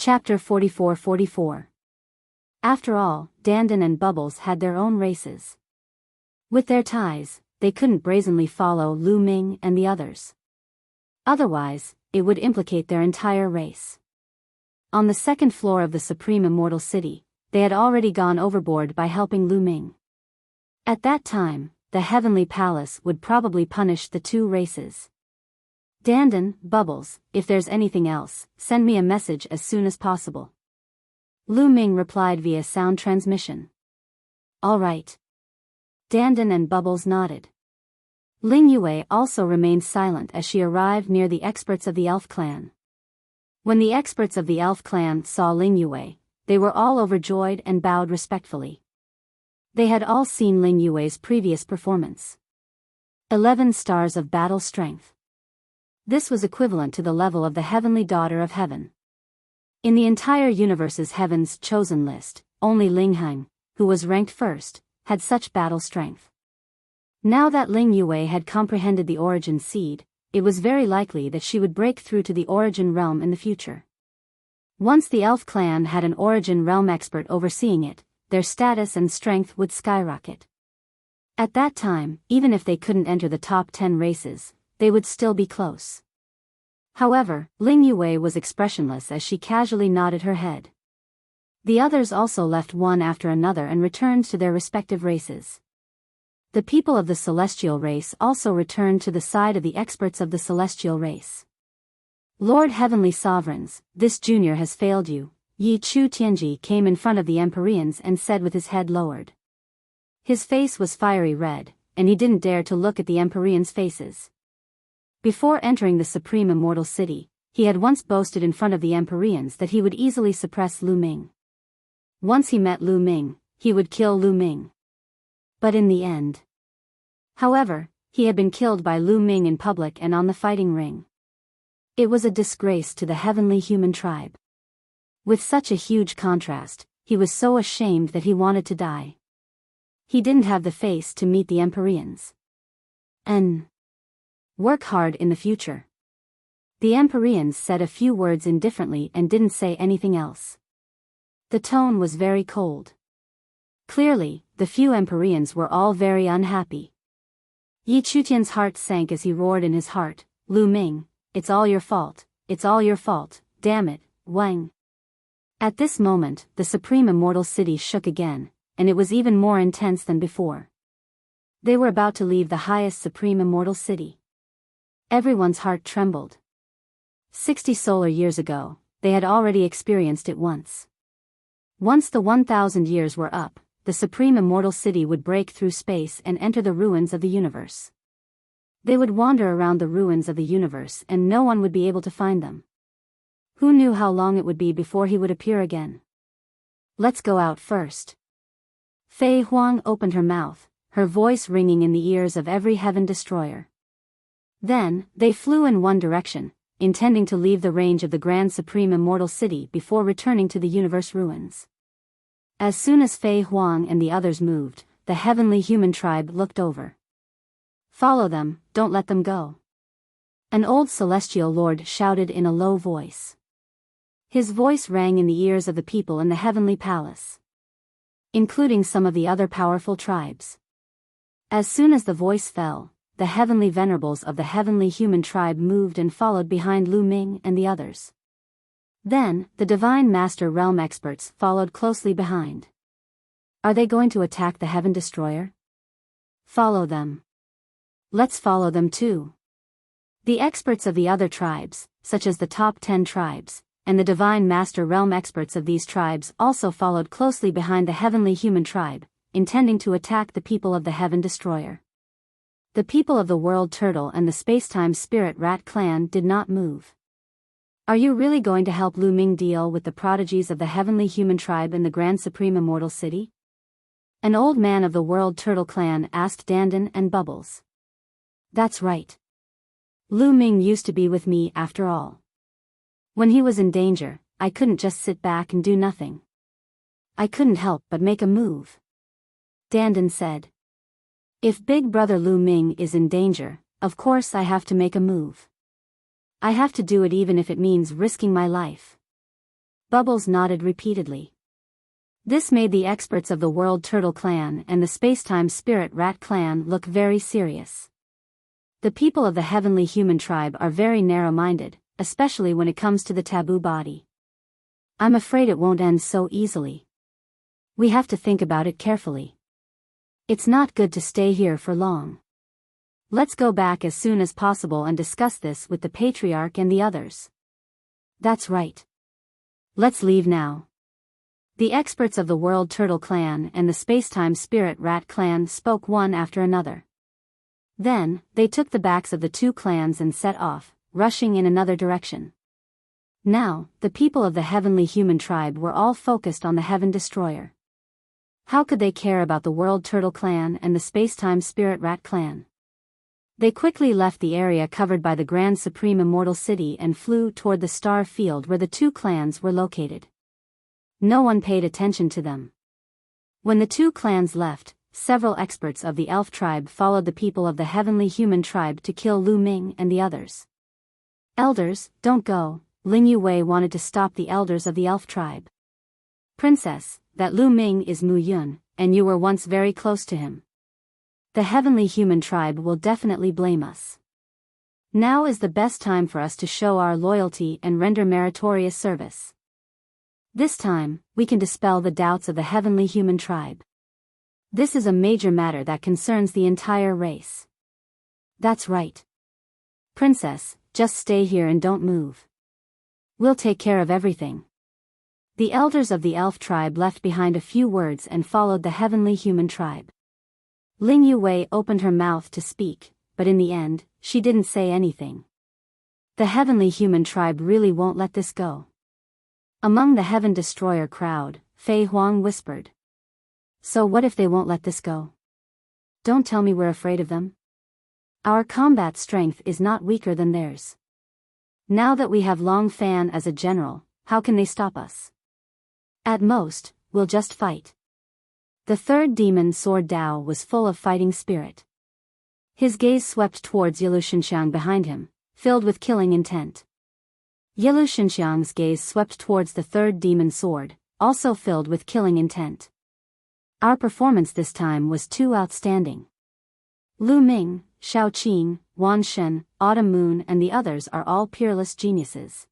Chapter 44-44. After all, Dandan and Bubbles had their own races. With their ties, they couldn't brazenly follow Lu Ming and the others. Otherwise, it would implicate their entire race. On the second floor of the Supreme Immortal City, they had already gone overboard by helping Lu Ming. At that time, the Heavenly Palace would probably punish the two races. Dandan, Bubbles, if there's anything else, send me a message as soon as possible. Lu Ming replied via sound transmission. All right. Dandan and Bubbles nodded. Ling Yue also remained silent as she arrived near the experts of the elf clan. When the experts of the elf clan saw Ling Yue, they were all overjoyed and bowed respectfully. They had all seen Ling Yue's previous performance. 11 stars of battle strength. This was equivalent to the level of the Heavenly Daughter of Heaven. In the entire universe's Heaven's Chosen list, only Ling Heng, who was ranked first, had such battle strength. Now that Ling Yue had comprehended the origin seed, it was very likely that she would break through to the origin realm in the future. Once the elf clan had an origin realm expert overseeing it, their status and strength would skyrocket. At that time, even if they couldn't enter the top 10 races, they would still be close. However, Ling Yue was expressionless as she casually nodded her head. The others also left one after another and returned to their respective races. The people of the celestial race also returned to the side of the experts of the celestial race. Lord Heavenly Sovereigns, this junior has failed you. Yi Chu Tianji came in front of the Empyreans and said with his head lowered. His face was fiery red, and he didn't dare to look at the Empyreans' faces. Before entering the Supreme Immortal City, he had once boasted in front of the Empyreans that he would easily suppress Lu Ming. Once he met Lu Ming, he would kill Lu Ming. But in the end. However, he had been killed by Lu Ming in public and on the fighting ring. It was a disgrace to the heavenly human tribe. With such a huge contrast, he was so ashamed that he wanted to die. He didn't have the face to meet the Empyreans. Work hard in the future. The Empyreans said a few words indifferently and didn't say anything else. The tone was very cold. Clearly, the few Empyreans were all very unhappy. Yi Chutian's heart sank as he roared in his heart, Lu Ming, it's all your fault, it's all your fault, damn it, Wang. At this moment, the Supreme Immortal City shook again, and it was even more intense than before. They were about to leave the highest Supreme Immortal City. Everyone's heart trembled. 60 solar years ago, they had already experienced it once. Once the 1,000 years were up, the Supreme Immortal City would break through space and enter the ruins of the universe. They would wander around the ruins of the universe and no one would be able to find them. Who knew how long it would be before he would appear again? Let's go out first. Fei Huang opened her mouth, her voice ringing in the ears of every heaven destroyer. Then, they flew in one direction, intending to leave the range of the Grand Supreme Immortal City before returning to the universe ruins. As soon as Fei Huang and the others moved, the heavenly human tribe looked over. Follow them, don't let them go. An old celestial lord shouted in a low voice. His voice rang in the ears of the people in the heavenly palace, including some of the other powerful tribes. As soon as the voice fell, the heavenly venerables of the heavenly human tribe moved and followed behind Lu Ming and the others. Then, the Divine Master Realm experts followed closely behind. Are they going to attack the Heaven Destroyer? Follow them. Let's follow them too. The experts of the other tribes, such as the top 10 tribes, and the Divine Master Realm experts of these tribes also followed closely behind the heavenly human tribe, intending to attack the people of the Heaven Destroyer. The people of the World Turtle and the Spacetime Spirit Rat clan did not move. Are you really going to help Lu Ming deal with the prodigies of the heavenly human tribe in the Grand Supreme Immortal City? An old man of the World Turtle clan asked Dandan and Bubbles. That's right. Lu Ming used to be with me after all. When he was in danger, I couldn't just sit back and do nothing. I couldn't help but make a move. Dandan said. If Big Brother Lu Ming is in danger, of course I have to make a move. I have to do it even if it means risking my life. Bubbles nodded repeatedly. This made the experts of the World Turtle Clan and the Spacetime Spirit Rat Clan look very serious. The people of the Heavenly Human Tribe are very narrow-minded, especially when it comes to the taboo body. I'm afraid it won't end so easily. We have to think about it carefully. It's not good to stay here for long. Let's go back as soon as possible and discuss this with the Patriarch and the others. That's right. Let's leave now. The experts of the World Turtle Clan and the Spacetime Spirit Rat Clan spoke one after another. Then, they took the backs of the two clans and set off, rushing in another direction. Now, the people of the Heavenly Human Tribe were all focused on the Heaven Destroyer. How could they care about the World Turtle Clan and the Spacetime Spirit Rat Clan? They quickly left the area covered by the Grand Supreme Immortal City and flew toward the star field where the two clans were located. No one paid attention to them. When the two clans left, several experts of the Elf Tribe followed the people of the Heavenly Human Tribe to kill Lu Ming and the others. Elders, don't go, Lin Yuwei wanted to stop the elders of the Elf Tribe. Princess, that Lu Ming is Mu Yun, and you were once very close to him. The Heavenly Human Tribe will definitely blame us. Now is the best time for us to show our loyalty and render meritorious service. This time, we can dispel the doubts of the Heavenly Human Tribe. This is a major matter that concerns the entire race. That's right. Princess, just stay here and don't move. We'll take care of everything. The elders of the Elf Tribe left behind a few words and followed the Heavenly Human Tribe. Ling Yuwei opened her mouth to speak, but in the end, she didn't say anything. The Heavenly Human Tribe really won't let this go. Among the Heaven Destroyer crowd, Fei Huang whispered. So what if they won't let this go? Don't tell me we're afraid of them. Our combat strength is not weaker than theirs. Now that we have Long Fan as a general, how can they stop us? At most, we'll just fight. The third demon Sword Dao was full of fighting spirit. His gaze swept towards Yilu Xinxiang behind him, filled with killing intent. Yilu Xinxiang's gaze swept towards the third demon sword, also filled with killing intent. Our performance this time was too outstanding. Lu Ming, Shao Qing, Wan Shen, Autumn Moon and the others are all peerless geniuses.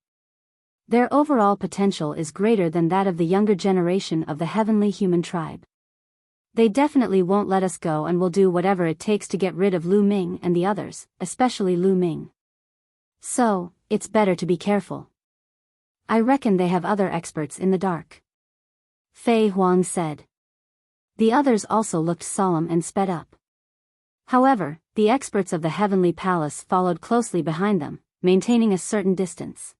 Their overall potential is greater than that of the younger generation of the Heavenly Human Tribe. They definitely won't let us go and will do whatever it takes to get rid of Lu Ming and the others, especially Lu Ming. So, it's better to be careful. I reckon they have other experts in the dark. Fei Huang said. The others also looked solemn and sped up. However, the experts of the Heavenly Palace followed closely behind them, maintaining a certain distance.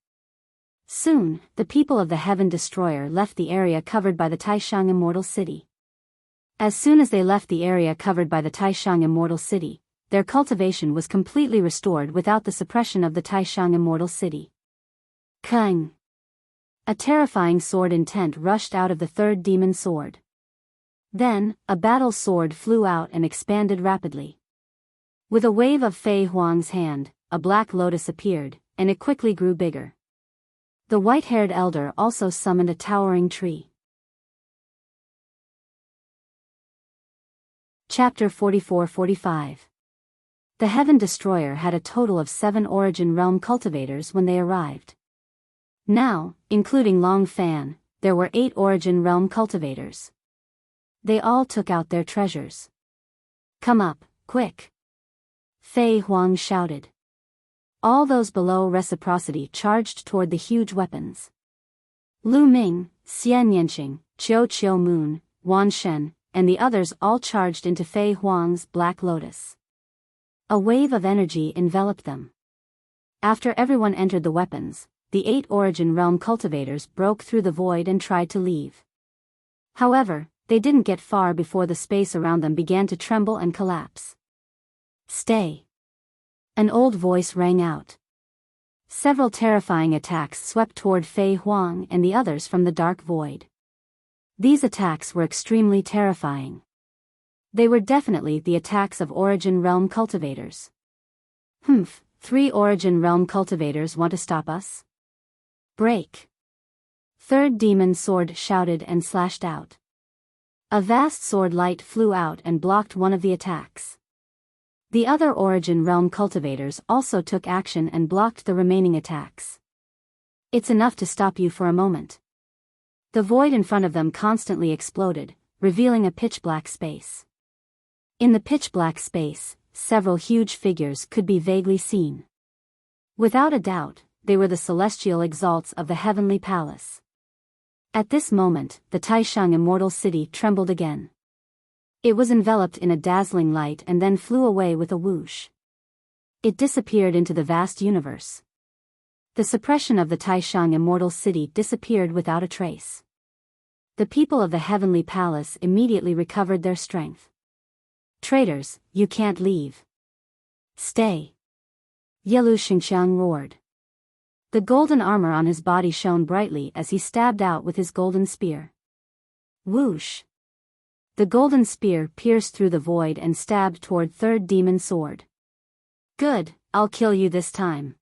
Soon, the people of the Heaven Destroyer left the area covered by the Taishang Immortal City. As soon as they left the area covered by the Taishang Immortal City, their cultivation was completely restored without the suppression of the Taishang Immortal City. Kang! A terrifying sword intent rushed out of the third demon sword. Then, a battle sword flew out and expanded rapidly. With a wave of Fei Huang's hand, a black lotus appeared, and it quickly grew bigger. The white-haired elder also summoned a towering tree. Chapter 44-45. The Heaven Destroyer had a total of 7 Origin Realm cultivators when they arrived. Now, including Long Fan, there were 8 Origin Realm cultivators. They all took out their treasures. Come up, quick! Fei Huang shouted. All those below reciprocity charged toward the huge weapons. Lu Ming, Xian Yanqing, Qiu Moon, Wan Shen, and the others all charged into Fei Huang's Black Lotus. A wave of energy enveloped them. After everyone entered the weapons, the 8 Origin Realm cultivators broke through the void and tried to leave. However, they didn't get far before the space around them began to tremble and collapse. Stay! An old voice rang out. Several terrifying attacks swept toward Fei Huang and the others from the dark void. These attacks were extremely terrifying. They were definitely the attacks of Origin Realm cultivators. 3 Origin Realm cultivators want to stop us? Break! Third demon sword shouted and slashed out. A vast sword light flew out and blocked one of the attacks. The other Origin Realm cultivators also took action and blocked the remaining attacks. It's enough to stop you for a moment. The void in front of them constantly exploded, revealing a pitch-black space. In the pitch-black space, several huge figures could be vaguely seen. Without a doubt, they were the celestial exalts of the heavenly palace. At this moment, the Taishang Immortal City trembled again. It was enveloped in a dazzling light and then flew away with a whoosh. It disappeared into the vast universe. The suppression of the Taishang Immortal City disappeared without a trace. The people of the heavenly palace immediately recovered their strength. Traitors, you can't leave. Stay. Yelu Xingxiang roared. The golden armor on his body shone brightly as he stabbed out with his golden spear. Whoosh! The golden spear pierced through the void and stabbed toward Third Demon Sword. Good, I'll kill you this time.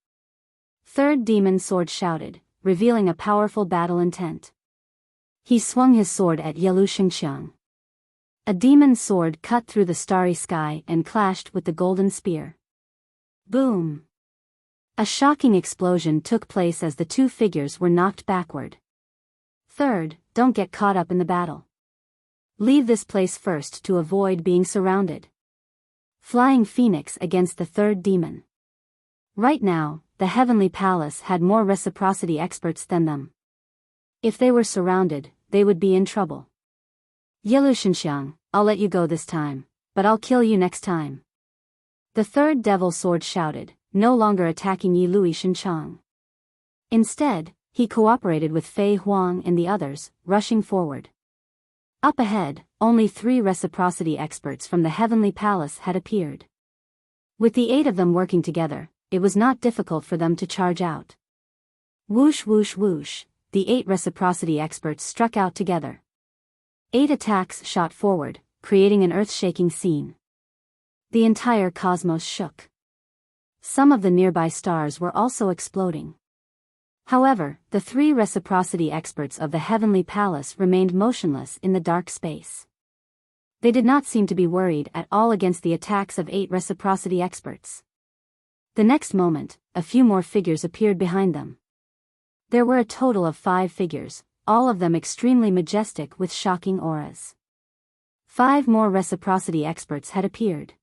Third Demon Sword shouted, revealing a powerful battle intent. He swung his sword at Yelu Xingxiang. A demon sword cut through the starry sky and clashed with the golden spear. Boom! A shocking explosion took place as the two figures were knocked backward. Third, don't get caught up in the battle. Leave this place first to avoid being surrounded. Flying Phoenix against the third demon. Right now, the Heavenly Palace had more reciprocity experts than them. If they were surrounded, they would be in trouble. Yelu Xinxiang, I'll let you go this time, but I'll kill you next time. The third devil sword shouted, no longer attacking Yelu Xinxiang. Instead, he cooperated with Fei Huang and the others, rushing forward. Up ahead, only 3 reciprocity experts from the Heavenly Palace had appeared. With the 8 of them working together, it was not difficult for them to charge out. Whoosh whoosh whoosh, the 8 reciprocity experts struck out together. 8 attacks shot forward, creating an earth-shaking scene. The entire cosmos shook. Some of the nearby stars were also exploding. However, the 3 reciprocity experts of the Heavenly Palace remained motionless in the dark space. They did not seem to be worried at all against the attacks of 8 reciprocity experts. The next moment, a few more figures appeared behind them. There were a total of 5 figures, all of them extremely majestic with shocking auras. 5 more reciprocity experts had appeared.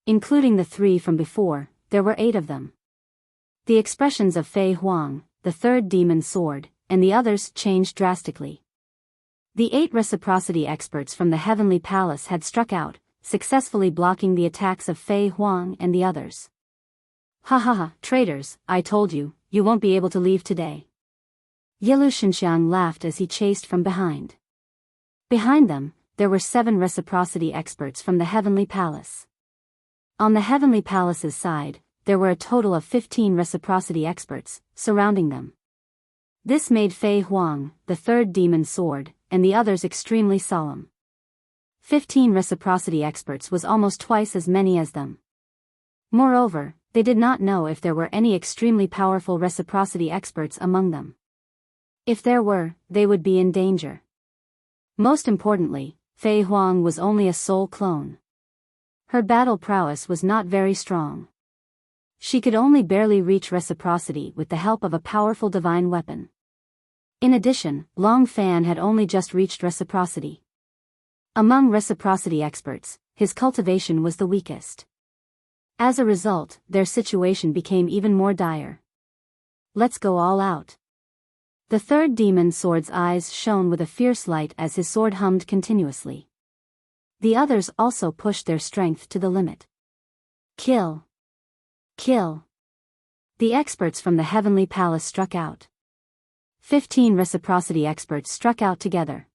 Including the 3 from before, there were 8 of them. The expressions of Fei Huang, the third demon sword, and the others changed drastically. The 8 reciprocity experts from the Heavenly Palace had struck out, successfully blocking the attacks of Fei Huang and the others. Ha ha ha, traitors, I told you, you won't be able to leave today. Yelu Xinxiang laughed as he chased from behind. Behind them, there were 7 reciprocity experts from the Heavenly Palace. On the Heavenly Palace's side, there were a total of 15 reciprocity experts, surrounding them. This made Fei Huang, the third demon sword, and the others extremely solemn. 15 reciprocity experts was almost twice as many as them. Moreover, they did not know if there were any extremely powerful reciprocity experts among them. If there were, they would be in danger. Most importantly, Fei Huang was only a soul clone. Her battle prowess was not very strong. She could only barely reach reciprocity with the help of a powerful divine weapon. In addition, Long Fan had only just reached reciprocity. Among reciprocity experts, his cultivation was the weakest. As a result, their situation became even more dire. Let's go all out. The third demon sword's eyes shone with a fierce light as his sword hummed continuously. The others also pushed their strength to the limit. Kill. Kill. The experts from the Heavenly Palace struck out. 15 reciprocity experts struck out together.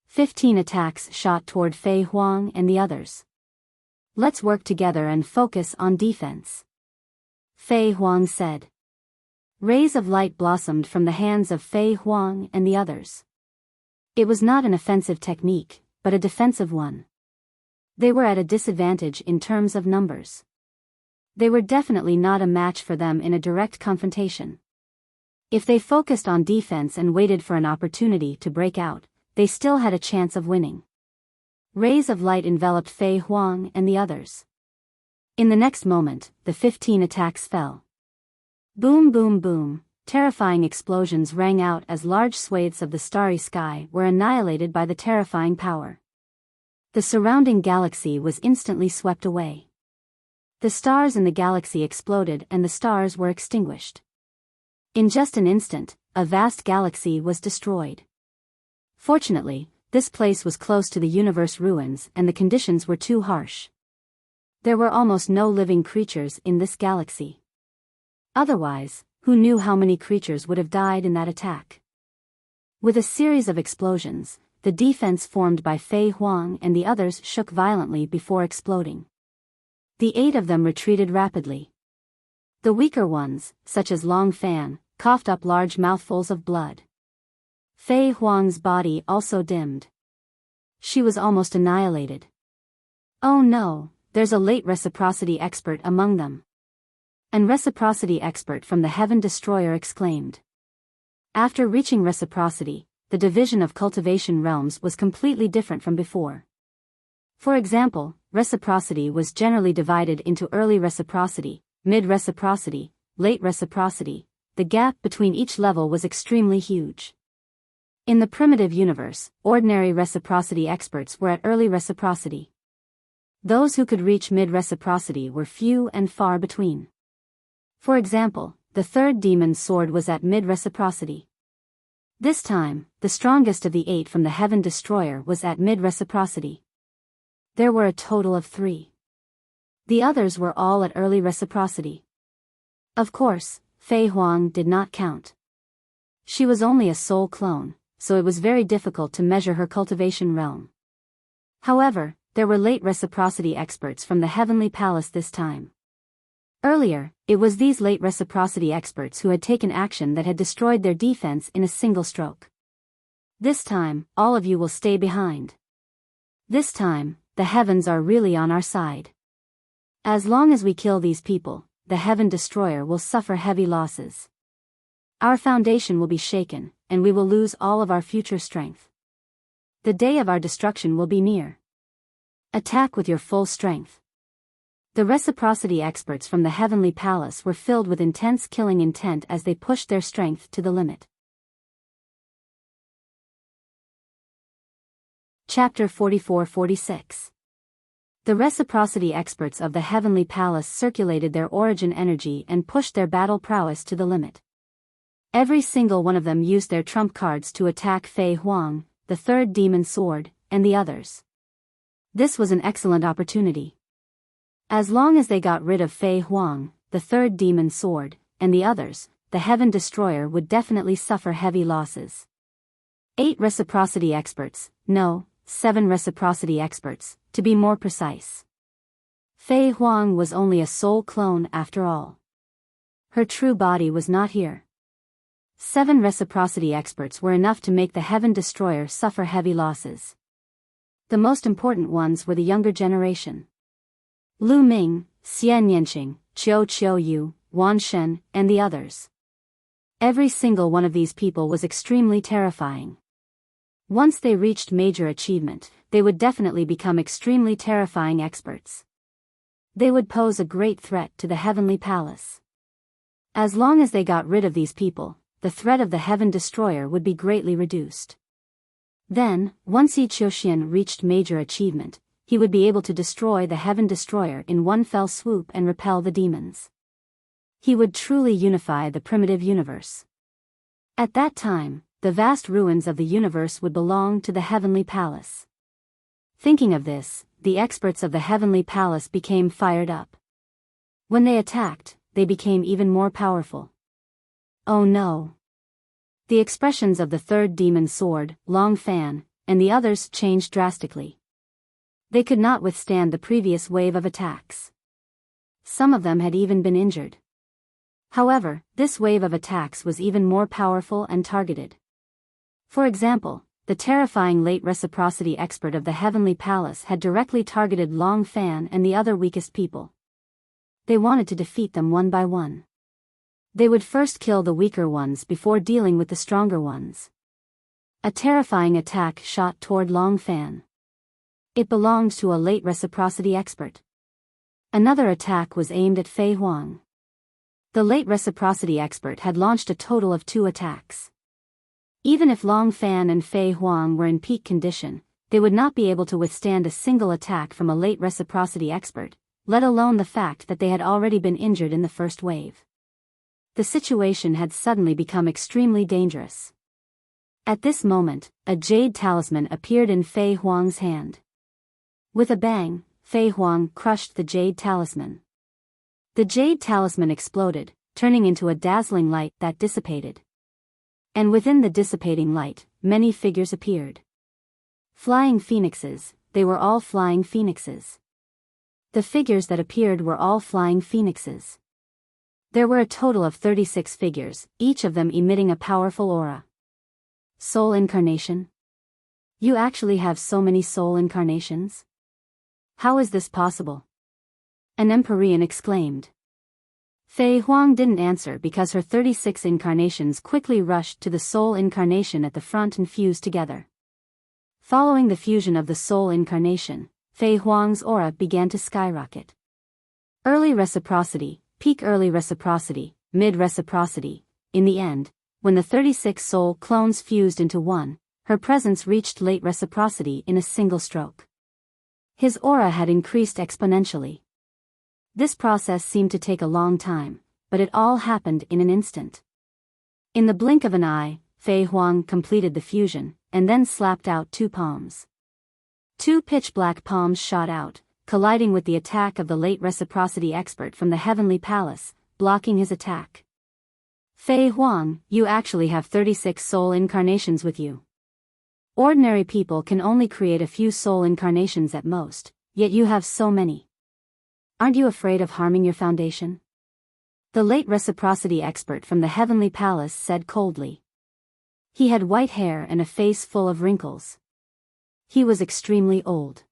15 attacks shot toward Fei Huang and the others. Let's work together and focus on defense. Fei Huang said. Rays of light blossomed from the hands of Fei Huang and the others. It was not an offensive technique, but a defensive one. They were at a disadvantage in terms of numbers. They were definitely not a match for them in a direct confrontation. If they focused on defense and waited for an opportunity to break out, they still had a chance of winning. Rays of light enveloped Fei Huang and the others. In the next moment, the 15 attacks fell. Boom boom boom, terrifying explosions rang out as large swathes of the starry sky were annihilated by the terrifying power. The surrounding galaxy was instantly swept away. The stars in the galaxy exploded and the stars were extinguished. In just an instant, a vast galaxy was destroyed. Fortunately, this place was close to the universe ruins and the conditions were too harsh. There were almost no living creatures in this galaxy. Otherwise, who knew how many creatures would have died in that attack? With a series of explosions, the defense formed by Fei Huang and the others shook violently before exploding. The 8 of them retreated rapidly. The weaker ones, such as Long Fan, coughed up large mouthfuls of blood. Fei Huang's body also dimmed. She was almost annihilated. Oh no, there's a late reciprocity expert among them. An reciprocity expert from the Heaven Destroyer exclaimed. After reaching reciprocity, the division of cultivation realms was completely different from before. For example, reciprocity was generally divided into early reciprocity, mid-reciprocity, late reciprocity. The gap between each level was extremely huge. In the primitive universe, ordinary reciprocity experts were at early reciprocity. Those who could reach mid-reciprocity were few and far between. For example, the third demon's sword was at mid-reciprocity. This time, the strongest of the 8 from the Heaven Destroyer was at mid-reciprocity. There were a total of 3. The others were all at early reciprocity. Of course, Fei Huang did not count. She was only a soul clone, so it was very difficult to measure her cultivation realm. However, there were late reciprocity experts from the Heavenly Palace this time. Earlier, it was these late reciprocity experts who had taken action that had destroyed their defense in a single stroke. This time, all of you will stay behind. This time, the heavens are really on our side. As long as we kill these people, the Heaven Destroyer will suffer heavy losses. Our foundation will be shaken, and we will lose all of our future strength. The day of our destruction will be near. Attack with your full strength. The reciprocity experts from the Heavenly Palace were filled with intense killing intent as they pushed their strength to the limit. Chapter 44-46. The reciprocity experts of the Heavenly Palace circulated their origin energy and pushed their battle prowess to the limit. Every single one of them used their trump cards to attack Fei Huang, the third demon sword, and the others. This was an excellent opportunity. As long as they got rid of Fei Huang, the third demon sword, and the others, the Heaven Destroyer would definitely suffer heavy losses. 8 reciprocity experts, no, 7 reciprocity experts, to be more precise. Fei Huang was only a soul clone after all. Her true body was not here. 7 reciprocity experts were enough to make the Heaven Destroyer suffer heavy losses. The most important ones were the younger generation. Lu Ming, Xian Yanqing, Qiu Qiuyu, Wan Shen, and the others. Every single one of these people was extremely terrifying. Once they reached major achievement, they would definitely become extremely terrifying experts. They would pose a great threat to the Heavenly Palace. As long as they got rid of these people, the threat of the Heaven Destroyer would be greatly reduced. Then, once Yi Qiuxian reached major achievement, he would be able to destroy the Heaven Destroyer in one fell swoop and repel the demons. He would truly unify the primitive universe. At that time, the vast ruins of the universe would belong to the Heavenly Palace. Thinking of this, the experts of the Heavenly Palace became fired up. When they attacked, they became even more powerful. Oh no! The expressions of the third demon sword, Long Fan, and the others changed drastically. They could not withstand the previous wave of attacks. Some of them had even been injured. However, this wave of attacks was even more powerful and targeted. For example, the terrifying late reciprocity expert of the Heavenly Palace had directly targeted Long Fan and the other weakest people. They wanted to defeat them one by one. They would first kill the weaker ones before dealing with the stronger ones. A terrifying attack shot toward Long Fan. It belonged to a late reciprocity expert. Another attack was aimed at Fei Huang. The late reciprocity expert had launched a total of 2 attacks. Even if Long Fan and Fei Huang were in peak condition, they would not be able to withstand a single attack from a late reciprocity expert, let alone the fact that they had already been injured in the first wave. The situation had suddenly become extremely dangerous. At this moment, a jade talisman appeared in Fei Huang's hand. With a bang, Fei Huang crushed the jade talisman. The jade talisman exploded, turning into a dazzling light that dissipated. And within the dissipating light, many figures appeared. Flying phoenixes, they were all flying phoenixes. The figures that appeared were all flying phoenixes. There were a total of 36 figures, each of them emitting a powerful aura. Soul incarnation? You actually have so many soul incarnations? How is this possible? An Empyrean exclaimed. Fei Huang didn't answer because her 36 incarnations quickly rushed to the soul incarnation at the front and fused together. Following the fusion of the soul incarnation, Fei Huang's aura began to skyrocket. Early reciprocity, peak early reciprocity, mid reciprocity. In the end, when the 36 soul clones fused into one, her presence reached late reciprocity in a single stroke. His aura had increased exponentially. This process seemed to take a long time, but it all happened in an instant. In the blink of an eye, Fei Huang completed the fusion, and then slapped out 2 palms. 2 pitch-black palms shot out, colliding with the attack of the late reciprocity expert from the Heavenly Palace, blocking his attack. Fei Huang, you actually have 36 soul incarnations with you. Ordinary people can only create a few soul incarnations at most, yet you have so many. Aren't you afraid of harming your foundation? The late reciprocity expert from the Heavenly Palace said coldly. He had white hair and a face full of wrinkles. He was extremely old.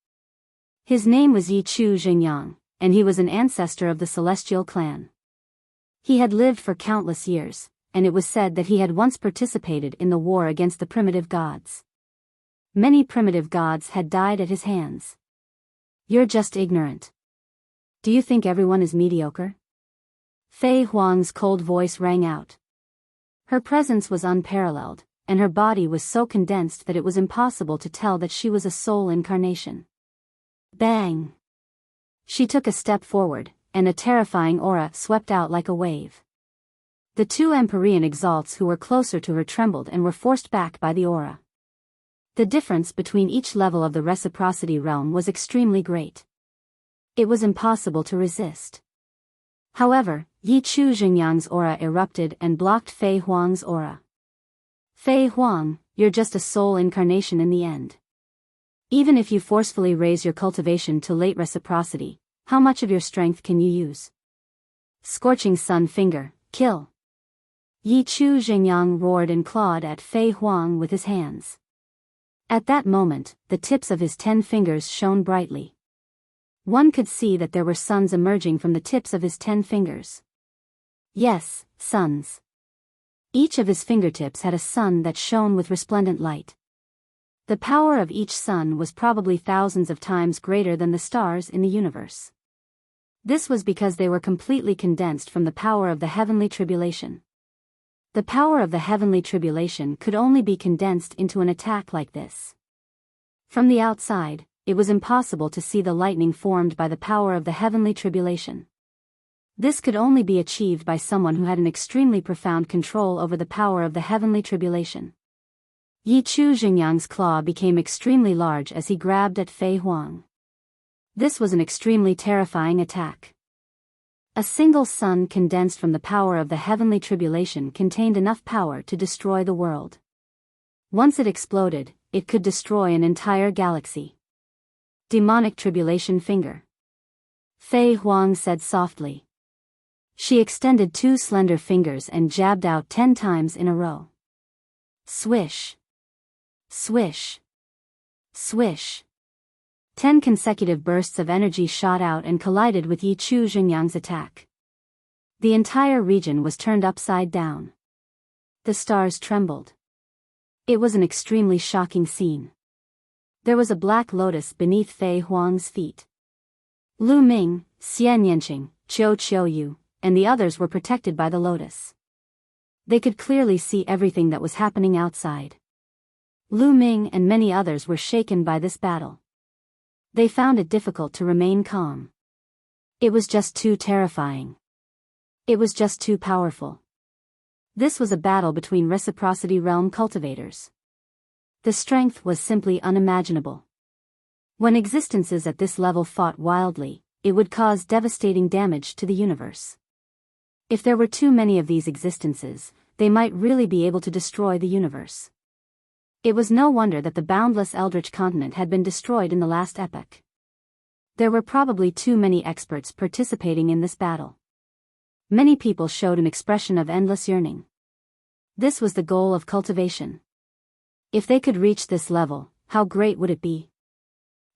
His name was Yi Chu Xingyang, and he was an ancestor of the Celestial clan. He had lived for countless years, and it was said that he had once participated in the war against the primitive gods. Many primitive gods had died at his hands. You're just ignorant. Do you think everyone is mediocre? Fei Huang's cold voice rang out. Her presence was unparalleled, and her body was so condensed that it was impossible to tell that she was a soul incarnation. Bang! She took a step forward, and a terrifying aura swept out like a wave. The 2 Empyrean exalts who were closer to her trembled and were forced back by the aura. The difference between each level of the reciprocity realm was extremely great. It was impossible to resist. However, Yi Chu Xingyang's aura erupted and blocked Fei Huang's aura. Fei Huang, you're just a soul incarnation in the end. Even if you forcefully raise your cultivation to late reciprocity, how much of your strength can you use? Scorching Sun Finger, kill! Yi Chu Xingyang roared and clawed at Fei Huang with his hands. At that moment, the tips of his 10 fingers shone brightly. One could see that there were suns emerging from the tips of his 10 fingers. Yes, suns. Each of his fingertips had a sun that shone with resplendent light. The power of each sun was probably thousands of times greater than the stars in the universe. This was because they were completely condensed from the power of the heavenly tribulation. The power of the heavenly tribulation could only be condensed into an attack like this. From the outside, it was impossible to see the lightning formed by the power of the heavenly tribulation. This could only be achieved by someone who had an extremely profound control over the power of the heavenly tribulation. Yi Chu Xingyang's claw became extremely large as he grabbed at Fei Huang. This was an extremely terrifying attack. A single sun condensed from the power of the heavenly tribulation contained enough power to destroy the world. Once it exploded, it could destroy an entire galaxy. Demonic tribulation finger. Fei Huang said softly. She extended 2 slender fingers and jabbed out 10 times in a row. Swish. Swish. Swish. 10 consecutive bursts of energy shot out and collided with Yi Chu Xingyang's attack. The entire region was turned upside down. The stars trembled. It was an extremely shocking scene. There was a black lotus beneath Fei Huang's feet. Lu Ming, Xian Yanqing, Qiu Qiuyu, and the others were protected by the lotus. They could clearly see everything that was happening outside. Lu Ming and many others were shaken by this battle. They found it difficult to remain calm. It was just too terrifying. It was just too powerful. This was a battle between reciprocity realm cultivators. The strength was simply unimaginable. When existences at this level fought wildly, it would cause devastating damage to the universe. If there were too many of these existences, they might really be able to destroy the universe. It was no wonder that the boundless Eldritch continent had been destroyed in the last epoch. There were probably too many experts participating in this battle. Many people showed an expression of endless yearning. This was the goal of cultivation. If they could reach this level, how great would it be?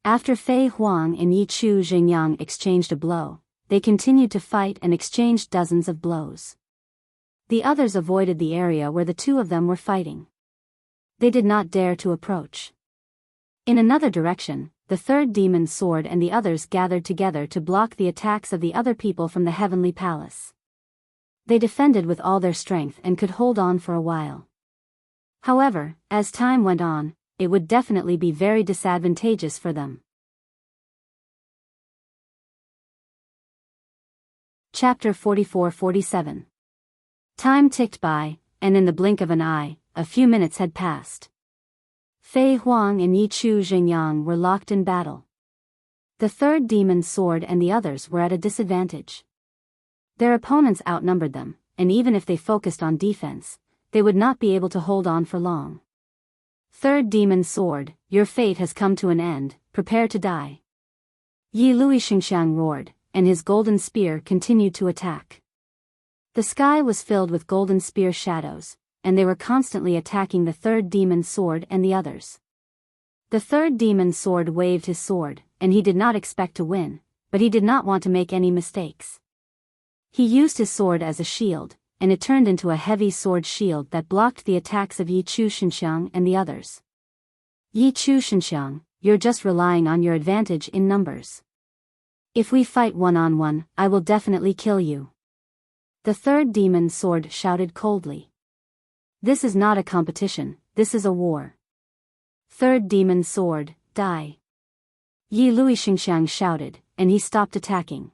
After Fei Huang and Yi Chu Xingyang exchanged a blow, they continued to fight and exchanged dozens of blows. The others avoided the area where the two of them were fighting. They did not dare to approach. In another direction, the third demon's sword and the others gathered together to block the attacks of the other people from the heavenly palace. They defended with all their strength and could hold on for a while. However, as time went on, it would definitely be very disadvantageous for them. Chapter 44-47. Time ticked by, and in the blink of an eye, a few minutes had passed. Fei Huang and Yi Chu Xingyang were locked in battle. The third demon's sword and the others were at a disadvantage. Their opponents outnumbered them, and even if they focused on defense, they would not be able to hold on for long. Third demon's sword, your fate has come to an end, prepare to die. Yi Luixingxiang roared, and his golden spear continued to attack. The sky was filled with golden spear shadows, and they were constantly attacking the third demon's sword and the others. The third demon's sword waved his sword, and he did not expect to win, but he did not want to make any mistakes. He used his sword as a shield, and it turned into a heavy sword shield that blocked the attacks of Yi Chu Xinxiang and the others. Yi Chu Xinxiang, you're just relying on your advantage in numbers. If we fight one-on-one, I will definitely kill you. The third demon's sword shouted coldly. This is not a competition, this is a war. Third demon's sword, die. Yi Luixingxiang shouted, and he stopped attacking.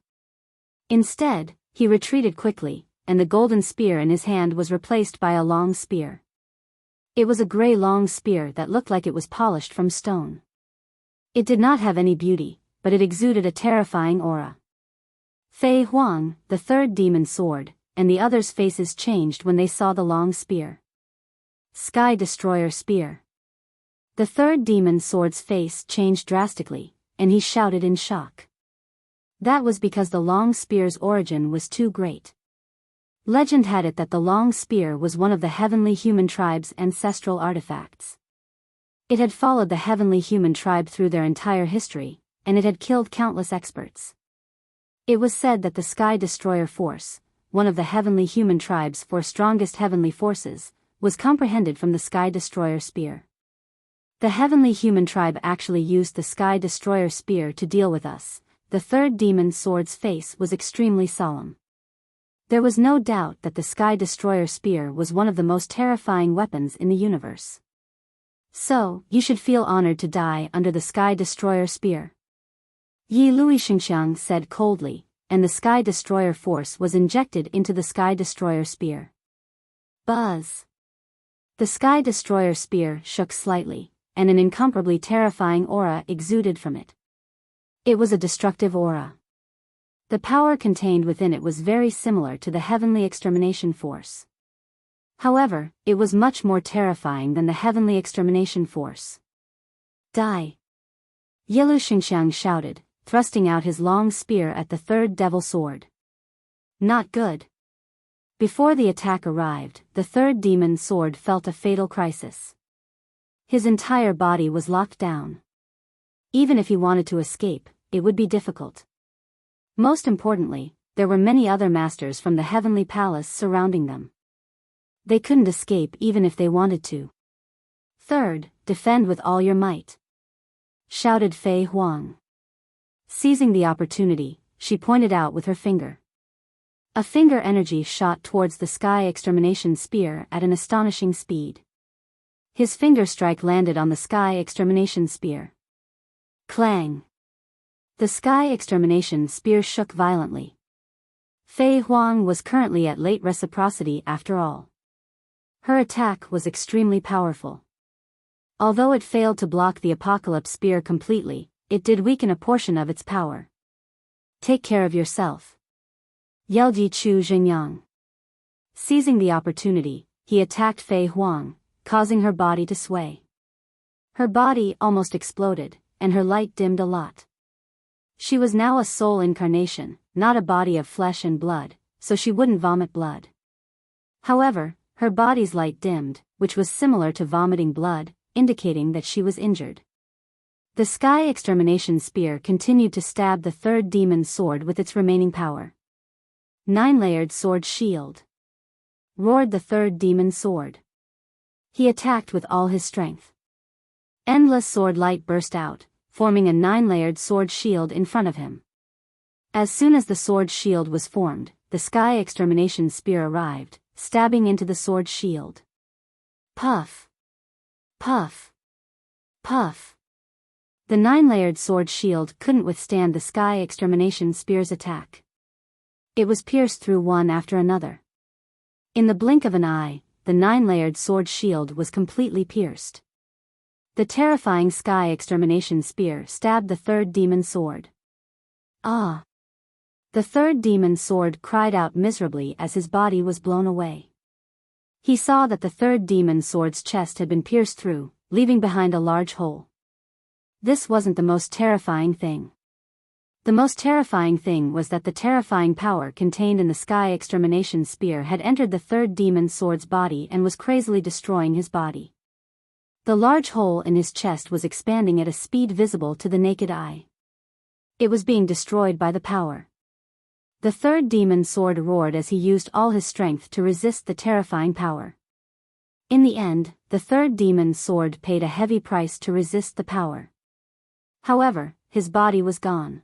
Instead, he retreated quickly, and the golden spear in his hand was replaced by a long spear. It was a gray long spear that looked like it was polished from stone. It did not have any beauty, but it exuded a terrifying aura. Fei Huang, the third demon's sword, and the others' faces changed when they saw the long spear. Sky Destroyer Spear. The third demon's sword's face changed drastically, and he shouted in shock. That was because the long spear's origin was too great. Legend had it that the long spear was one of the heavenly human tribe's ancestral artifacts. It had followed the heavenly human tribe through their entire history, and it had killed countless experts. It was said that the Sky Destroyer Force, one of the heavenly human tribe's four strongest heavenly forces, was comprehended from the Sky Destroyer Spear. The heavenly human tribe actually used the Sky Destroyer Spear to deal with us. The third demon's sword's face was extremely solemn. There was no doubt that the Sky Destroyer Spear was one of the most terrifying weapons in the universe. So, you should feel honored to die under the Sky Destroyer Spear. Yi Luixingxiang said coldly, and the Sky Destroyer force was injected into the Sky Destroyer Spear. Buzz! The Sky Destroyer Spear shook slightly, and an incomparably terrifying aura exuded from it. It was a destructive aura. The power contained within it was very similar to the Heavenly Extermination Force. However, it was much more terrifying than the Heavenly Extermination Force. Die! Yi Luixingxiang shouted, thrusting out his long spear at the third devil sword. Not good. Before the attack arrived, the third demon's sword felt a fatal crisis. His entire body was locked down. Even if he wanted to escape, it would be difficult. Most importantly, there were many other masters from the heavenly palace surrounding them. They couldn't escape even if they wanted to. Third, defend with all your might, shouted Fei Huang. Seizing the opportunity, she pointed out with her finger. A finger energy shot towards the sky extermination spear at an astonishing speed. His finger strike landed on the sky extermination spear. Clang! The sky extermination spear shook violently. Fei Huang was currently at late reciprocity after all. Her attack was extremely powerful. Although it failed to block the apocalypse spear completely, it did weaken a portion of its power. Take care of yourself, yelled Yi Chu Xingyang. Seizing the opportunity, he attacked Fei Huang, causing her body to sway. Her body almost exploded, and her light dimmed a lot. She was now a soul incarnation, not a body of flesh and blood, so she wouldn't vomit blood. However, her body's light dimmed, which was similar to vomiting blood, indicating that she was injured. The sky extermination spear continued to stab the third demon sword with its remaining power. 9-layered sword shield, roared the third demon sword. He attacked with all his strength. Endless sword light burst out, forming a 9-layered sword shield in front of him. As soon as the sword shield was formed, the sky extermination spear arrived, stabbing into the sword shield. Puff! Puff! Puff! The 9-layered sword shield couldn't withstand the sky extermination spear's attack. It was pierced through one after another. In the blink of an eye, the 9-layered sword shield was completely pierced. The terrifying sky extermination spear stabbed the third demon sword. Ah! The third demon sword cried out miserably as his body was blown away. He saw that the third demon sword's chest had been pierced through, leaving behind a large hole. This wasn't the most terrifying thing. The most terrifying thing was that the terrifying power contained in the sky extermination spear had entered the third demon sword's body and was crazily destroying his body. The large hole in his chest was expanding at a speed visible to the naked eye. It was being destroyed by the power. The third demon sword roared as he used all his strength to resist the terrifying power. In the end, the third demon sword paid a heavy price to resist the power. However, his body was gone.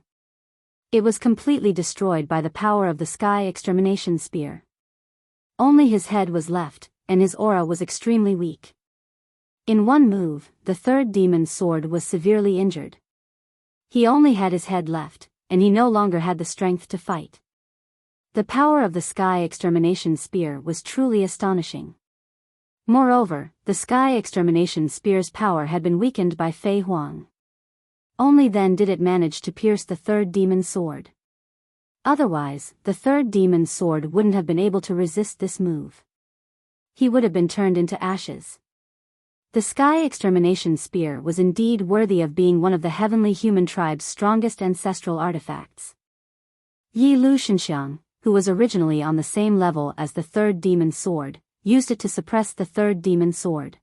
It was completely destroyed by the power of the sky extermination spear. Only his head was left, and his aura was extremely weak. In one move, the third demon sword was severely injured. He only had his head left, and he no longer had the strength to fight. The power of the sky extermination spear was truly astonishing. Moreover, the sky extermination spear's power had been weakened by Fei Huang. Only then did it manage to pierce the third demon sword. Otherwise, the third demon sword wouldn't have been able to resist this move. He would have been turned into ashes. The sky extermination spear was indeed worthy of being one of the heavenly human tribe's strongest ancestral artifacts. Yi Lu Shenxiang, who was originally on the same level as the third demon sword, used it to suppress the third demon sword.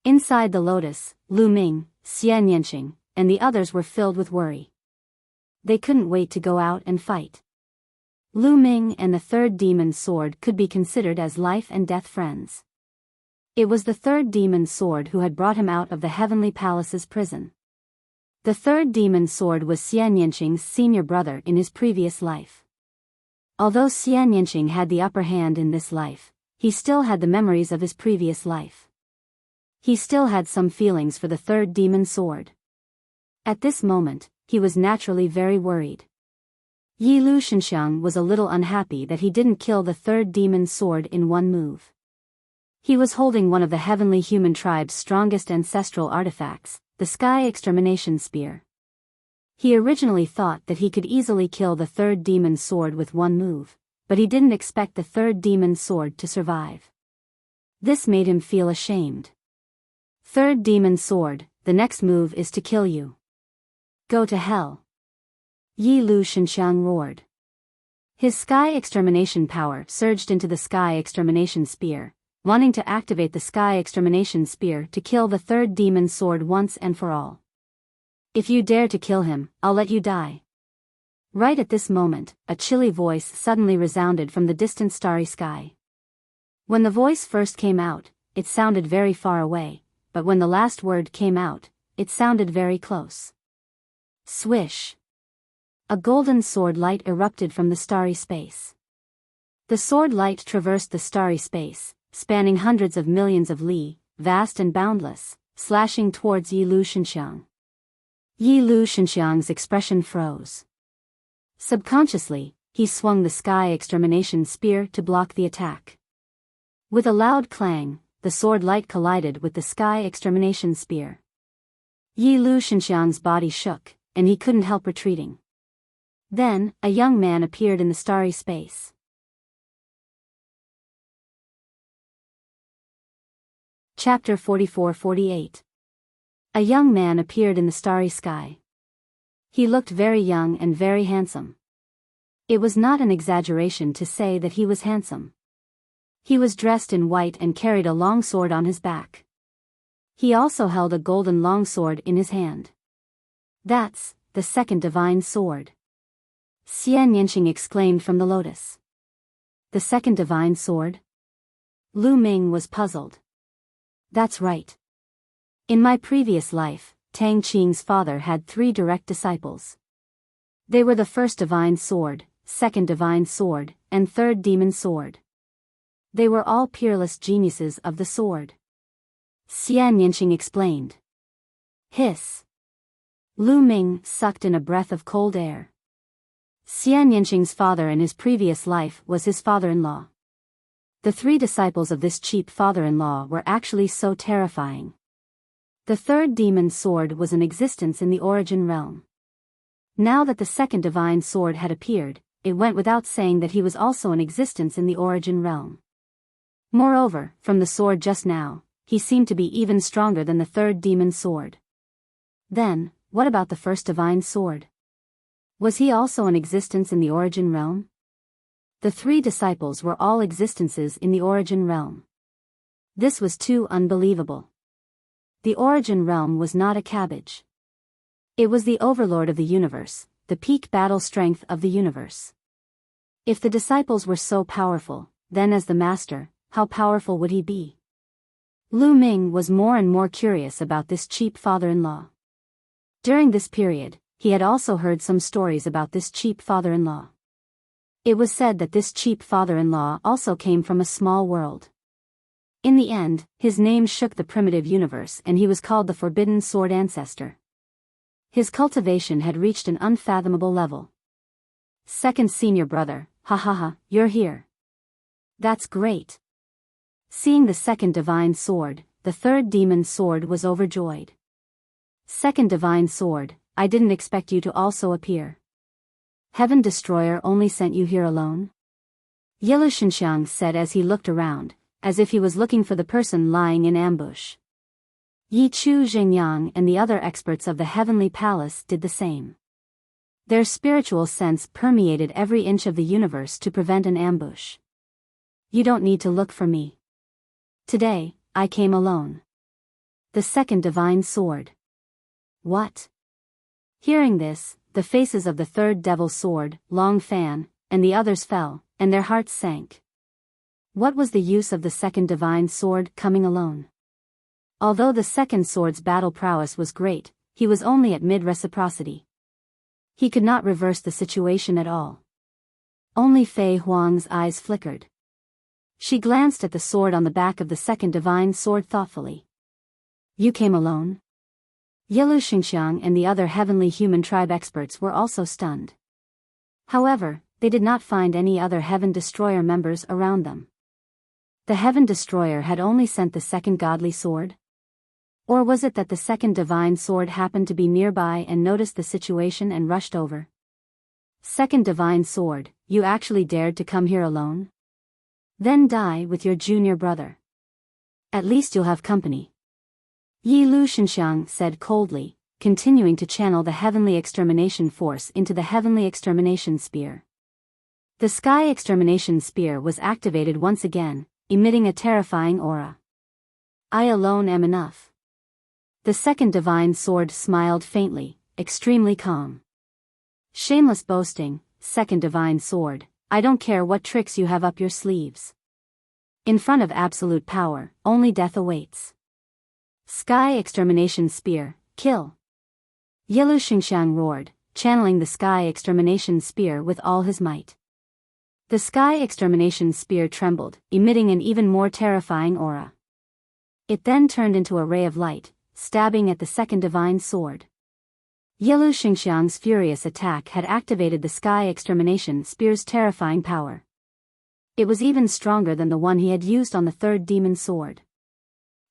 Inside the lotus, Lu Ming, Xian Yanqing, and the others were filled with worry. They couldn't wait to go out and fight. Lu Ming and the third demon sword could be considered as life and death friends. It was the third demon sword who had brought him out of the heavenly palace's prison. The third demon sword was Xian Yanqing's senior brother in his previous life. Although Xian Yanqing had the upper hand in this life, he still had the memories of his previous life. He still had some feelings for the third demon sword. At this moment, he was naturally very worried. Yi Lu Shenxiang was a little unhappy that he didn't kill the third demon sword in one move. He was holding one of the heavenly human tribe's strongest ancestral artifacts, the sky extermination spear. He originally thought that he could easily kill the third demon sword with one move, but he didn't expect the third demon sword to survive. This made him feel ashamed. Third demon sword, the next move is to kill you. Go to hell. Yi Lu Shenxiang roared. His sky extermination power surged into the sky extermination spear, wanting to activate the sky extermination spear to kill the third demon sword once and for all. If you dare to kill him, I'll let you die. Right at this moment, a chilly voice suddenly resounded from the distant starry sky. When the voice first came out, it sounded very far away, but when the last word came out, it sounded very close. Swish! A golden sword light erupted from the starry space. The sword light traversed the starry space, spanning hundreds of millions of li, vast and boundless, slashing towards Yi Lu Shenxiang. Yi Lu Shenxiang's expression froze. Subconsciously, he swung the sky extermination spear to block the attack. With a loud clang, the sword light collided with the sky extermination spear. Yi Lu Shenxiang's body shook, and he couldn't help retreating. Then, a young man appeared in the starry space. Chapter 44-48. A young man appeared in the starry sky. He looked very young and very handsome. It was not an exaggeration to say that he was handsome. He was dressed in white and carried a long sword on his back. He also held a golden long sword in his hand. That's the second divine sword. Xian Yanqing exclaimed from the lotus. The second divine sword? Lu Ming was puzzled. That's right. In my previous life, Tang Qing's father had 3 direct disciples. They were the first divine sword, second divine sword, and third demon sword. They were all peerless geniuses of the sword. Xian Yanqing explained. Hiss. Lu Ming sucked in a breath of cold air. Xian Yanqing's father in his previous life was his father-in-law. The 3 disciples of this cheap father-in-law were actually so terrifying. The third demon sword was in existence in the origin realm. Now that the second divine sword had appeared, it went without saying that he was also in existence in the origin realm. Moreover, from the sword just now, he seemed to be even stronger than the third demon sword. Then, what about the first divine sword? Was he also in existence in the origin realm? The 3 disciples were all existences in the origin realm. This was too unbelievable. The origin realm was not a cabbage. It was the overlord of the universe, the peak battle strength of the universe. If the disciples were so powerful, then as the master, how powerful would he be? Lu Ming was more and more curious about this cheap father-in-law. During this period, he had also heard some stories about this cheap father-in-law. It was said that this cheap father-in-law also came from a small world. In the end, his name shook the primitive universe and he was called the Forbidden Sword Ancestor. His cultivation had reached an unfathomable level. Second senior brother, ha ha ha, you're here. That's great. Seeing the second divine sword, the third demon sword was overjoyed. Second divine sword, I didn't expect you to also appear. Heaven Destroyer only sent you here alone? Yilu Shenxiang said as he looked around, as if he was looking for the person lying in ambush. Yi Chu Zhengyang and the other experts of the Heavenly Palace did the same. Their spiritual sense permeated every inch of the universe to prevent an ambush. You don't need to look for me. Today, I came alone. The second divine sword. What? Hearing this, the faces of the third devil sword, Long Fan, and the others fell, and their hearts sank. What was the use of the second divine sword coming alone? Although the second sword's battle prowess was great, he was only at mid-reciprocity. He could not reverse the situation at all. Only Fei Huang's eyes flickered. She glanced at the sword on the back of the second divine sword thoughtfully. You came alone? Yilu Xingxiang and the other heavenly human tribe experts were also stunned. However, they did not find any other Heaven Destroyer members around them. The Heaven Destroyer had only sent the second godly sword? Or was it that the second divine sword happened to be nearby and noticed the situation and rushed over? Second divine sword, you actually dared to come here alone? Then die with your junior brother. At least you'll have company. Yi Lu Shenxiang said coldly, continuing to channel the heavenly extermination force into the heavenly extermination spear. The sky extermination spear was activated once again, emitting a terrifying aura. I alone am enough. The second divine sword smiled faintly, extremely calm. Shameless boasting, second divine sword, I don't care what tricks you have up your sleeves. In front of absolute power, only death awaits. Sky Extermination Spear, kill. Yilu Xingxiang roared, channeling the Sky Extermination Spear with all his might. The Sky Extermination Spear trembled, emitting an even more terrifying aura. It then turned into a ray of light, stabbing at the second divine sword. Yilu Xingxiang's furious attack had activated the Sky Extermination Spear's terrifying power. It was even stronger than the one he had used on the third demon sword.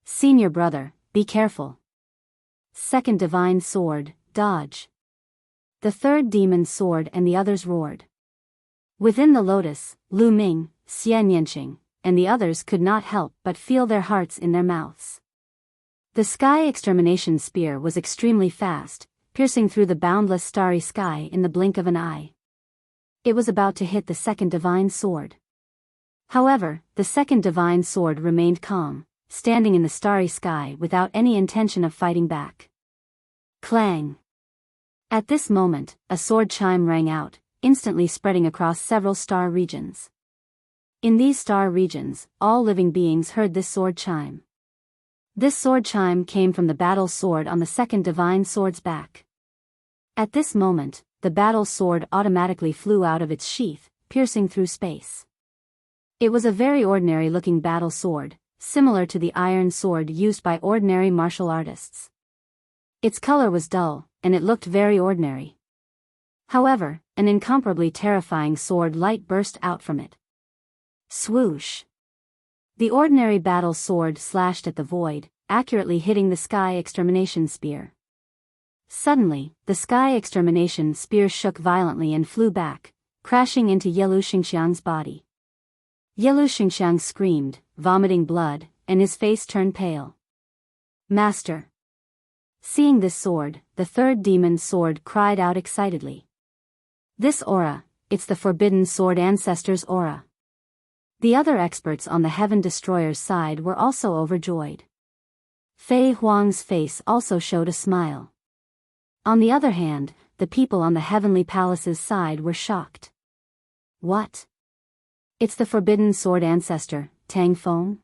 Senior brother, be careful. Second divine sword, dodge. The third demon sword and the others roared. Within the lotus, Lu Ming, Xian Yanqing, and the others could not help but feel their hearts in their mouths. The Sky Extermination Spear was extremely fast, piercing through the boundless starry sky in the blink of an eye. It was about to hit the second divine sword. However, the second divine sword remained calm, standing in the starry sky without any intention of fighting back. Clang! At this moment, a sword chime rang out, instantly spreading across several star regions. In these star regions, all living beings heard this sword chime. This sword chime came from the battle sword on the second divine sword's back. At this moment, the battle sword automatically flew out of its sheath, piercing through space. It was a very ordinary-looking battle sword, similar to the iron sword used by ordinary martial artists. Its color was dull, and it looked very ordinary. However, an incomparably terrifying sword light burst out from it. Swoosh! The ordinary battle sword slashed at the void, accurately hitting the Sky Extermination Spear. Suddenly, the Sky Extermination Spear shook violently and flew back, crashing into Yilu Xingxiang's body. Yilu Xingxiang screamed, vomiting blood, and his face turned pale. Master! Seeing this sword, the third demon sword cried out excitedly. This aura, it's the Forbidden Sword Ancestor's aura. The other experts on the Heaven Destroyer's side were also overjoyed. Fei Huang's face also showed a smile. On the other hand, the people on the Heavenly Palace's side were shocked. What? It's the Forbidden Sword Ancestor, Tang Feng?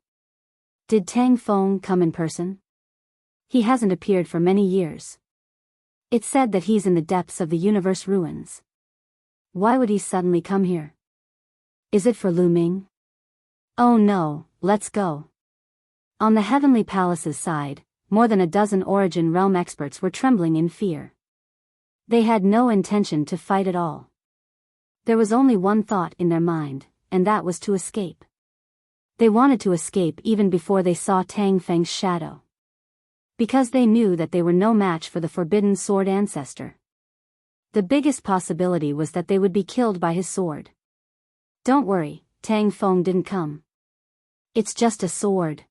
Did Tang Feng come in person? He hasn't appeared for many years. It's said that he's in the depths of the universe ruins. Why would he suddenly come here? Is it for Lu Ming? Oh no, let's go. On the Heavenly Palace's side, more than a dozen Origin Realm experts were trembling in fear. They had no intention to fight at all. There was only one thought in their mind, and that was to escape. They wanted to escape even before they saw Tang Feng's shadow. Because they knew that they were no match for the Forbidden Sword Ancestor. The biggest possibility was that they would be killed by his sword. Don't worry, Tang Feng didn't come. It's just a sword.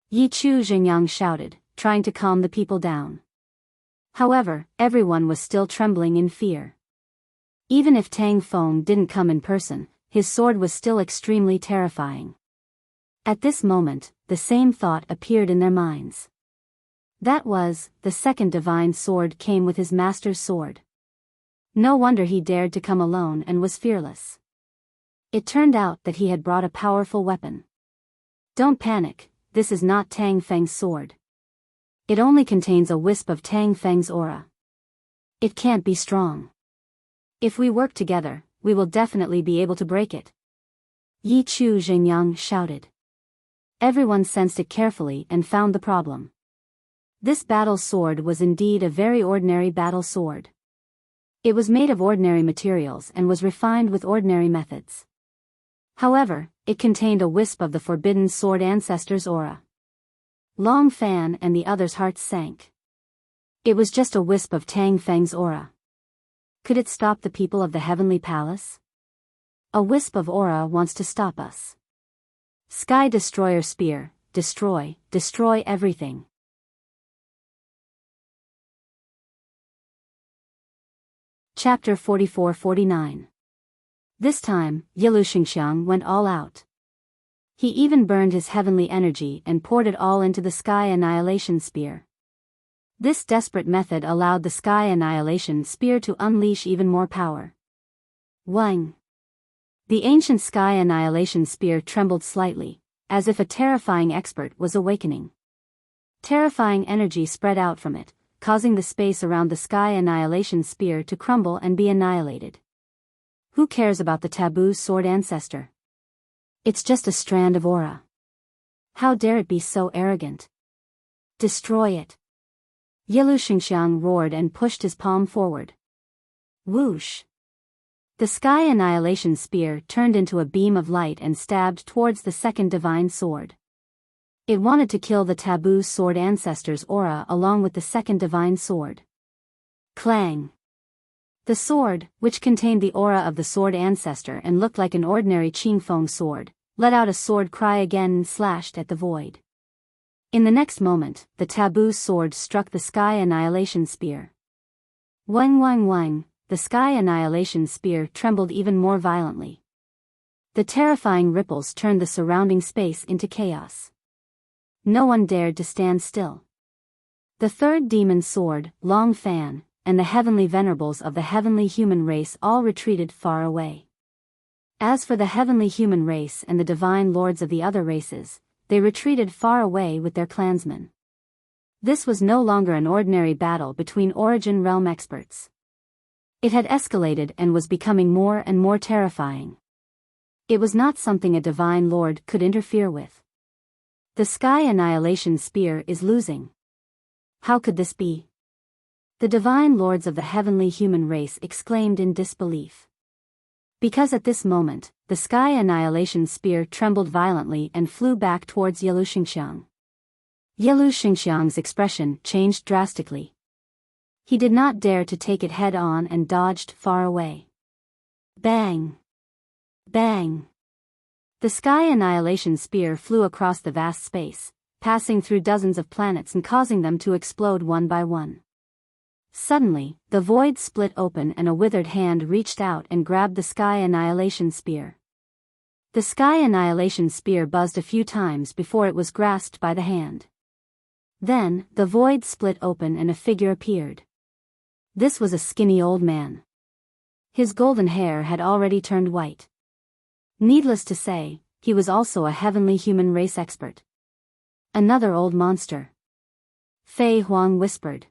Yi Chu Xingyang shouted, trying to calm the people down. However, everyone was still trembling in fear. Even if Tang Feng didn't come in person, his sword was still extremely terrifying. At this moment, the same thought appeared in their minds. That was, the second divine sword came with his master's sword. No wonder he dared to come alone and was fearless. It turned out that he had brought a powerful weapon. Don't panic, this is not Tang Feng's sword. It only contains a wisp of Tang Feng's aura. It can't be strong. If we work together, we will definitely be able to break it. Yi Chu Xingyang shouted. Everyone sensed it carefully and found the problem. This battle sword was indeed a very ordinary battle sword. It was made of ordinary materials and was refined with ordinary methods. However, it contained a wisp of the Forbidden Sword Ancestor's aura. Long Fan and the others' hearts sank. It was just a wisp of Tang Feng's aura. Could it stop the people of the Heavenly Palace? A wisp of aura wants to stop us. Sky Destroyer Spear, destroy everything. Chapter 44-49. This time, Yilu Xingxiang went all out. He even burned his heavenly energy and poured it all into the Sky Annihilation Spear. This desperate method allowed the Sky Annihilation Spear to unleash even more power. Wang! The ancient Sky Annihilation Spear trembled slightly, as if a terrifying expert was awakening. Terrifying energy spread out from it, causing the space around the Sky Annihilation Spear to crumble and be annihilated. Who cares about the taboo sword ancestor? It's just a strand of aura. How dare it be so arrogant? Destroy it! Yilu Xingxiang roared and pushed his palm forward. Whoosh! The Sky Annihilation Spear turned into a beam of light and stabbed towards the second divine sword. It wanted to kill the taboo sword ancestor's aura along with the second divine sword. Clang! The sword, which contained the aura of the sword ancestor and looked like an ordinary Qingfeng sword, let out a sword cry again and slashed at the void. In the next moment, the taboo sword struck the Sky Annihilation Spear. Wang wang wang, the Sky Annihilation Spear trembled even more violently. The terrifying ripples turned the surrounding space into chaos. No one dared to stand still. The third demon sword, Long Fan, and the heavenly venerables of the heavenly human race all retreated far away. As for the heavenly human race and the divine lords of the other races, they retreated far away with their clansmen. This was no longer an ordinary battle between Origin Realm experts. It had escalated and was becoming more and more terrifying. It was not something a divine lord could interfere with. The Sky Annihilation Spear is losing. How could this be? The divine lords of the heavenly human race exclaimed in disbelief. Because at this moment, the Sky Annihilation Spear trembled violently and flew back towards Yilu Xingxiang. Yilu Xingxiang's expression changed drastically. He did not dare to take it head-on and dodged far away. Bang! Bang! The Sky Annihilation Spear flew across the vast space, passing through dozens of planets and causing them to explode one by one. Suddenly, the void split open and a withered hand reached out and grabbed the Sky Annihilation Spear. The Sky Annihilation Spear buzzed a few times before it was grasped by the hand. Then, the void split open and a figure appeared. This was a skinny old man. His golden hair had already turned white. Needless to say, he was also a heavenly human race expert. Another old monster. Fei Huang whispered.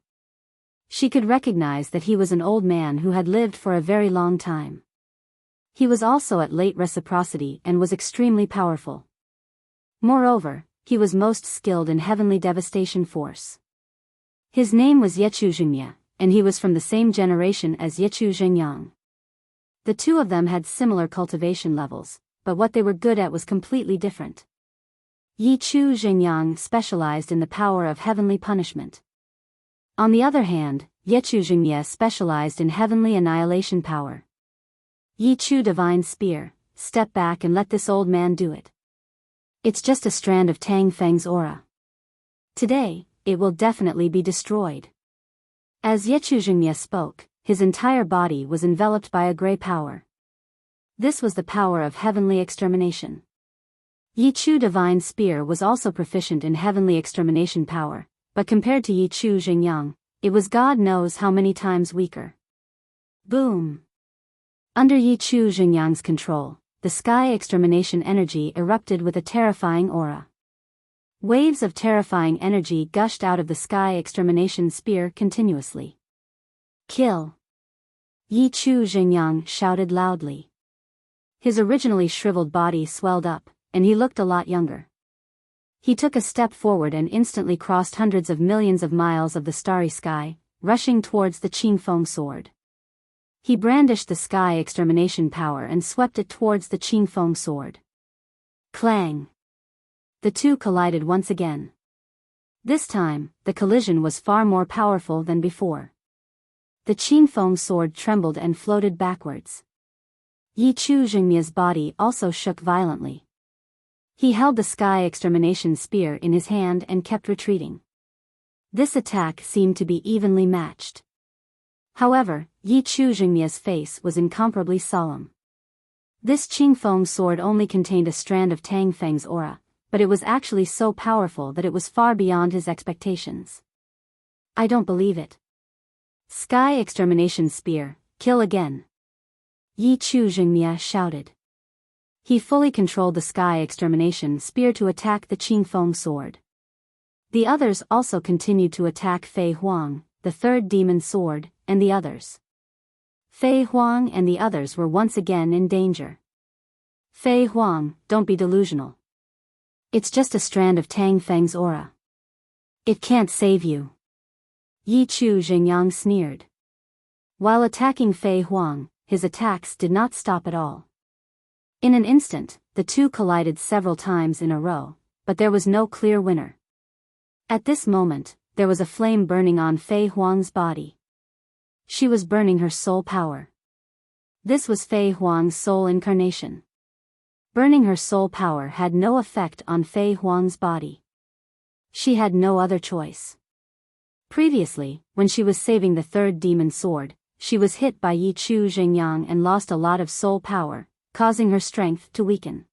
She could recognize that he was an old man who had lived for a very long time. He was also at late reciprocity and was extremely powerful. Moreover, he was most skilled in heavenly devastation force. His name was Yechu Xingye, and he was from the same generation as Yechu Xingyang. The two of them had similar cultivation levels, but what they were good at was completely different. Yechu Xingyang specialized in the power of heavenly punishment. On the other hand, Yechu Xingye specialized in heavenly annihilation power. Yechu Divine Spear, step back and let this old man do it. It's just a strand of Tang Feng's aura. Today, it will definitely be destroyed. As Yechu Xingye spoke, his entire body was enveloped by a gray power. This was the power of heavenly extermination. Yechu Divine Spear was also proficient in heavenly extermination power, but compared to Yechu Xingyang, it was God knows how many times weaker. Boom! Under Yechu Xingyang's control, the sky extermination energy erupted with a terrifying aura. Waves of terrifying energy gushed out of the Sky Extermination Spear continuously. Kill! Yechu Xingyang shouted loudly. His originally shriveled body swelled up, and he looked a lot younger. He took a step forward and instantly crossed hundreds of millions of miles of the starry sky, rushing towards the Qingfeng sword. He brandished the Sky Extermination power and swept it towards the Qingfeng sword. Clang! The two collided once again. This time, the collision was far more powerful than before. The Qingfeng sword trembled and floated backwards. Yechu Xingye's body also shook violently. He held the Sky Extermination Spear in his hand and kept retreating. This attack seemed to be evenly matched. However, Yechu Xingye's face was incomparably solemn. This Qingfeng sword only contained a strand of Tang Feng's aura, but it was actually so powerful that it was far beyond his expectations. I don't believe it. Sky Extermination Spear, kill again. Yi Chu Jingmia shouted. He fully controlled the Sky Extermination Spear to attack the Qingfeng sword. The others also continued to attack Fei Huang, the third demon sword, and the others. Fei Huang and the others were once again in danger. Fei Huang, don't be delusional. It's just a strand of Tang Feng's aura. It can't save you. Yi Chu Jingyang sneered. While attacking Fei Huang, his attacks did not stop at all. In an instant, the two collided several times in a row, but there was no clear winner. At this moment, there was a flame burning on Fei Huang's body. She was burning her soul power. This was Fei Huang's soul incarnation. Burning her soul power had no effect on Fei Huang's body. She had no other choice. Previously, when she was saving the third demon sword, she was hit by Yi Chu Jingyang and lost a lot of soul power, causing her strength to weaken.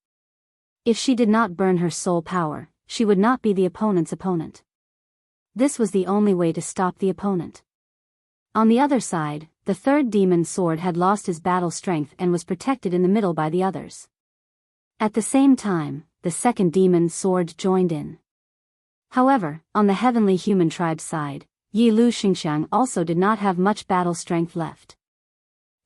If she did not burn her soul power, she would not be the opponent's opponent. This was the only way to stop the opponent. On the other side, the third demon sword had lost his battle strength and was protected in the middle by the others. At the same time, the second demon sword joined in. However, on the heavenly human tribe side, Yi Lu Xingxiang also did not have much battle strength left.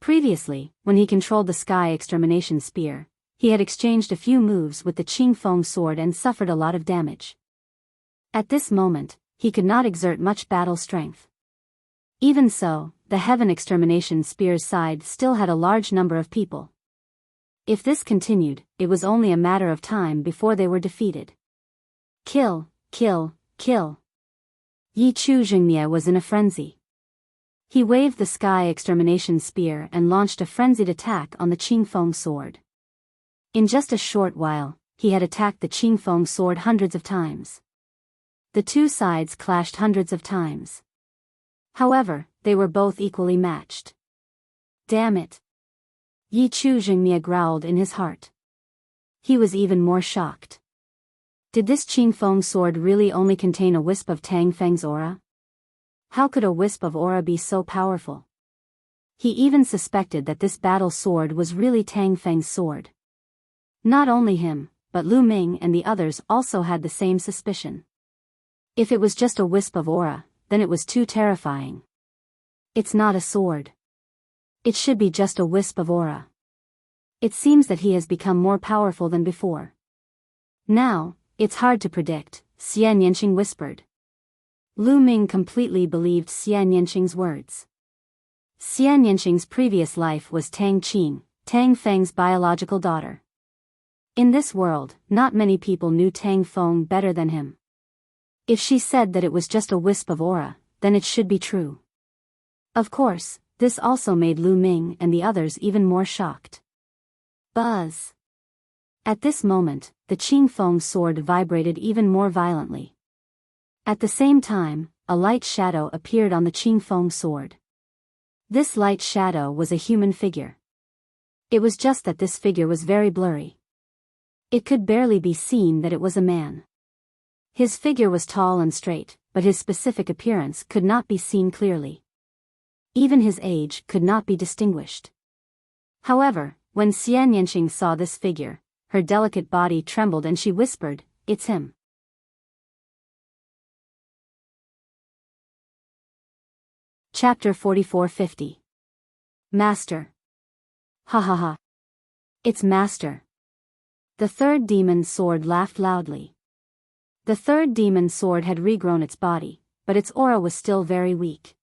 Previously, when he controlled the Sky Extermination Spear, he had exchanged a few moves with the Qingfeng sword and suffered a lot of damage. At this moment, he could not exert much battle strength. Even so, the Heaven Extermination Spear's side still had a large number of people. If this continued, it was only a matter of time before they were defeated. Kill, kill, kill. Yi Chu Jingmia was in a frenzy. He waved the Sky Extermination Spear and launched a frenzied attack on the Qingfeng sword. In just a short while, he had attacked the Qingfeng sword hundreds of times. The two sides clashed hundreds of times. However, they were both equally matched. Damn it! Yi Chu Jingmia growled in his heart. He was even more shocked. Did this Qingfeng sword really only contain a wisp of Tang Feng's aura? How could a wisp of aura be so powerful? He even suspected that this battle sword was really Tang Feng's sword. Not only him, but Lu Ming and the others also had the same suspicion. If it was just a wisp of aura, then it was too terrifying. It's not a sword. It should be just a wisp of aura. It seems that he has become more powerful than before. Now, it's hard to predict, Xian Yanqing whispered. Lu Ming completely believed Xian Yanqing's words. Xian Yanqing's previous life was Tang Qing, Tang Feng's biological daughter. In this world, not many people knew Tang Feng better than him. If she said that it was just a wisp of aura, then it should be true. Of course, this also made Lu Ming and the others even more shocked. Buzz! At this moment, the Qingfeng sword vibrated even more violently. At the same time, a light shadow appeared on the Qingfeng sword. This light shadow was a human figure. It was just that this figure was very blurry. It could barely be seen that it was a man. His figure was tall and straight, but his specific appearance could not be seen clearly. Even his age could not be distinguished. However, when Xian Yanqing saw this figure, her delicate body trembled and she whispered, "It's him." Chapter 4450. Master. Ha ha ha. It's Master. The third demon sword laughed loudly. The third demon sword had regrown its body, but its aura was still very weak.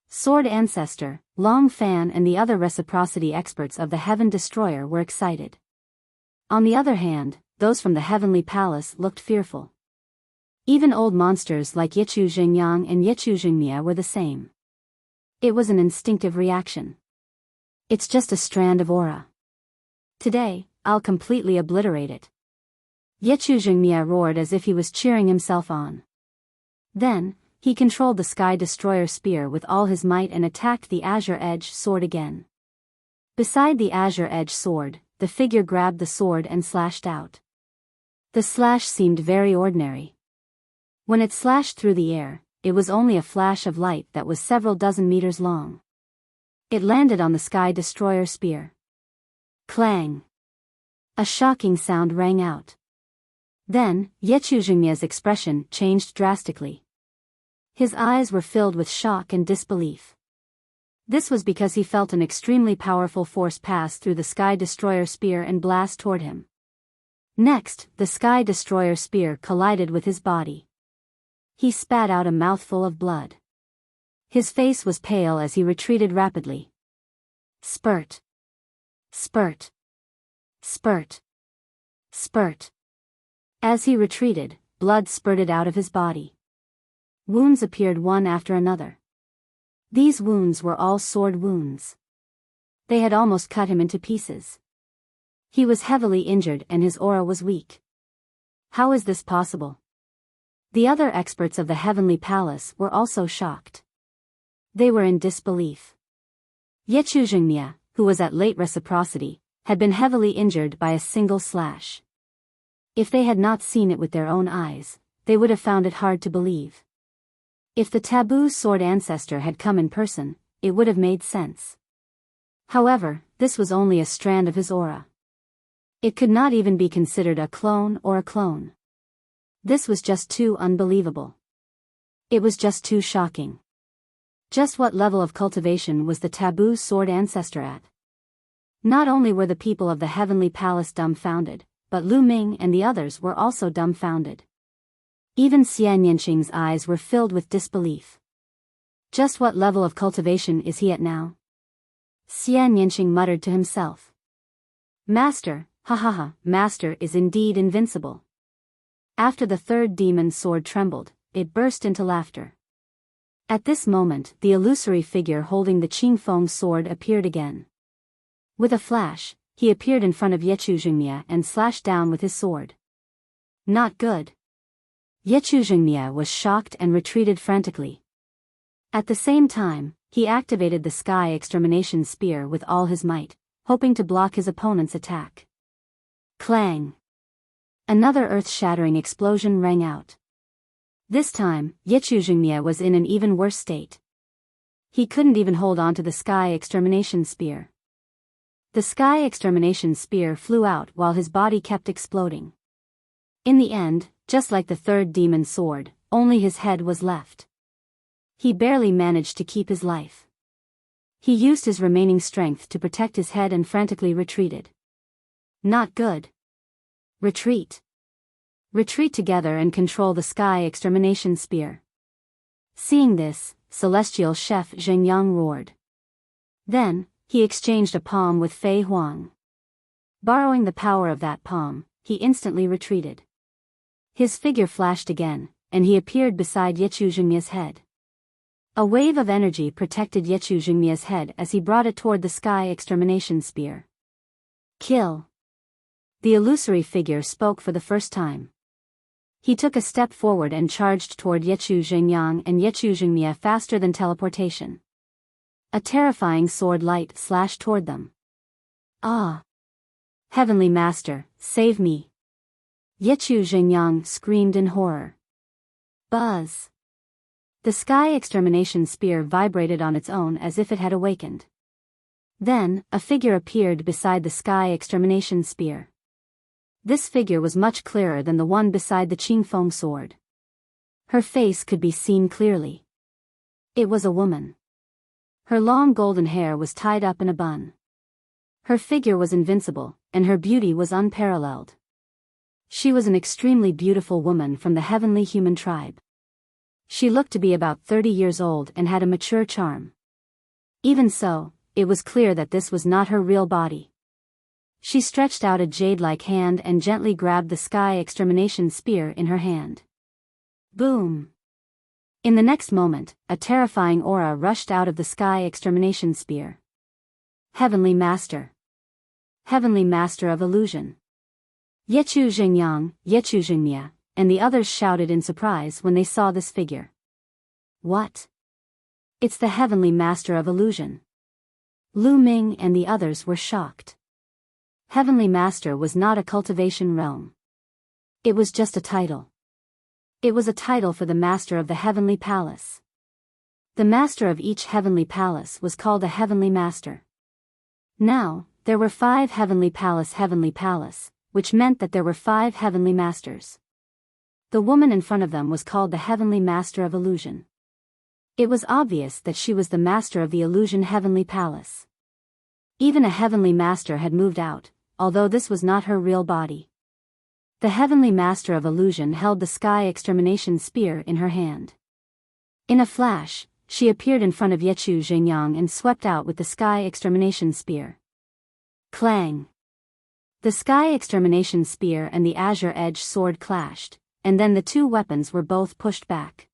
Sword Ancestor, Long Fan and the other reciprocity experts of the Heaven Destroyer were excited. On the other hand, those from the Heavenly Palace looked fearful. Even old monsters like Yichu Jingyang and Yichu Jingmia were the same. It was an instinctive reaction. It's just a strand of aura. Today, I'll completely obliterate it. Yichu Jingmia roared as if he was cheering himself on. Then, he controlled the Sky Destroyer spear with all his might and attacked the Azure Edge sword again. Beside the Azure Edge sword, the figure grabbed the sword and slashed out. The slash seemed very ordinary. When it slashed through the air, it was only a flash of light that was several dozen meters long. It landed on the Sky Destroyer spear. Clang! A shocking sound rang out. Then, Yechuzhengmia's expression changed drastically. His eyes were filled with shock and disbelief. This was because he felt an extremely powerful force pass through the Sky Destroyer spear and blast toward him. Next, the Sky Destroyer spear collided with his body. He spat out a mouthful of blood. His face was pale as he retreated rapidly. Spurt. Spurt. Spurt. Spurt. As he retreated, blood spurted out of his body. Wounds appeared one after another. These wounds were all sword wounds. They had almost cut him into pieces. He was heavily injured and his aura was weak. How is this possible? The other experts of the Heavenly Palace were also shocked. They were in disbelief. Yechuzhengmia, who was at late reciprocity, had been heavily injured by a single slash. If they had not seen it with their own eyes, they would have found it hard to believe. If the taboo sword ancestor had come in person, it would have made sense. However, this was only a strand of his aura. It could not even be considered a clone or a clone. This was just too unbelievable. It was just too shocking. Just what level of cultivation was the taboo sword ancestor at? Not only were the people of the Heavenly Palace dumbfounded, but Lu Ming and the others were also dumbfounded. Even Xian Yanqing's eyes were filled with disbelief. Just what level of cultivation is he at now? Xian Yanqing muttered to himself. Master, Master is indeed invincible. After the third demon sword trembled, it burst into laughter. At this moment, the illusory figure holding the Qingfeng sword appeared again. With a flash, he appeared in front of Yechuzhengmia and slashed down with his sword. Not good. Yechuzhengmia was shocked and retreated frantically. At the same time, he activated the Sky Extermination Spear with all his might, hoping to block his opponent's attack. Clang! Another earth-shattering explosion rang out. This time, Yechuzhengmia was in an even worse state. He couldn't even hold on to the Sky Extermination Spear. The Sky Extermination Spear flew out while his body kept exploding. In the end, just like the third demon sword, only his head was left. He barely managed to keep his life. He used his remaining strength to protect his head and frantically retreated. Not good. Retreat. Retreat together and control the Sky Extermination Spear. Seeing this, Celestial Chef Zheng Yang roared. Then, he exchanged a palm with Fei Huang. Borrowing the power of that palm, he instantly retreated. His figure flashed again, and he appeared beside Yechuzhengmia's head. A wave of energy protected Yechuzhengmia's head as he brought it toward the Sky Extermination Spear. Kill. The illusory figure spoke for the first time. He took a step forward and charged toward Yechuzhengyang and Yechuzhengmia faster than teleportation. A terrifying sword light slashed toward them. Ah! Heavenly Master, save me! Yechuzhengyang screamed in horror. Buzz! The Sky Extermination Spear vibrated on its own as if it had awakened. Then, a figure appeared beside the Sky Extermination Spear. This figure was much clearer than the one beside the Qingfeng sword. Her face could be seen clearly. It was a woman. Her long golden hair was tied up in a bun. Her figure was invincible, and her beauty was unparalleled. She was an extremely beautiful woman from the heavenly human tribe. She looked to be about 30 years old and had a mature charm. Even so, it was clear that this was not her real body. She stretched out a jade-like hand and gently grabbed the Sky Extermination Spear in her hand. Boom! In the next moment, a terrifying aura rushed out of the Sky Extermination Spear. Heavenly Master. Heavenly Master of Illusion. Yechuzhengyang, Yechuzhengmia, and the others shouted in surprise when they saw this figure. What? It's the Heavenly Master of Illusion. Lu Ming and the others were shocked. Heavenly Master was not a cultivation realm. It was just a title. It was a title for the master of the heavenly palace. The master of each heavenly palace was called a heavenly master. Now, there were 5 heavenly palace, which meant that there were 5 heavenly masters. The woman in front of them was called the heavenly master of illusion. It was obvious that she was the master of the illusion heavenly palace. Even a heavenly master had moved out, although this was not her real body. The heavenly master of illusion held the sky extermination spear in her hand. In a flash, she appeared in front of Yechu Zhengyang and swept out with the sky extermination spear. Clang! The sky extermination spear and the azure edge sword clashed, and then the 2 weapons were both pushed back.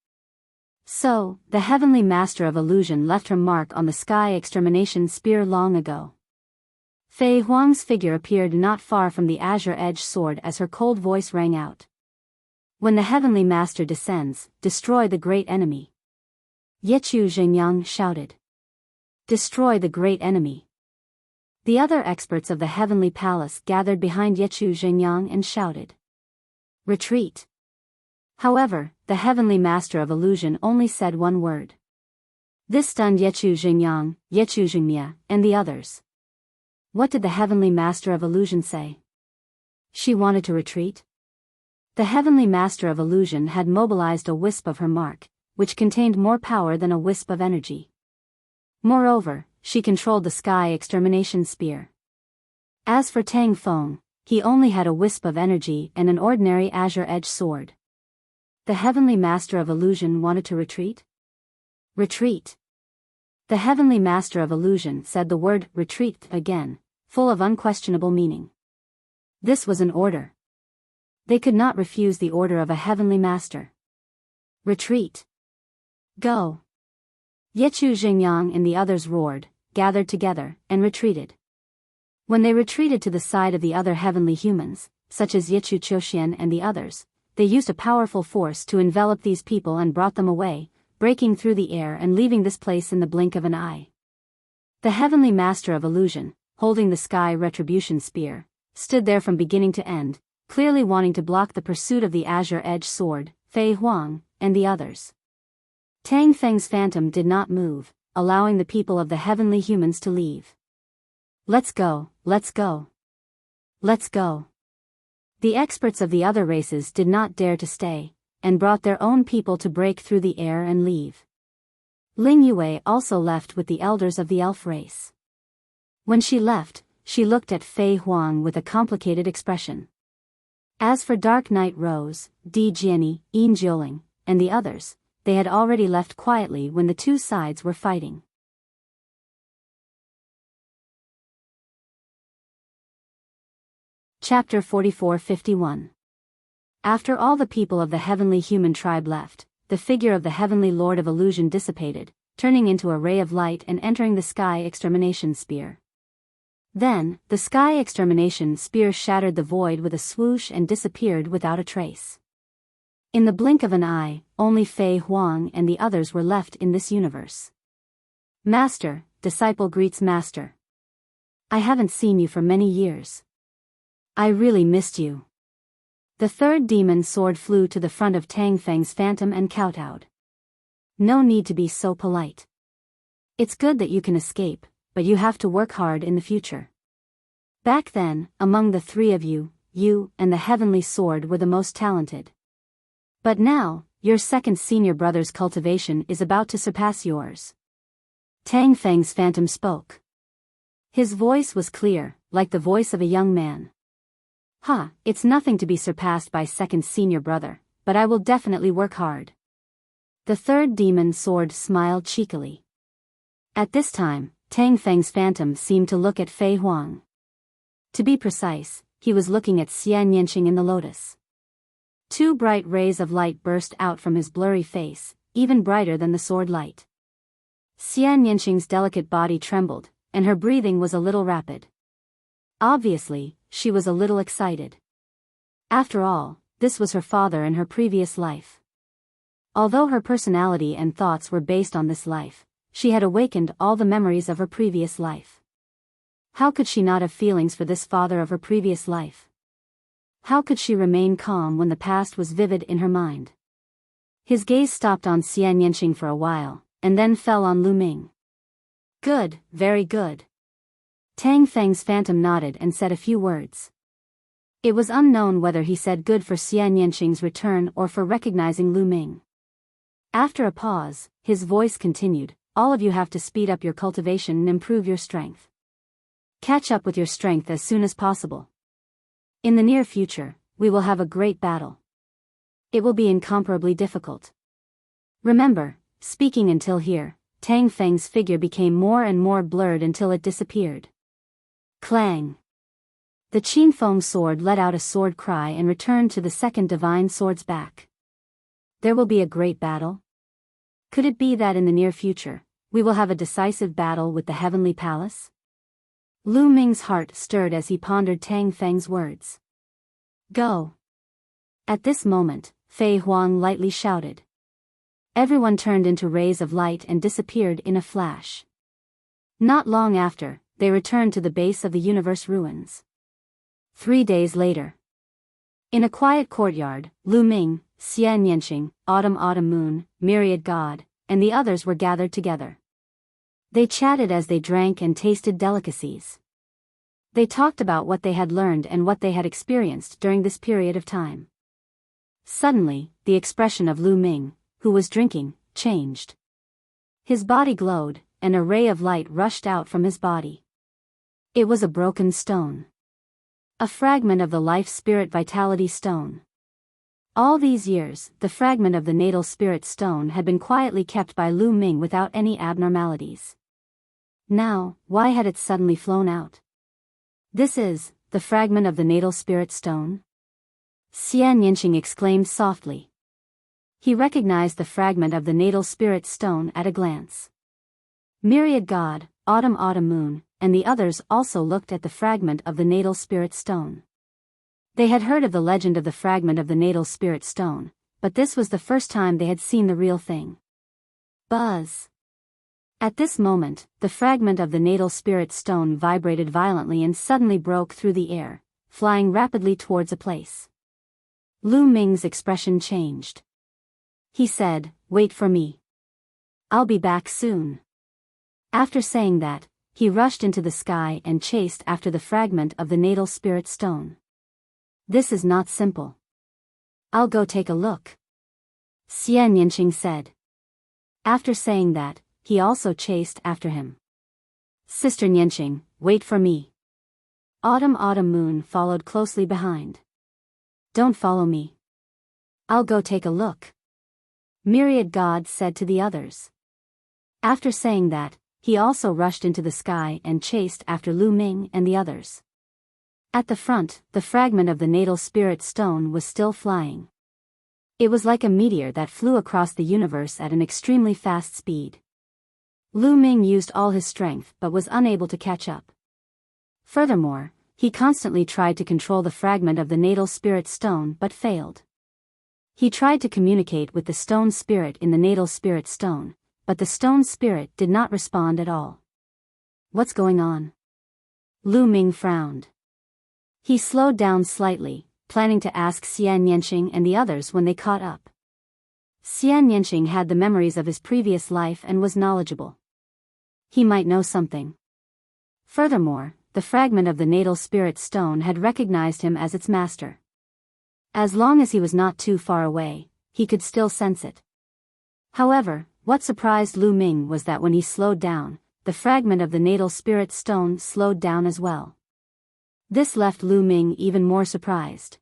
So, the heavenly master of illusion left her mark on the sky extermination spear long ago. Fei Huang's figure appeared not far from the azure edge sword as her cold voice rang out. When the heavenly master descends, destroy the great enemy. Yechu Zhengyang shouted. Destroy the great enemy. The other experts of the heavenly palace gathered behind Yechu Zhengyang and shouted. Retreat. However, the heavenly master of illusion only said one word. This stunned Yechu Zhengyang, Yechu Zhengmia, and the others. What did the heavenly master of illusion say? She wanted to retreat? The heavenly master of illusion had mobilized a wisp of her mark, which contained more power than a wisp of energy. Moreover, she controlled the sky extermination spear. As for Tang Feng, he only had a wisp of energy and an ordinary azure edge sword. The heavenly master of illusion wanted to retreat? Retreat. The heavenly master of illusion said the word retreat again, full of unquestionable meaning. This was an order. They could not refuse the order of a heavenly master. Retreat. Go. Yechu Zhengyang and the others roared, gathered together, and retreated. When they retreated to the side of the other heavenly humans, such as Yechu Chouxian and the others, they used a powerful force to envelop these people and brought them away, breaking through the air and leaving this place in the blink of an eye. The heavenly master of illusion, holding the sky retribution spear, stood there from beginning to end, clearly wanting to block the pursuit of the azure edge sword, Fei Huang, and the others. Tang Feng's phantom did not move, allowing the people of the heavenly humans to leave. Let's go, let's go. Let's go. The experts of the other races did not dare to stay, and brought their own people to break through the air and leave. Ling Yue also left with the elders of the elf race. When she left, she looked at Fei Huang with a complicated expression. As for Dark Knight Rose, Di Jiani, Yin Jioling, and the others, they had already left quietly when the 2 sides were fighting. Chapter 44-51. After all the people of the heavenly human tribe left, the figure of the heavenly lord of illusion dissipated, turning into a ray of light and entering the sky extermination spear. Then, the sky extermination spear shattered the void with a swoosh and disappeared without a trace. In the blink of an eye, only Fei Huang and the others were left in this universe. Master, disciple greets master. I haven't seen you for many years. I really missed you. The 3rd demon sword flew to the front of Tang Feng's phantom and kowtowed. No need to be so polite. It's good that you can escape, but you have to work hard in the future. Back then, among the 3 of you, you and the heavenly sword were the most talented. But now, your 2nd senior brother's cultivation is about to surpass yours. Tang Feng's phantom spoke. His voice was clear, like the voice of a young man. It's nothing to be surpassed by 2nd senior brother, but I will definitely work hard. The 3rd demon sword smiled cheekily. At this time, Tang Feng's phantom seemed to look at Fei Huang. To be precise, he was looking at Xian Yanqing in the lotus. 2 bright rays of light burst out from his blurry face, even brighter than the sword light. Xian Yanqing's delicate body trembled, and her breathing was a little rapid. Obviously, she was a little excited. After all, this was her father in her previous life. Although her personality and thoughts were based on this life, she had awakened all the memories of her previous life. How could she not have feelings for this father of her previous life? How could she remain calm when the past was vivid in her mind? His gaze stopped on Xian Yanqing for a while, and then fell on Lu Ming. Good, very good. Tang Feng's phantom nodded and said a few words. It was unknown whether he said good for Xian Yanqing's return or for recognizing Lu Ming. After a pause, his voice continued, all of you have to speed up your cultivation and improve your strength. Catch up with your strength as soon as possible. In the near future, we will have a great battle. It will be incomparably difficult. Remember, speaking until here, Tang Feng's figure became more and more blurred until it disappeared. Clang! The Qin Feng sword let out a sword cry and returned to the second divine sword's back. There will be a great battle? Could it be that in the near future, we will have a decisive battle with the heavenly palace? Lu Ming's heart stirred as he pondered Tang Feng's words. Go! At this moment, Fei Huang lightly shouted. Everyone turned into rays of light and disappeared in a flash. Not long after, they returned to the base of the universe ruins. 3 days later. In a quiet courtyard, Lu Ming, Xian Yanqing, Autumn Moon, Myriad God, and the others were gathered together. They chatted as they drank and tasted delicacies. They talked about what they had learned and what they had experienced during this period of time. Suddenly, the expression of Lu Ming, who was drinking, changed. His body glowed, and a ray of light rushed out from his body. It was a broken stone. A fragment of the life spirit vitality stone. All these years, the fragment of the natal spirit stone had been quietly kept by Lu Ming without any abnormalities. Now, why had it suddenly flown out? This is the fragment of the natal spirit stone? Xian Yanqing exclaimed softly. He recognized the fragment of the natal spirit stone at a glance. Myriad God, Autumn Moon, and the others also looked at the fragment of the natal spirit stone. They had heard of the legend of the fragment of the natal spirit stone, but this was the first time they had seen the real thing. Buzz! At this moment, the fragment of the natal spirit stone vibrated violently and suddenly broke through the air, flying rapidly towards a place. Lu Ming's expression changed. He said, "Wait for me. I'll be back soon." After saying that, he rushed into the sky and chased after the fragment of the natal spirit stone. This is not simple. I'll go take a look, Xian Yanqing said. After saying that, he also chased after him. Sister Yanqing, wait for me. Autumn Moon followed closely behind. Don't follow me. I'll go take a look, Myriad God said to the others. After saying that, he also rushed into the sky and chased after Lu Ming and the others. At the front, the fragment of the natal spirit stone was still flying. It was like a meteor that flew across the universe at an extremely fast speed. Lu Ming used all his strength but was unable to catch up. Furthermore, he constantly tried to control the fragment of the natal spirit stone but failed. He tried to communicate with the stone spirit in the natal spirit stone, but the stone spirit did not respond at all. What's going on? Lu Ming frowned. He slowed down slightly, planning to ask Xian Yanqing and the others when they caught up. Xian Yanqing had the memories of his previous life and was knowledgeable. He might know something. Furthermore, the fragment of the natal spirit stone had recognized him as its master. As long as he was not too far away, he could still sense it. However, what surprised Lu Ming was that when he slowed down, the fragment of the natal spirit stone slowed down as well. This left Lu Ming even more surprised.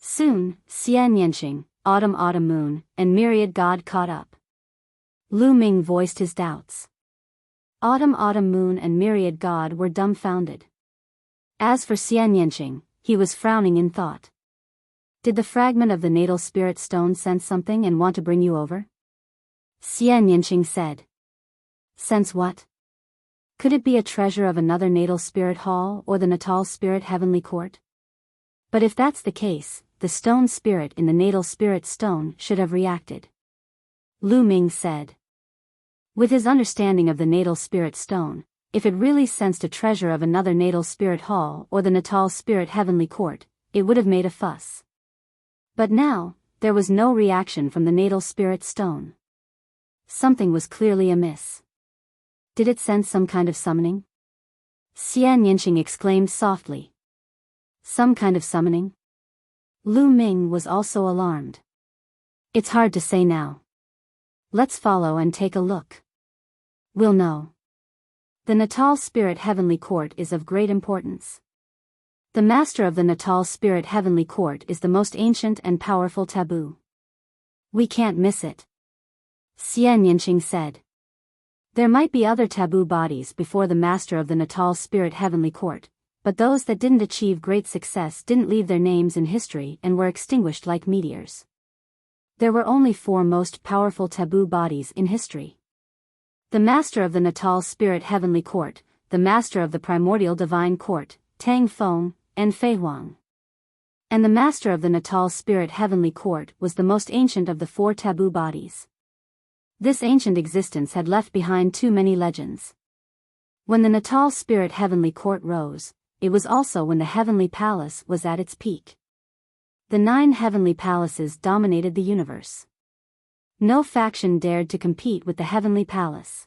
Soon, Xian Yanqing, Autumn Moon, and Myriad God caught up. Lu Ming voiced his doubts. Autumn Moon and Myriad God were dumbfounded. As for Xian Yanqing, he was frowning in thought. Did the fragment of the natal spirit stone sense something and want to bring you over? Xian Yanqing said. Sense what? Could it be a treasure of another natal spirit hall or the natal spirit heavenly court? But if that's the case, the stone spirit in the natal spirit stone should have reacted. Lu Ming said. With his understanding of the natal spirit stone, if it really sensed a treasure of another natal spirit hall or the natal spirit heavenly court, it would have made a fuss. But now, there was no reaction from the natal spirit stone. Something was clearly amiss. Did it sense some kind of summoning? Xian Yinqing exclaimed softly. Some kind of summoning? Lu Ming was also alarmed. It's hard to say now. Let's follow and take a look. We'll know. The Natal Spirit Heavenly Court is of great importance. The master of the Natal Spirit Heavenly Court is the most ancient and powerful taboo. We can't miss it. Xian Yinqing said. There might be other taboo bodies before the master of the Natal Spirit Heavenly Court, but those that didn't achieve great success didn't leave their names in history and were extinguished like meteors. There were only 4 most powerful taboo bodies in history. The master of the Natal Spirit Heavenly Court, the master of the Primordial Divine Court, Tang Feng, and Fei Huang. And the master of the Natal Spirit Heavenly Court was the most ancient of the 4 taboo bodies. This ancient existence had left behind too many legends. When the Natal Spirit Heavenly Court rose, it was also when the Heavenly Palace was at its peak. The 9 heavenly palaces dominated the universe. No faction dared to compete with the Heavenly Palace.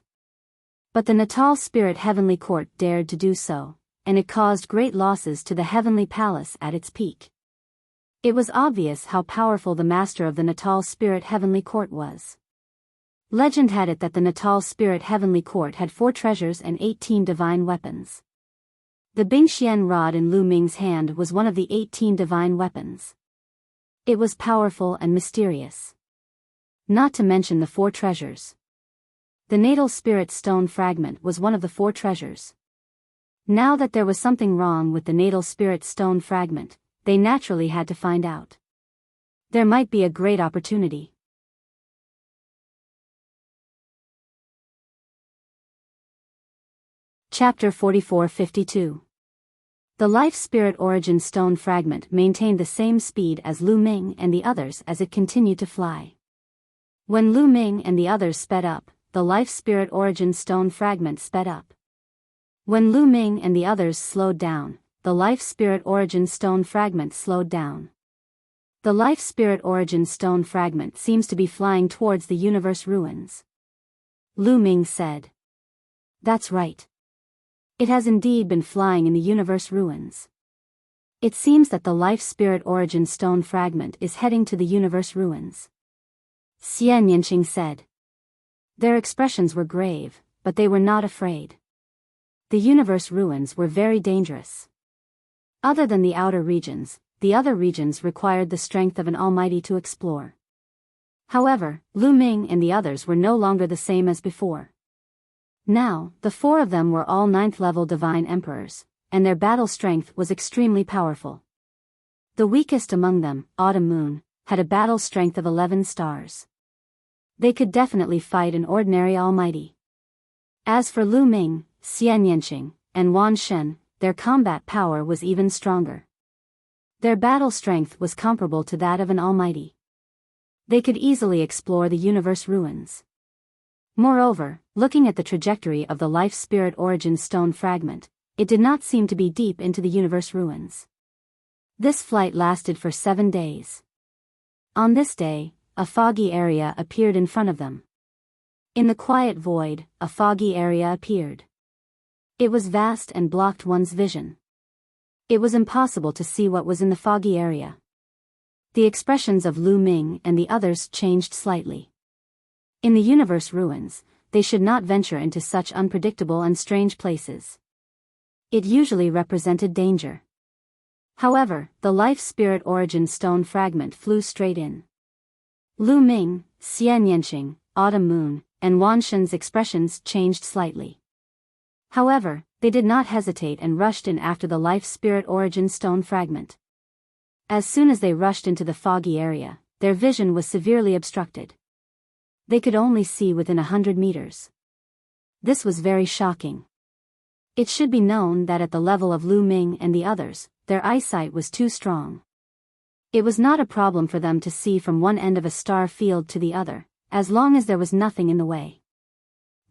But the Natal Spirit Heavenly Court dared to do so, and it caused great losses to the Heavenly Palace at its peak. It was obvious how powerful the master of the Natal Spirit Heavenly Court was. Legend had it that the Natal Spirit Heavenly Court had 4 treasures and 18 divine weapons. The Bingxian rod in Lu Ming's hand was one of the 18 divine weapons. It was powerful and mysterious. Not to mention the 4 treasures. The natal spirit stone fragment was one of the 4 treasures. Now that there was something wrong with the natal spirit stone fragment, they naturally had to find out. There might be a great opportunity. Chapter 44-52. The Life Spirit Origin Stone Fragment maintained the same speed as Lu Ming and the others as it continued to fly. When Lu Ming and the others sped up, the Life Spirit Origin Stone Fragment sped up. When Lu Ming and the others slowed down, the Life Spirit Origin Stone Fragment slowed down. The Life Spirit Origin Stone Fragment seems to be flying towards the universe ruins. Lu Ming said. That's right. It has indeed been flying in the universe ruins. It seems that the Life Spirit Origin Stone Fragment is heading to the universe ruins. Xian Yinqing said. Their expressions were grave, but they were not afraid. The universe ruins were very dangerous. Other than the outer regions, the other regions required the strength of an almighty to explore. However, Lu Ming and the others were no longer the same as before. Now, the 4 of them were all 9th-level divine emperors, and their battle strength was extremely powerful. The weakest among them, Autumn Moon, had a battle strength of 11 stars. They could definitely fight an ordinary almighty. As for Lu Ming, Xian Yinqing, and Wan Shen, their combat power was even stronger. Their battle strength was comparable to that of an almighty. They could easily explore the universe ruins. Moreover, looking at the trajectory of the Life Spirit Origin Stone Fragment, it did not seem to be deep into the universe ruins. This flight lasted for 7 days. On this day, a foggy area appeared in front of them. In the quiet void, a foggy area appeared. It was vast and blocked one's vision. It was impossible to see what was in the foggy area. The expressions of Lu Ming and the others changed slightly. In the universe ruins, they should not venture into such unpredictable and strange places. It usually represented danger. However, the Life Spirit Origin Stone Fragment flew straight in. Lu Ming, Xian Yinqing, Autumn Moon, and Wan Shen's expressions changed slightly. However, they did not hesitate and rushed in after the Life Spirit Origin Stone Fragment. As soon as they rushed into the foggy area, their vision was severely obstructed. They could only see within 100 meters. This was very shocking. It should be known that at the level of Lu Ming and the others, their eyesight was too strong. It was not a problem for them to see from one end of a star field to the other, as long as there was nothing in the way.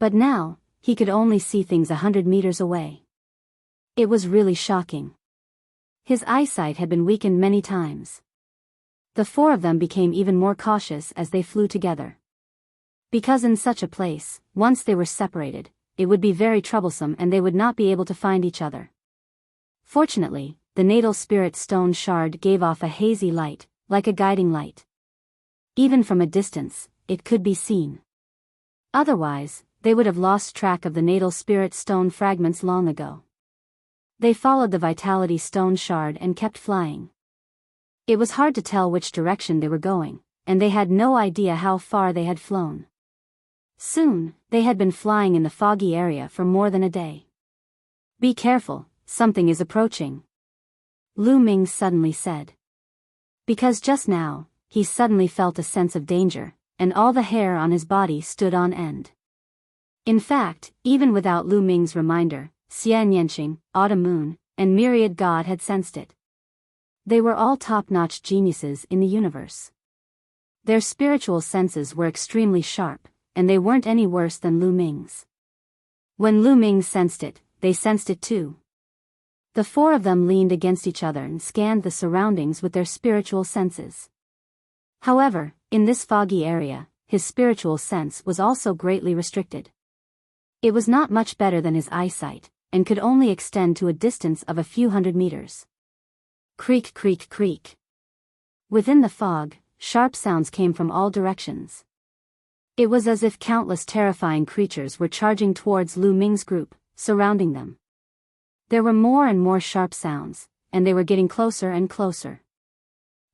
But now, he could only see things 100 meters away. It was really shocking. His eyesight had been weakened many times. The four of them became even more cautious as they flew together. Because in such a place, once they were separated, it would be very troublesome and they would not be able to find each other. Fortunately, the natal spirit stone shard gave off a hazy light, like a guiding light. Even from a distance, it could be seen. Otherwise, they would have lost track of the natal spirit stone fragments long ago. They followed the vitality stone shard and kept flying. It was hard to tell which direction they were going, and they had no idea how far they had flown. Soon, they had been flying in the foggy area for more than a day. "Be careful, something is approaching," Lu Ming suddenly said. Because just now, he suddenly felt a sense of danger, and all the hair on his body stood on end. In fact, even without Lu Ming's reminder, Xian Yanqing, Autumn Moon, and Myriad God had sensed it. They were all top-notch geniuses in the universe. Their spiritual senses were extremely sharp, and they weren't any worse than Lu Ming's. When Lu Ming sensed it, they sensed it too. The four of them leaned against each other and scanned the surroundings with their spiritual senses. However, in this foggy area, his spiritual sense was also greatly restricted. It was not much better than his eyesight, and could only extend to a distance of a few hundred meters. Creak, creak, creak. Within the fog, sharp sounds came from all directions. It was as if countless terrifying creatures were charging towards Lu Ming's group, surrounding them. There were more and more sharp sounds, and they were getting closer and closer.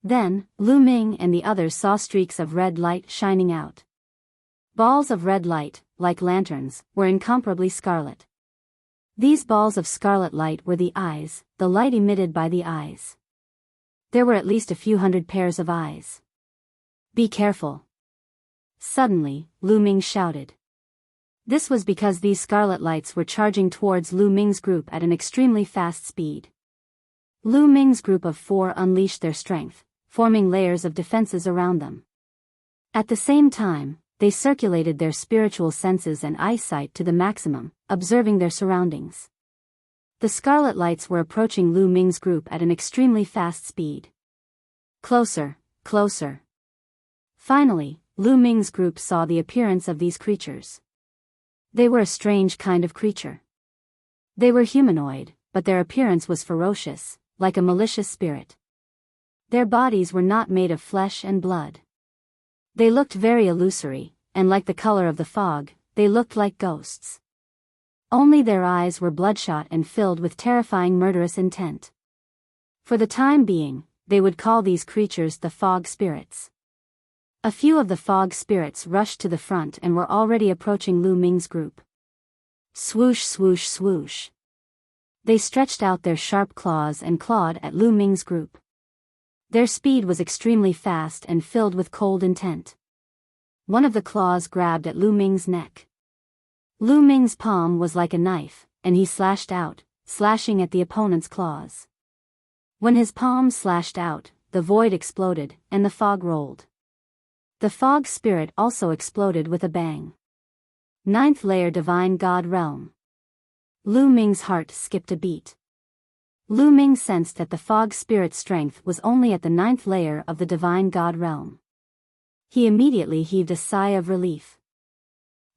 Then, Lu Ming and the others saw streaks of red light shining out. Balls of red light, like lanterns, were incomparably scarlet. These balls of scarlet light were the eyes, the light emitted by the eyes. There were at least a few hundred pairs of eyes. "Be careful." Suddenly, Lu Ming shouted. This was because these scarlet lights were charging towards Lu Ming's group at an extremely fast speed. Lu Ming's group of four unleashed their strength, forming layers of defenses around them. At the same time, they circulated their spiritual senses and eyesight to the maximum, observing their surroundings. The scarlet lights were approaching Lu Ming's group at an extremely fast speed. Closer, closer. Finally, Lu Ming's group saw the appearance of these creatures. They were a strange kind of creature. They were humanoid, but their appearance was ferocious, like a malicious spirit. Their bodies were not made of flesh and blood. They looked very illusory, and like the color of the fog, they looked like ghosts. Only their eyes were bloodshot and filled with terrifying murderous intent. For the time being, they would call these creatures the fog spirits. A few of the fog spirits rushed to the front and were already approaching Lu Ming's group. Swoosh, swoosh, swoosh. They stretched out their sharp claws and clawed at Lu Ming's group. Their speed was extremely fast and filled with cold intent. One of the claws grabbed at Lu Ming's neck. Lu Ming's palm was like a knife, and he slashed out, slashing at the opponent's claws. When his palm slashed out, the void exploded, and the fog rolled. The fog spirit also exploded with a bang. 9th layer Divine God Realm. Lu Ming's heart skipped a beat. Lu Ming sensed that the fog spirit's strength was only at the 9th layer of the Divine God Realm. He immediately heaved a sigh of relief.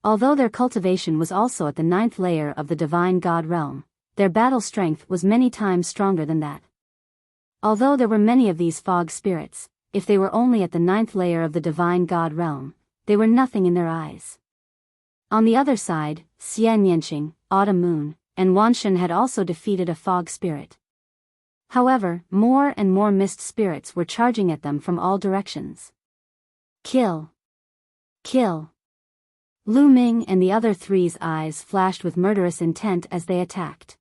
Although their cultivation was also at the 9th layer of the Divine God Realm, their battle strength was many times stronger than that. Although there were many of these fog spirits, if they were only at the 9th layer of the Divine God Realm, they were nothing in their eyes. On the other side, Xian Yanqing, Autumn Moon, and Wanshan had also defeated a fog spirit. However, more and more mist spirits were charging at them from all directions. Kill! Kill! Lu Ming and the other three's eyes flashed with murderous intent as they attacked.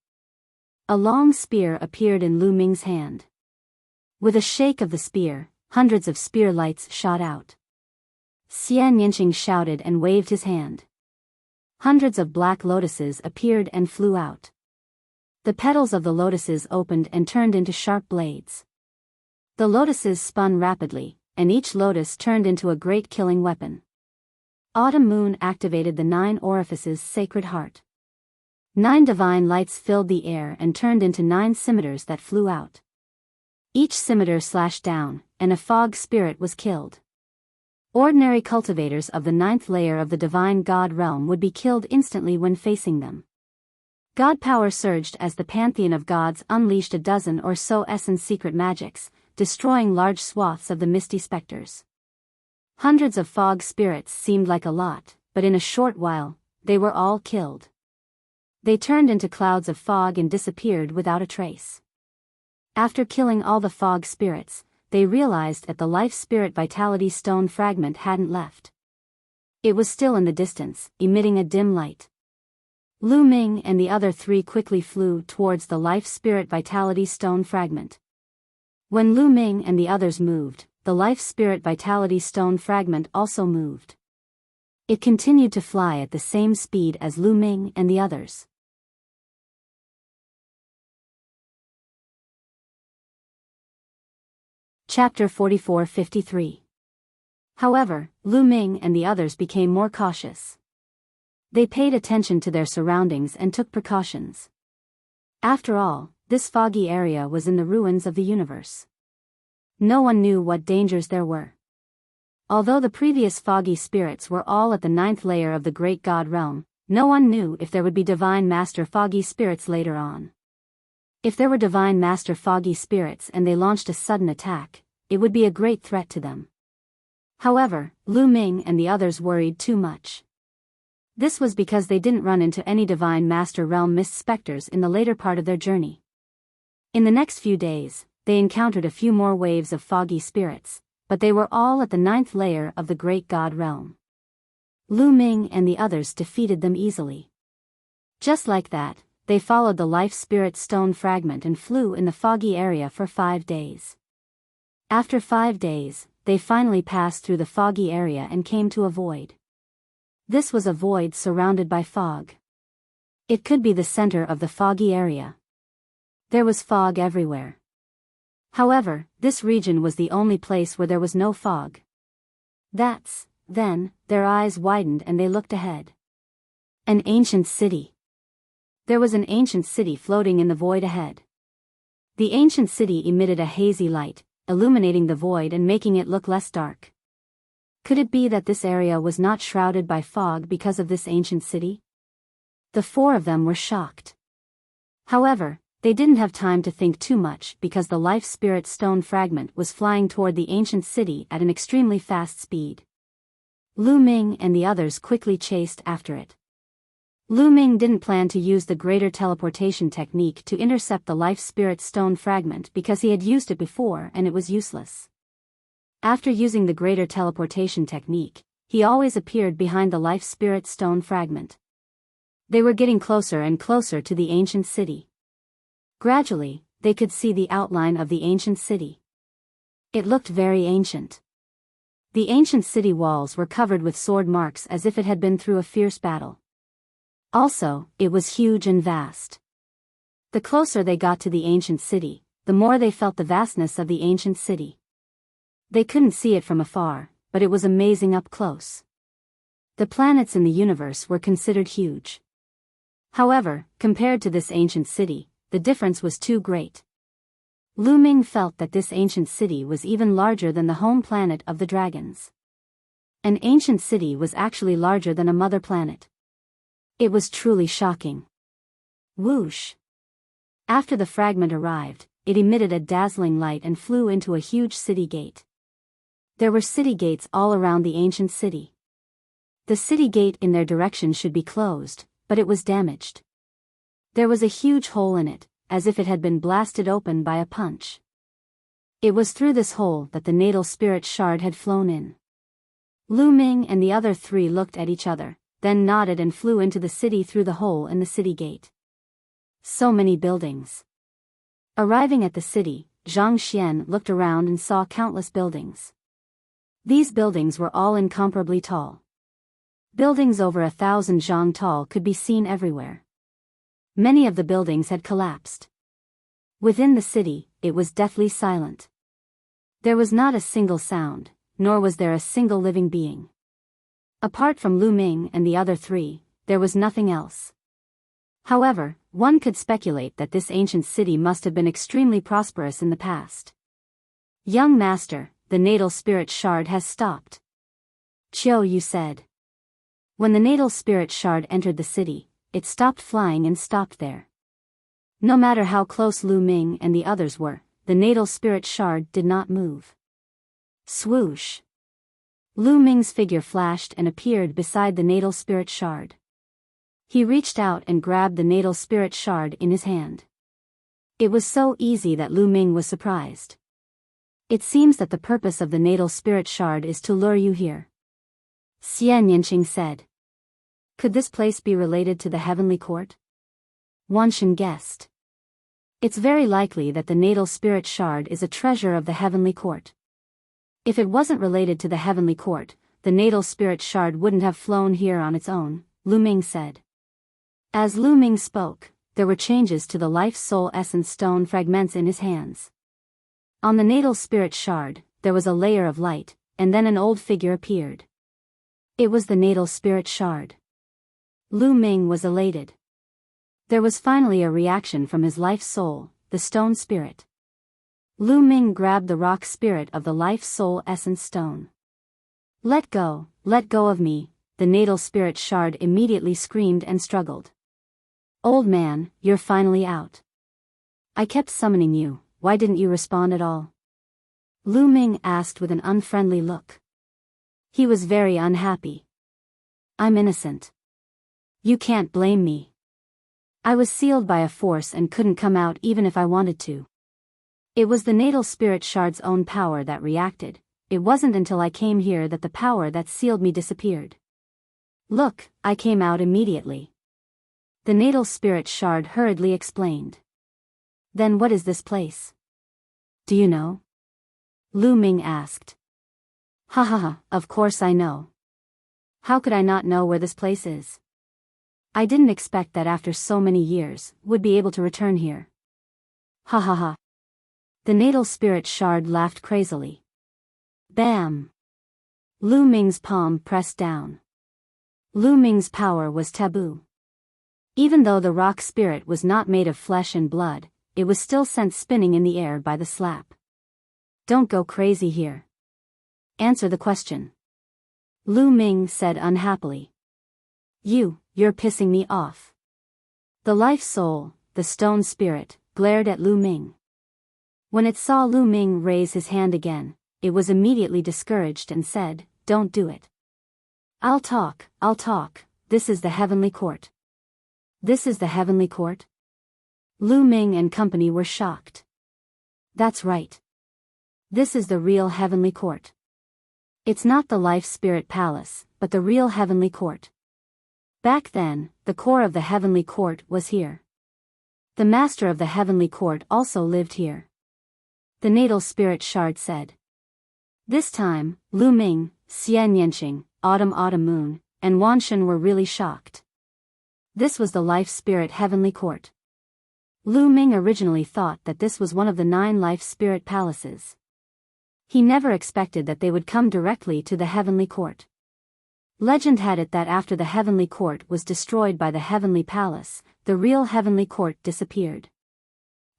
A long spear appeared in Lu Ming's hand. With a shake of the spear, hundreds of spear lights shot out. Xian Yanqing shouted and waved his hand. Hundreds of black lotuses appeared and flew out. The petals of the lotuses opened and turned into sharp blades. The lotuses spun rapidly, and each lotus turned into a great killing weapon. Autumn Moon activated the 9 orifices' sacred heart. 9 divine lights filled the air and turned into 9 scimitars that flew out. Each scimitar slashed down, and a fog spirit was killed. Ordinary cultivators of the 9th layer of the divine god realm would be killed instantly when facing them. God power surged as the pantheon of gods unleashed a dozen or so essence secret magics, destroying large swaths of the misty specters. Hundreds of fog spirits seemed like a lot, but in a short while, they were all killed. They turned into clouds of fog and disappeared without a trace. After killing all the fog spirits, they realized that the life spirit vitality stone fragment hadn't left. It was still in the distance, emitting a dim light. Lu Ming and the other 3 quickly flew towards the life spirit vitality stone fragment. When Lu Ming and the others moved, the life spirit vitality stone fragment also moved. It continued to fly at the same speed as Lu Ming and the others. Chapter 44-53. However, Lu Ming and the others became more cautious. They paid attention to their surroundings and took precautions. After all, this foggy area was in the ruins of the universe. No one knew what dangers there were. Although the previous foggy spirits were all at the 9th layer of the great god realm, no one knew if there would be divine master foggy spirits later on. If there were divine master foggy spirits and they launched a sudden attack, it would be a great threat to them. However, Lu Ming and the others worried too much. This was because they didn't run into any divine master realm mist specters in the later part of their journey. In the next few days, they encountered a few more waves of foggy spirits, but they were all at the 9th layer of the great god realm. Lu Ming and the others defeated them easily. Just like that, they followed the life spirit stone fragment and flew in the foggy area for 5 days. After 5 days, they finally passed through the foggy area and came to a void. This was a void surrounded by fog. It could be the center of the foggy area. There was fog everywhere. However, this region was the only place where there was no fog. Then, their eyes widened and they looked ahead. An ancient city. There was an ancient city floating in the void ahead. The ancient city emitted a hazy light, illuminating the void and making it look less dark. Could it be that this area was not shrouded by fog because of this ancient city? The 4 of them were shocked. However, they didn't have time to think too much because the life spirit stone fragment was flying toward the ancient city at an extremely fast speed. Lu Ming and the others quickly chased after it. Lu Ming didn't plan to use the greater teleportation technique to intercept the life spirit stone fragment because he had used it before and it was useless. After using the greater teleportation technique, he always appeared behind the life spirit stone fragment. They were getting closer and closer to the ancient city. Gradually, they could see the outline of the ancient city. It looked very ancient. The ancient city walls were covered with sword marks as if it had been through a fierce battle. Also, it was huge and vast. The closer they got to the ancient city, the more they felt the vastness of the ancient city. They couldn't see it from afar, but it was amazing up close. The planets in the universe were considered huge. However, compared to this ancient city, the difference was too great. Lu Ming felt that this ancient city was even larger than the home planet of the dragons. An ancient city was actually larger than a mother planet. It was truly shocking. Whoosh! After the fragment arrived, it emitted a dazzling light and flew into a huge city gate. There were city gates all around the ancient city. The city gate in their direction should be closed, but it was damaged. There was a huge hole in it, as if it had been blasted open by a punch. It was through this hole that the natal spirit shard had flown in. Lu Ming and the other 3 looked at each other, then nodded and flew into the city through the hole in the city gate. So many buildings. Arriving at the city, Zhang Xian looked around and saw countless buildings. These buildings were all incomparably tall. Buildings over 1,000 zhang tall could be seen everywhere. Many of the buildings had collapsed. Within the city, it was deathly silent. There was not a single sound, nor was there a single living being. Apart from Lu Ming and the other 3, there was nothing else. However, one could speculate that this ancient city must have been extremely prosperous in the past. Young master, the natal spirit shard has stopped. Qiu Yu said. When the natal spirit shard entered the city, it stopped flying and stopped there. No matter how close Lu Ming and the others were, the natal spirit shard did not move. Swoosh! Lu Ming's figure flashed and appeared beside the natal spirit shard. He reached out and grabbed the natal spirit shard in his hand. It was so easy that Lu Ming was surprised. It seems that the purpose of the natal spirit shard is to lure you here. Xian Yanqing said. Could this place be related to the heavenly court? Wanshan guessed. It's very likely that the natal spirit shard is a treasure of the heavenly court. If it wasn't related to the heavenly court, the natal spirit shard wouldn't have flown here on its own, Lu Ming said. As Lu Ming spoke, there were changes to the life soul essence stone fragments in his hands. On the natal spirit shard, there was a layer of light, and then an old figure appeared. It was the natal spirit shard. Lu Ming was elated. There was finally a reaction from his life soul, the stone spirit. Lu Ming grabbed the rock spirit of the life soul essence stone. Let go of me, the natal spirit shard immediately screamed and struggled. Old man, you're finally out. I kept summoning you, why didn't you respond at all? Lu Ming asked with an unfriendly look. He was very unhappy. I'm innocent. You can't blame me. I was sealed by a force and couldn't come out even if I wanted to. It was the natal spirit shard's own power that reacted. It wasn't until I came here that the power that sealed me disappeared. Look, I came out immediately. The natal spirit shard hurriedly explained. Then what is this place? Do you know? Lu Ming asked. Ha ha ha, of course I know. How could I not know where this place is? I didn't expect that after so many years, would be able to return here. Ha ha ha. The natal spirit shard laughed crazily. Bam! Lu Ming's palm pressed down. Lu Ming's power was taboo. Even though the rock spirit was not made of flesh and blood, it was still sent spinning in the air by the slap. Don't go crazy here. Answer the question. Lu Ming said unhappily. You're pissing me off. The life soul, the stone spirit, glared at Lu Ming. When it saw Lu Ming raise his hand again, it was immediately discouraged and said, Don't do it. I'll talk, this is the heavenly court. This is the heavenly court? Lu Ming and company were shocked. That's right. This is the real heavenly court. It's not the life spirit palace, but the real heavenly court. Back then, the core of the heavenly court was here. The master of the heavenly court also lived here. The natal spirit shard said. This time, Lu Ming, Xian Yanqing, Autumn Moon, and Wanshan were really shocked. This was the life spirit heavenly court. Lu Ming originally thought that this was one of the 9 life spirit palaces. He never expected that they would come directly to the heavenly court. Legend had it that after the heavenly court was destroyed by the heavenly palace, the real heavenly court disappeared.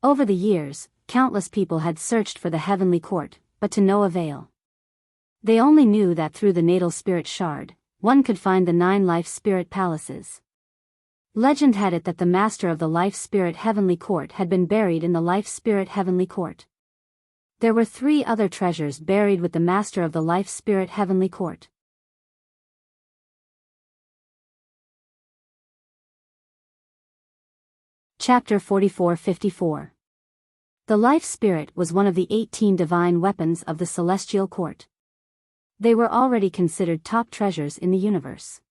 Over the years, countless people had searched for the heavenly court, but to no avail. They only knew that through the natal spirit shard, one could find the 9 life spirit palaces. Legend had it that the master of the life spirit heavenly court had been buried in the life spirit heavenly court. There were 3 other treasures buried with the master of the life spirit heavenly court. Chapter 44-54. The life spirit was one of the 18 divine weapons of the celestial court. They were already considered top treasures in the universe.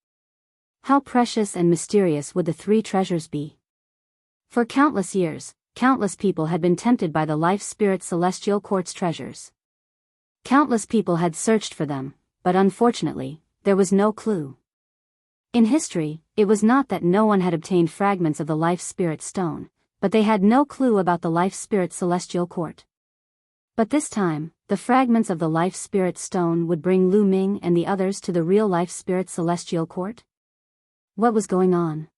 How precious and mysterious would the 3 treasures be? For countless years, countless people had been tempted by the life spirit celestial court's treasures. Countless people had searched for them, but unfortunately, there was no clue. In history, it was not that no one had obtained fragments of the life spirit stone, but they had no clue about the life spirit celestial court. But this time, the fragments of the life spirit stone would bring Lu Ming and the others to the real life spirit celestial court? What was going on?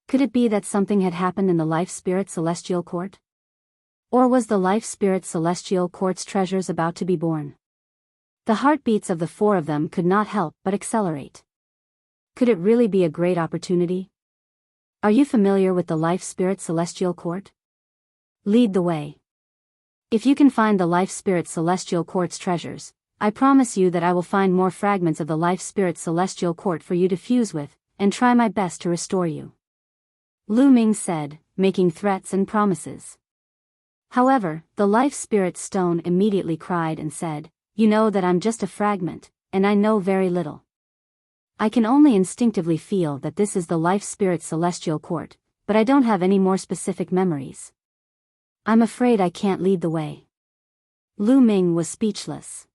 Could it be that something had happened in the life spirit celestial court? Or was the life spirit celestial court's treasures about to be born? The heartbeats of the four of them could not help but accelerate. Could it really be a great opportunity? Are you familiar with the life spirit celestial court? Lead the way. If you can find the life spirit celestial court's treasures, I promise you that I will find more fragments of the life spirit celestial court for you to fuse with, and try my best to restore you. Lu Ming said, making threats and promises. However, the life spirit stone immediately cried and said, "You know that I'm just a fragment, and I know very little. I can only instinctively feel that this is the life spirit celestial court, but I don't have any more specific memories. I'm afraid I can't lead the way." Lu Ming was speechless.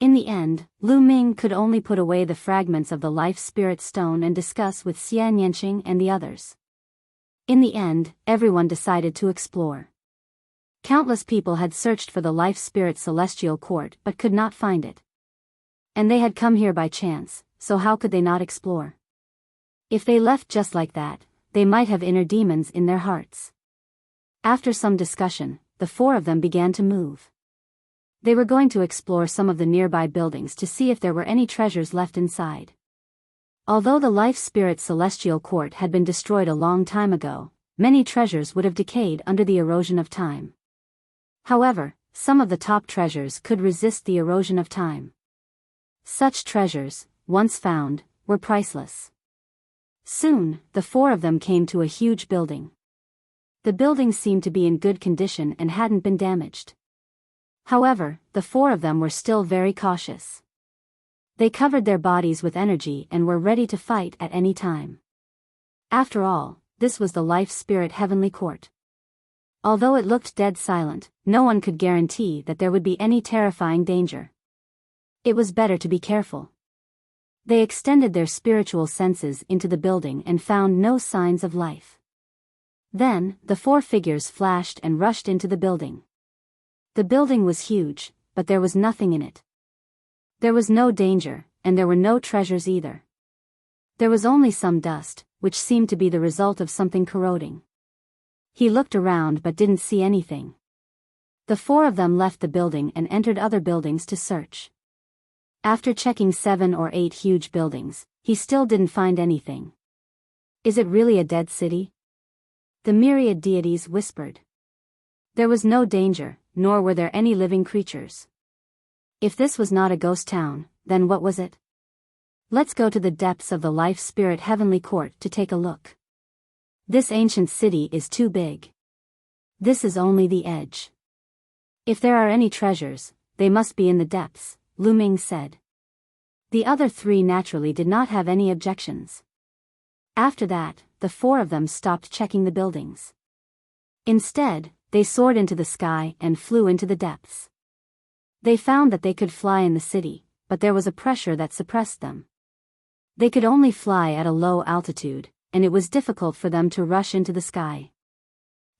In the end, Lu Ming could only put away the fragments of the life spirit stone and discuss with Xian Yanqing and the others. In the end, everyone decided to explore. Countless people had searched for the life spirit celestial court but could not find it. And they had come here by chance, so how could they not explore? If they left just like that, they might have inner demons in their hearts. After some discussion, the four of them began to move. They were going to explore some of the nearby buildings to see if there were any treasures left inside. Although the life spirit celestial court had been destroyed a long time ago, many treasures would have decayed under the erosion of time. However, some of the top treasures could resist the erosion of time. Such treasures, once found, were priceless. Soon, the four of them came to a huge building. The building seemed to be in good condition and hadn't been damaged. However, the four of them were still very cautious. They covered their bodies with energy and were ready to fight at any time. After all, this was the life spirit heavenly court. Although it looked dead silent, no one could guarantee that there would be any terrifying danger. It was better to be careful. They extended their spiritual senses into the building and found no signs of life. Then, the four figures flashed and rushed into the building. The building was huge, but there was nothing in it. There was no danger, and there were no treasures either. There was only some dust, which seemed to be the result of something corroding. He looked around but didn't see anything. The four of them left the building and entered other buildings to search. After checking 7 or 8 huge buildings, he still didn't find anything. Is it really a dead city? The myriad deities whispered. There was no danger, nor were there any living creatures. If this was not a ghost town, then what was it? Let's go to the depths of the life spirit heavenly court to take a look. This ancient city is too big. This is only the edge. If there are any treasures, they must be in the depths, Lu Ming said. The other three naturally did not have any objections. After that, the four of them stopped checking the buildings. Instead, they soared into the sky and flew into the depths. They found that they could fly in the city, but there was a pressure that suppressed them. They could only fly at a low altitude, and it was difficult for them to rush into the sky.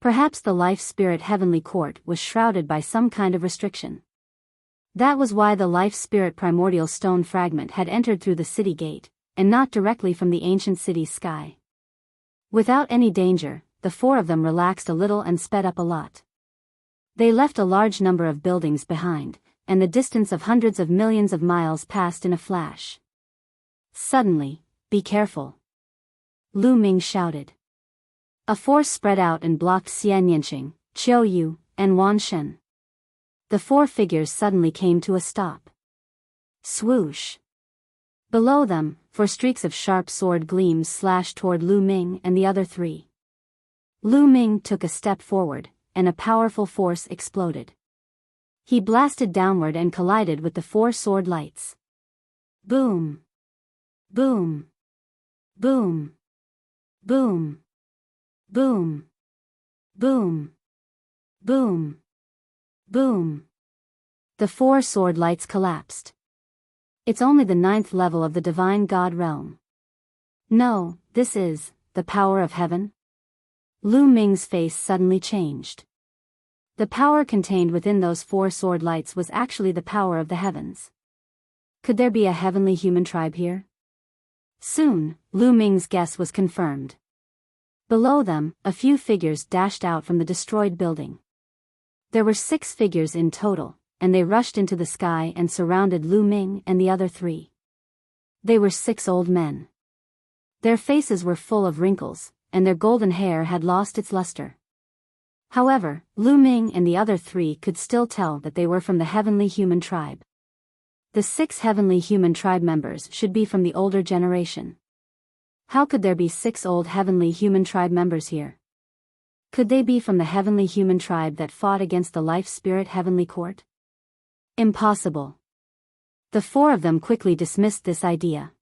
Perhaps the life spirit heavenly court was shrouded by some kind of restriction. That was why the life spirit primordial stone fragment had entered through the city gate, and not directly from the ancient city's sky. Without any danger, the four of them relaxed a little and sped up a lot. They left a large number of buildings behind, and the distance of hundreds of millions of miles passed in a flash. Suddenly, "Be careful!" Lu Ming shouted. A force spread out and blocked Xian Yanqing, Qiu Yu, and Wan Shen. The four figures suddenly came to a stop. Swoosh! Below them, 4 streaks of sharp sword gleams slashed toward Lu Ming and the other three. Lu Ming took a step forward, and a powerful force exploded. He blasted downward and collided with the 4 sword lights. Boom! Boom! Boom! Boom! Boom! Boom! Boom! Boom! The 4 sword lights collapsed. It's only the 9th level of the divine god realm. No, this is the power of heaven? Lu Ming's face suddenly changed. The power contained within those 4 sword lights was actually the power of the heavens. Could there be a heavenly human tribe here? Soon, Lu Ming's guess was confirmed. Below them, a few figures dashed out from the destroyed building. There were 6 figures in total, and they rushed into the sky and surrounded Lu Ming and the other 3. They were 6 old men. Their faces were full of wrinkles, and their golden hair had lost its luster. However, Lu Ming and the other 3 could still tell that they were from the heavenly human tribe. The 6 heavenly human tribe members should be from the older generation. How could there be 6 old heavenly human tribe members here? Could they be from the heavenly human tribe that fought against the life spirit heavenly court? Impossible. The 4 of them quickly dismissed this idea.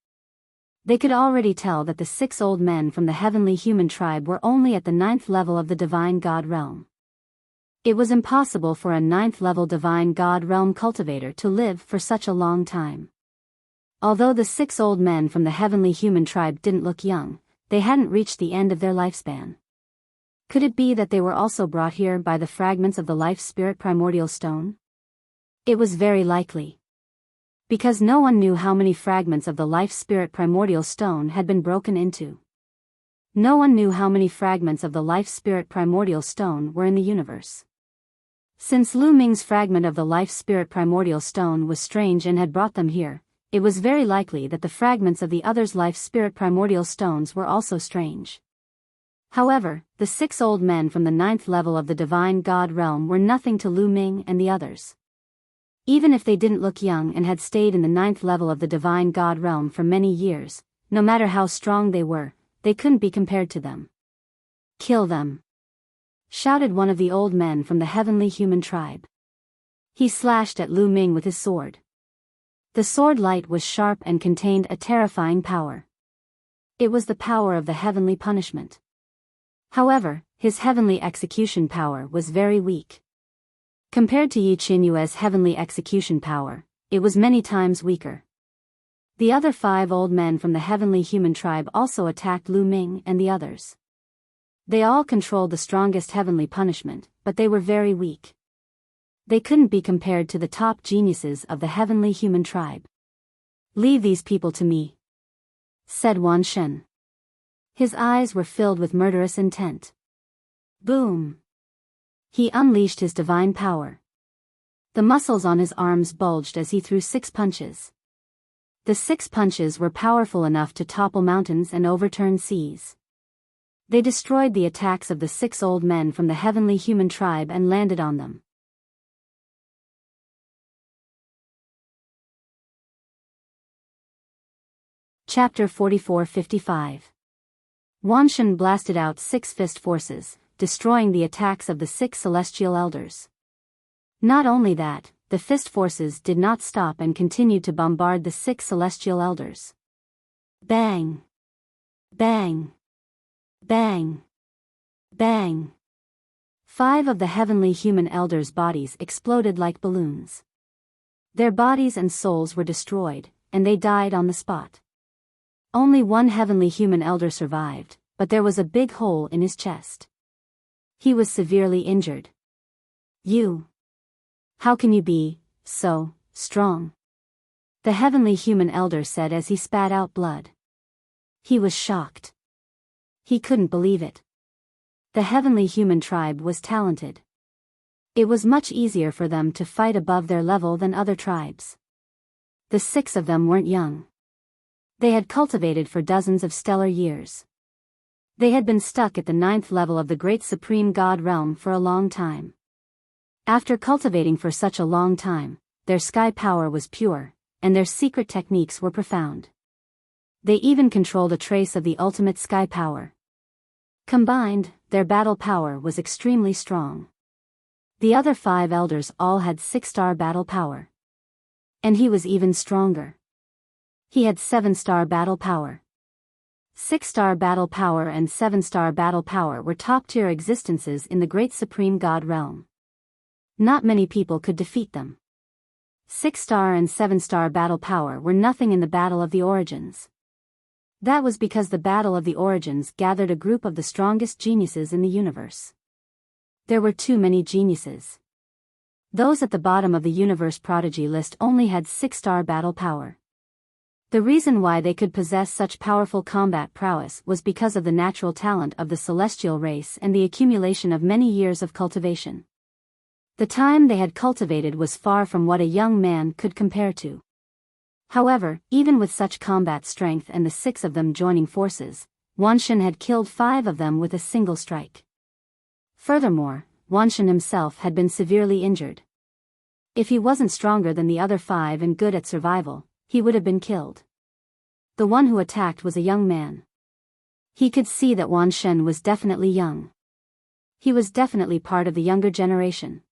They could already tell that the 6 old men from the heavenly human tribe were only at the 9th level of the divine god realm. It was impossible for a 9th level divine god realm cultivator to live for such a long time. Although the 6 old men from the heavenly human tribe didn't look young, they hadn't reached the end of their lifespan. Could it be that they were also brought here by the fragments of the life spirit primordial stone? It was very likely. Because no one knew how many fragments of the life spirit primordial stone had been broken into. No one knew how many fragments of the life spirit primordial stone were in the universe. Since Lu Ming's fragment of the life spirit primordial stone was strange and had brought them here, it was very likely that the fragments of the others' life spirit primordial stones were also strange. However, the 6 old men from the 9th level of the divine god realm were nothing to Lu Ming and the others. Even if they didn't look young and had stayed in the 9th level of the divine god realm for many years, no matter how strong they were, they couldn't be compared to them. Kill them! Shouted one of the old men from the heavenly human tribe. He slashed at Lu Ming with his sword. The sword light was sharp and contained a terrifying power. It was the power of the heavenly punishment. However, his heavenly execution power was very weak. Compared to Yi Qinyue's heavenly execution power, it was many times weaker. The other 5 old men from the heavenly human tribe also attacked Lu Ming and the others. They all controlled the strongest heavenly punishment, but they were very weak. They couldn't be compared to the top geniuses of the heavenly human tribe. "Leave these people to me," said Wan Shen. His eyes were filled with murderous intent. Boom! He unleashed his divine power. The muscles on his arms bulged as he threw 6 punches. The 6 punches were powerful enough to topple mountains and overturn seas. They destroyed the attacks of the 6 old men from the heavenly human tribe and landed on them. Chapter 44-55. Wan Shen blasted out 6 fist forces, destroying the attacks of the 6 celestial elders. Not only that, the fist forces did not stop and continued to bombard the 6 celestial elders. Bang! Bang! Bang! Bang! 5 of the heavenly human elders' bodies exploded like balloons. Their bodies and souls were destroyed, and they died on the spot. Only 1 heavenly human elder survived, but there was a big hole in his chest. He was severely injured. "You! How can you be so strong?" the heavenly human elder said as he spat out blood. He was shocked. He couldn't believe it. The heavenly human tribe was talented. It was much easier for them to fight above their level than other tribes. The 6 of them weren't young. They had cultivated for dozens of stellar years. They had been stuck at the 9th level of the great supreme god realm for a long time. After cultivating for such a long time, their sky power was pure, and their secret techniques were profound. They even controlled a trace of the ultimate sky power. Combined, their battle power was extremely strong. The other 5 elders all had 6-star battle power. And he was even stronger. He had 7-star battle power. 6-star battle power and 7-star battle power were top-tier existences in the great supreme god realm. Not many people could defeat them. 6-star and 7-star battle power were nothing in the Battle of the Origins. That was because the Battle of the Origins gathered a group of the strongest geniuses in the universe. There were too many geniuses. Those at the bottom of the universe prodigy list only had 6-star battle power. The reason why they could possess such powerful combat prowess was because of the natural talent of the celestial race and the accumulation of many years of cultivation. The time they had cultivated was far from what a young man could compare to. However, even with such combat strength and the 6 of them joining forces, Wanshen had killed 5 of them with a single strike. Furthermore, Wanshen himself had been severely injured. If he wasn't stronger than the other 5 and good at survival, he would have been killed. The one who attacked was a young man. He could see that Wanshen was definitely young. He was definitely part of the younger generation.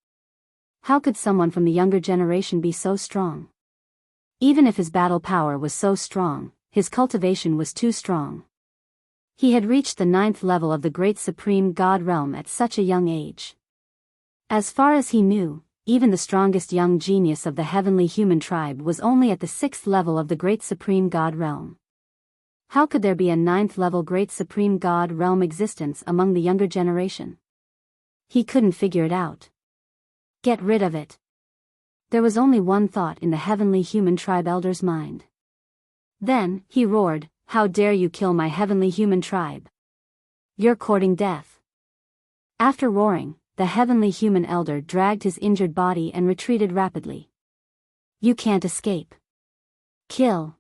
How could someone from the younger generation be so strong? Even if his battle power was so strong, his cultivation was too strong. He had reached the 9th level of the Great Supreme God Realm at such a young age. As far as he knew, even the strongest young genius of the heavenly human tribe was only at the 6th level of the Great Supreme God Realm. How could there be a 9th level Great Supreme God Realm existence among the younger generation? He couldn't figure it out. Get rid of it. There was only one thought in the heavenly human tribe elder's mind. Then, he roared, "How dare you kill my heavenly human tribe? You're courting death." After roaring, the heavenly human elder dragged his injured body and retreated rapidly. "You can't escape. Kill."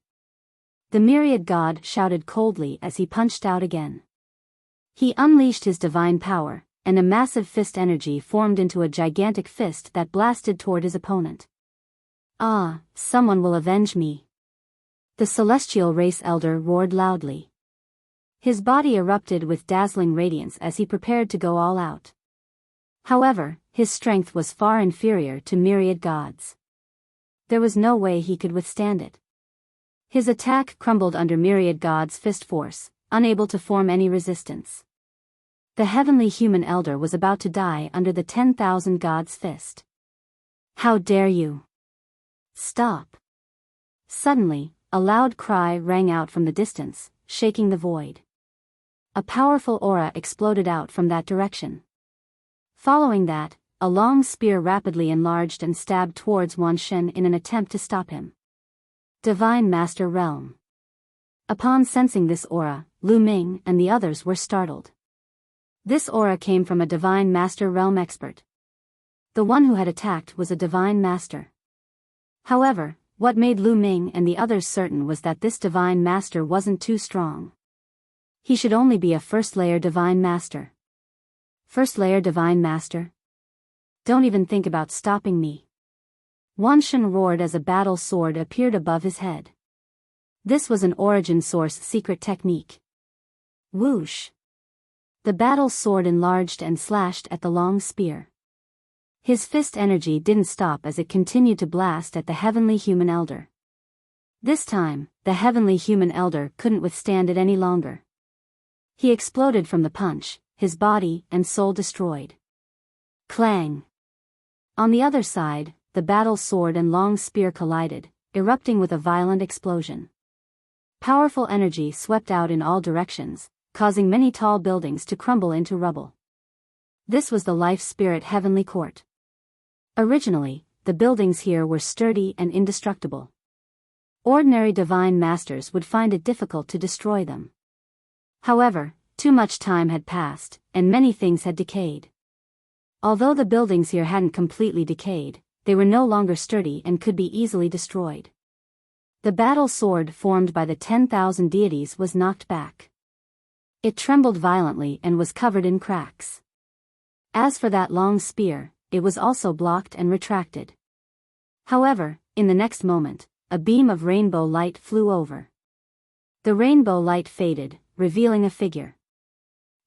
The myriad god shouted coldly as he punched out again. He unleashed his divine power, and a massive fist energy formed into a gigantic fist that blasted toward his opponent. "Ah, someone will avenge me." The celestial race elder roared loudly. His body erupted with dazzling radiance as he prepared to go all out. However, his strength was far inferior to myriad gods. There was no way he could withstand it. His attack crumbled under myriad gods' fist force, unable to form any resistance. The heavenly human elder was about to die under the 10,000 gods' fist. "How dare you? Stop!" Suddenly, a loud cry rang out from the distance, shaking the void. A powerful aura exploded out from that direction. Following that, a long spear rapidly enlarged and stabbed towards Wanshen in an attempt to stop him. Divine Master Realm. Upon sensing this aura, Lu Ming and the others were startled. This aura came from a Divine Master Realm expert. The one who had attacked was a Divine Master. However, what made Lu Ming and the others certain was that this Divine Master wasn't too strong. He should only be a first-layer Divine Master. First-layer Divine Master? Don't even think about stopping me. Wanshen roared as a battle sword appeared above his head. This was an origin source secret technique. Whoosh! The battle sword enlarged and slashed at the long spear. His fist energy didn't stop as it continued to blast at the heavenly human elder. This time, the heavenly human elder couldn't withstand it any longer. He exploded from the punch, his body and soul destroyed. Clang! On the other side, the battle sword and long spear collided, erupting with a violent explosion. Powerful energy swept out in all directions, causing many tall buildings to crumble into rubble. This was the Life Spirit Heavenly Court. Originally, the buildings here were sturdy and indestructible. Ordinary divine masters would find it difficult to destroy them. However, too much time had passed, and many things had decayed. Although the buildings here hadn't completely decayed, they were no longer sturdy and could be easily destroyed. The battle sword formed by the 10,000 deities was knocked back. It trembled violently and was covered in cracks. As for that long spear, it was also blocked and retracted. However, in the next moment, a beam of rainbow light flew over. The rainbow light faded, revealing a figure.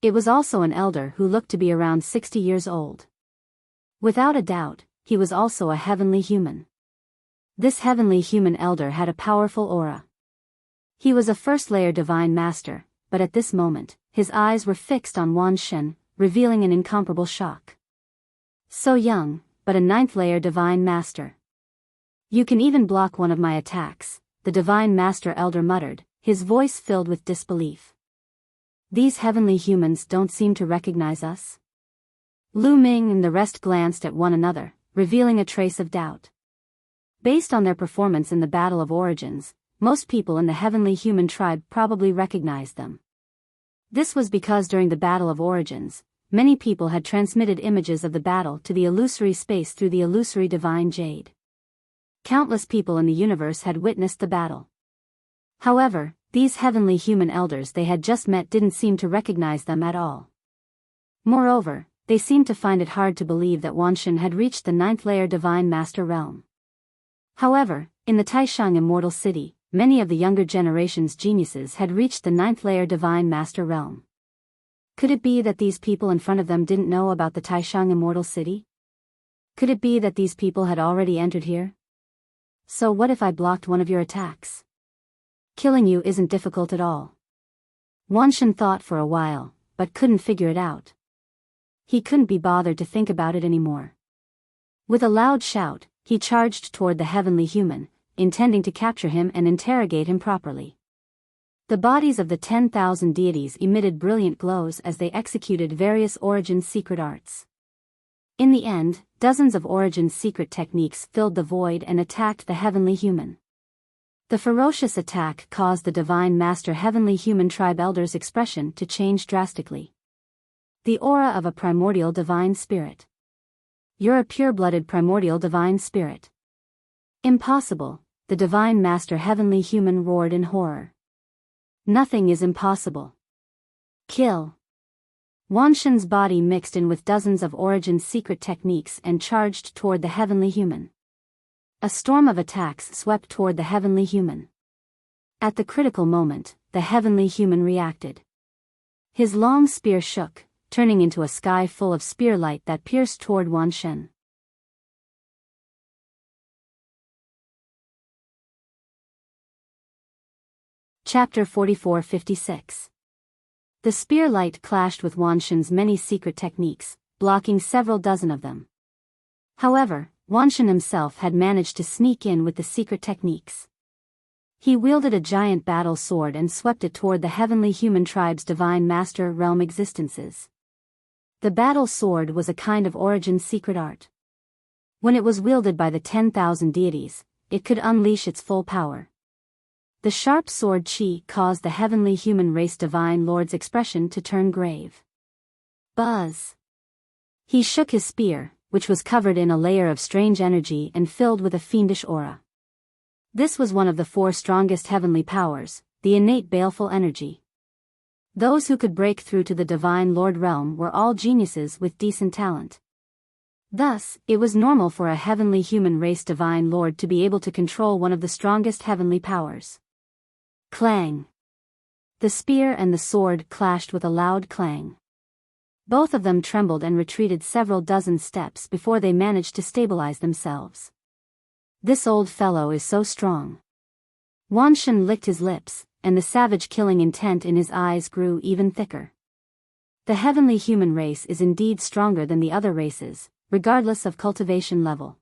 It was also an elder who looked to be around 60 years old. Without a doubt, he was also a heavenly human. This heavenly human elder had a powerful aura. He was a first-layer divine master, but at this moment, his eyes were fixed on Wanshen, revealing an incomparable shock. So young, but a 9th-layer divine master. "You can even block one of my attacks," the divine master elder muttered, his voice filled with disbelief. "These heavenly humans don't seem to recognize us." Lu Ming and the rest glanced at one another, revealing a trace of doubt. Based on their performance in the Battle of Origins, most people in the heavenly human tribe probably recognized them. This was because during the Battle of Origins, many people had transmitted images of the battle to the illusory space through the illusory divine jade. Countless people in the universe had witnessed the battle. However, these heavenly human elders they had just met didn't seem to recognize them at all. Moreover, they seemed to find it hard to believe that Wanshan had reached the 9th layer Divine Master realm. However, in the Taishang Immortal City, many of the younger generation's geniuses had reached the 9th layer Divine Master realm. Could it be that these people in front of them didn't know about the Taishang Immortal City? Could it be that these people had already entered here? So what if I blocked one of your attacks? Killing you isn't difficult at all. Wanshan thought for a while, but couldn't figure it out. He couldn't be bothered to think about it anymore. With a loud shout, he charged toward the heavenly human, intending to capture him and interrogate him properly. The bodies of the 10,000 deities emitted brilliant glows as they executed various Origin's secret arts. In the end, dozens of Origin's secret techniques filled the void and attacked the heavenly human. The ferocious attack caused the Divine Master Heavenly Human Tribe Elder's expression to change drastically. The aura of a primordial divine spirit. You're a pure-blooded primordial divine spirit. Impossible, the Divine Master Heavenly Human roared in horror. Nothing is impossible. Kill. Wanshan's body mixed in with dozens of Origin's secret techniques and charged toward the heavenly human. A storm of attacks swept toward the heavenly human. At the critical moment, the heavenly human reacted. His long spear shook, turning into a sky full of spear light that pierced toward Wanshan. Chapter 44-56. The spear light clashed with Wanshan's many secret techniques, blocking several dozen of them. However, Wanshan himself had managed to sneak in with the secret techniques. He wielded a giant battle sword and swept it toward the heavenly human tribe's divine master realm existences. The battle sword was a kind of Origin's secret art. When it was wielded by the 10,000 deities, it could unleash its full power. The sharp sword chi caused the heavenly human race divine lord's expression to turn grave. Buzz. He shook his spear, which was covered in a layer of strange energy and filled with a fiendish aura. This was one of the 4 strongest heavenly powers, the innate baleful energy. Those who could break through to the divine lord realm were all geniuses with decent talent. Thus, it was normal for a heavenly human race divine lord to be able to control one of the strongest heavenly powers. Clang. The spear and the sword clashed with a loud clang. Both of them trembled and retreated several dozen steps before they managed to stabilize themselves. This old fellow is so strong. Wanshan licked his lips, and the savage killing intent in his eyes grew even thicker. The heavenly human race is indeed stronger than the other races, regardless of cultivation level.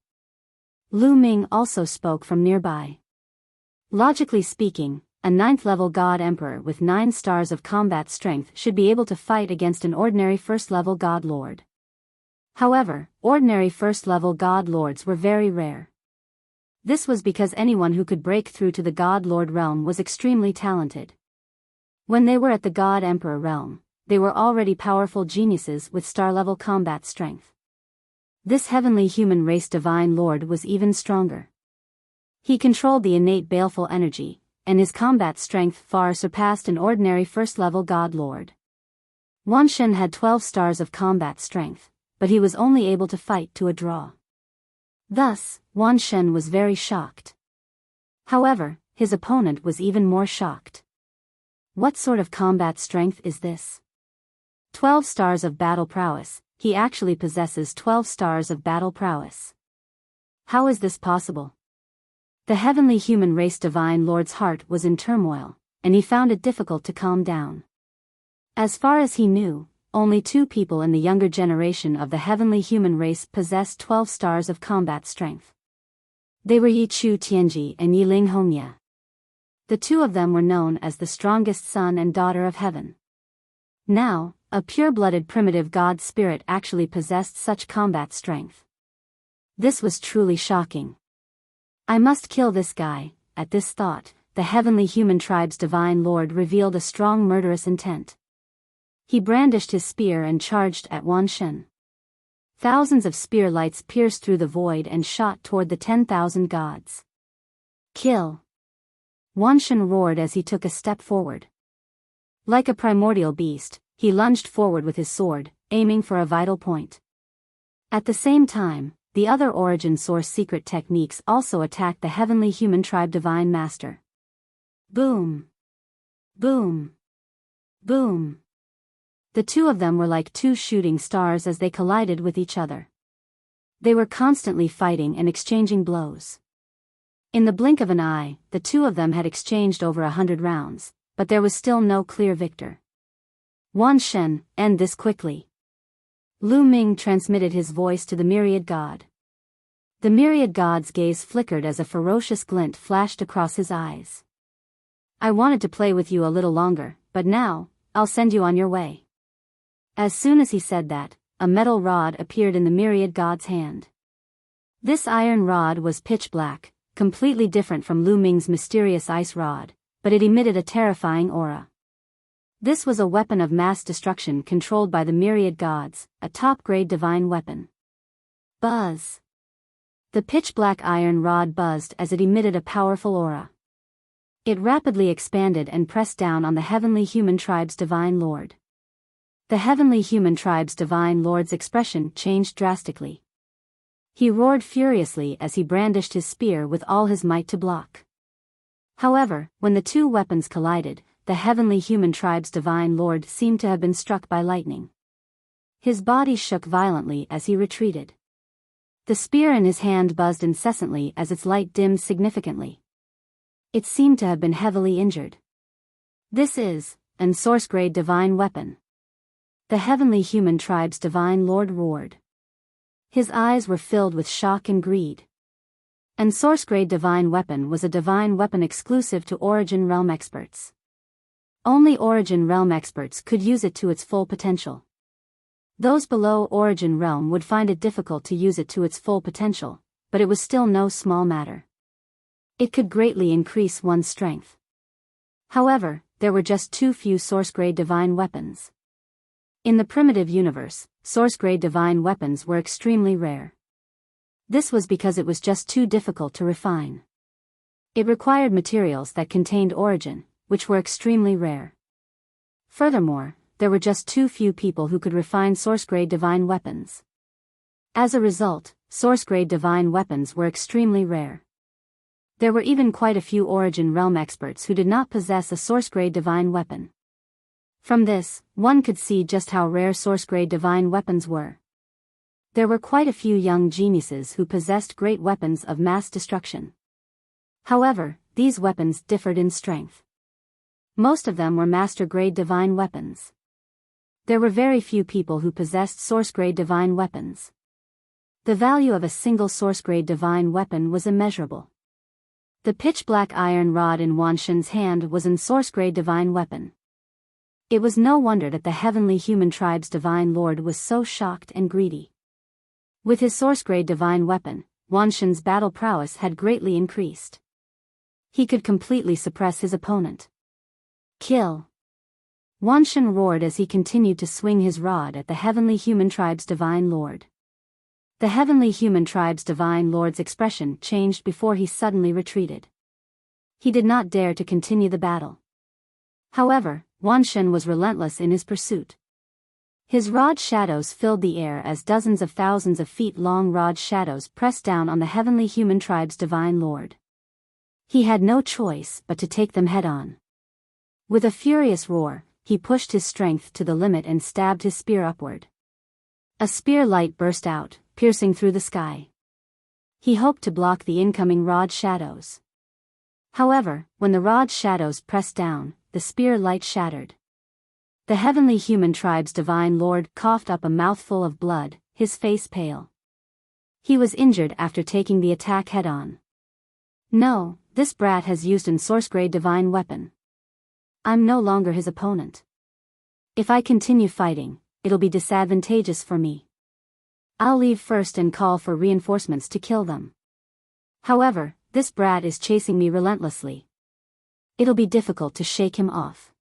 Lu Ming also spoke from nearby. Logically speaking, a 9th-level God Emperor with 9 stars of combat strength should be able to fight against an ordinary 1st-level God Lord. However, ordinary 1st-level God Lords were very rare. This was because anyone who could break through to the God Lord realm was extremely talented. When they were at the God Emperor realm, they were already powerful geniuses with star-level combat strength. This heavenly human race divine lord was even stronger. He controlled the innate baleful energy, and his combat strength far surpassed an ordinary 1st-level God Lord. Wanshan had 12 stars of combat strength, but he was only able to fight to a draw. Thus, Wanshan was very shocked. However, his opponent was even more shocked. What sort of combat strength is this? 12 stars of battle prowess, he actually possesses 12 stars of battle prowess. How is this possible? The heavenly human race divine lord's heart was in turmoil, and he found it difficult to calm down. As far as he knew, only 2 people in the younger generation of the heavenly human race possessed 12 stars of combat strength. They were Yi Chu Tianji and Yi Ling Hongya. The 2 of them were known as the strongest son and daughter of heaven. Now, a pure-blooded primitive god spirit actually possessed such combat strength. This was truly shocking. I must kill this guy. At this thought, the heavenly human tribe's divine lord revealed a strong murderous intent. He brandished his spear and charged at Wan Shen. Thousands of spear lights pierced through the void and shot toward the 10,000 gods. Kill! Wan Shen roared as he took a step forward. Like a primordial beast, he lunged forward with his sword, aiming for a vital point. At the same time, the other origin source secret techniques also attacked the heavenly human tribe divine master. Boom! Boom! Boom! The two of them were like two shooting stars as they collided with each other. They were constantly fighting and exchanging blows. In the blink of an eye, the two of them had exchanged over 100 rounds, but there was still no clear victor. Wan Shen, end this quickly. Lu Ming transmitted his voice to the myriad god. The myriad god's gaze flickered as a ferocious glint flashed across his eyes. I wanted to play with you a little longer, but now, I'll send you on your way. As soon as he said that, a metal rod appeared in the myriad god's hand. This iron rod was pitch black, completely different from Lu Ming's mysterious ice rod, but it emitted a terrifying aura. This was a weapon of mass destruction controlled by the myriad gods, a top-grade divine weapon. Buzz! The pitch-black iron rod buzzed as it emitted a powerful aura. It rapidly expanded and pressed down on the heavenly human tribe's divine lord. The heavenly human tribe's divine lord's expression changed drastically. He roared furiously as he brandished his spear with all his might to block. However, when the two weapons collided, the heavenly human tribe's divine lord seemed to have been struck by lightning. His body shook violently as he retreated. The spear in his hand buzzed incessantly as its light dimmed significantly. It seemed to have been heavily injured. This is an source-grade divine weapon. The heavenly human tribe's divine lord roared. His eyes were filled with shock and greed. An source-grade divine weapon was a divine weapon exclusive to Origin Realm experts. Only Origin Realm experts could use it to its full potential. Those below Origin Realm would find it difficult to use it to its full potential, but it was still no small matter. It could greatly increase one's strength. However, there were just too few source-grade divine weapons. In the primitive universe, source-grade divine weapons were extremely rare. This was because it was just too difficult to refine. It required materials that contained origin, which were extremely rare. Furthermore, there were just too few people who could refine source-grade divine weapons. As a result, source-grade divine weapons were extremely rare. There were even quite a few Origin Realm experts who did not possess a source-grade divine weapon. From this, one could see just how rare source-grade divine weapons were. There were quite a few young geniuses who possessed great weapons of mass destruction. However, these weapons differed in strength. Most of them were master-grade divine weapons. There were very few people who possessed source-grade divine weapons. The value of a single source-grade divine weapon was immeasurable. The pitch-black iron rod in Wan Shen's hand was an source-grade divine weapon. It was no wonder that the heavenly human tribe's divine lord was so shocked and greedy. With his source-grade divine weapon, Wan Shen's battle prowess had greatly increased. He could completely suppress his opponent. Kill! Wan Shen roared as he continued to swing his rod at the heavenly human tribe's divine lord. The heavenly human tribe's divine lord's expression changed before he suddenly retreated. He did not dare to continue the battle. However, Wan Shen was relentless in his pursuit. His rod shadows filled the air as dozens of thousands of feet-long rod shadows pressed down on the heavenly human tribe's divine lord. He had no choice but to take them head-on. With a furious roar, he pushed his strength to the limit and stabbed his spear upward. A spear light burst out, piercing through the sky. He hoped to block the incoming rod shadows. However, when the rod shadows pressed down, the spear light shattered. The heavenly human tribe's divine lord coughed up a mouthful of blood, his face pale. He was injured after taking the attack head-on. No, this brat has used an source-grade divine weapon. I'm no longer his opponent. If I continue fighting, it'll be disadvantageous for me. I'll leave first and call for reinforcements to kill them. However, this brat is chasing me relentlessly. It'll be difficult to shake him off.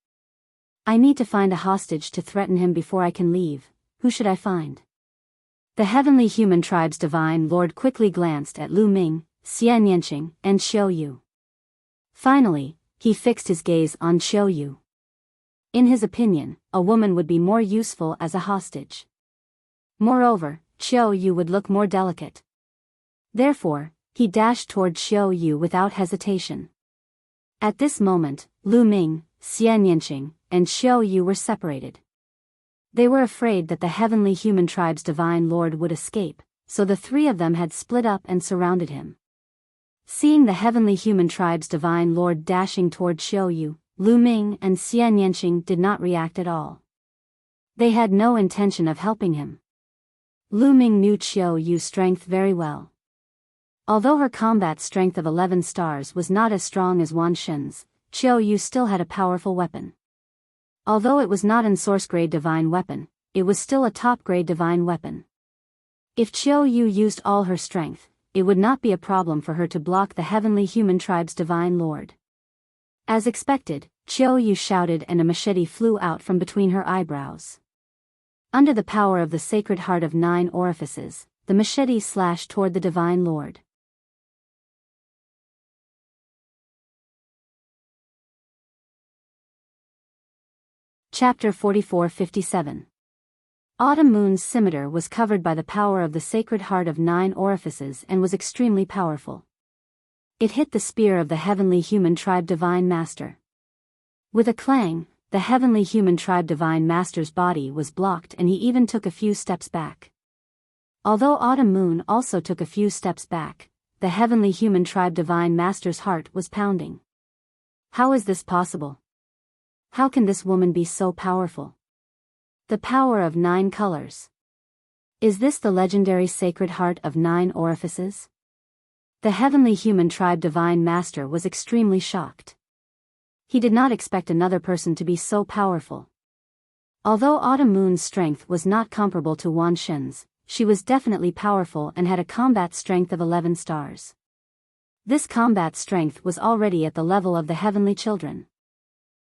I need to find a hostage to threaten him before I can leave. Who should I find? The heavenly human tribe's divine lord quickly glanced at Lu Ming, Xian Yanqing, and Qiu Yu. Finally, he fixed his gaze on Qiu Yu. In his opinion, a woman would be more useful as a hostage. Moreover, Qiu Yu would look more delicate. Therefore, he dashed toward Qiu Yu without hesitation. At this moment, Lu Ming, Xian Yanqing, and Qiu Yu were separated. They were afraid that the heavenly human tribe's divine lord would escape, so the three of them had split up and surrounded him. Seeing the heavenly human tribe's divine lord dashing toward Qiu Yu, Lu Ming and Xian Yanqing did not react at all. They had no intention of helping him. Lu Ming knew Qiu Yu's strength very well. Although her combat strength of 11 stars was not as strong as Wan Shen's, Qiu Yu still had a powerful weapon. Although it was not an source-grade divine weapon, it was still a top-grade divine weapon. If Qiu Yu used all her strength, it would not be a problem for her to block the heavenly human tribe's divine lord. As expected, Qiu Yu shouted and a machete flew out from between her eyebrows. Under the power of the sacred heart of 9 orifices, the machete slashed toward the divine lord. Chapter 44-57. Autumn Moon's scimitar was covered by the power of the sacred heart of 9 orifices and was extremely powerful. It hit the spear of the heavenly human tribe divine master. With a clang, the heavenly human tribe divine master's body was blocked and he even took a few steps back. Although Autumn Moon also took a few steps back, the heavenly human tribe divine master's heart was pounding. How is this possible? How can this woman be so powerful? The power of 9 colors. Is this the legendary sacred heart of 9 orifices? The heavenly human tribe divine master was extremely shocked. He did not expect another person to be so powerful. Although Autumn Moon's strength was not comparable to Wan Shen's, she was definitely powerful and had a combat strength of 11 stars. This combat strength was already at the level of the heavenly children.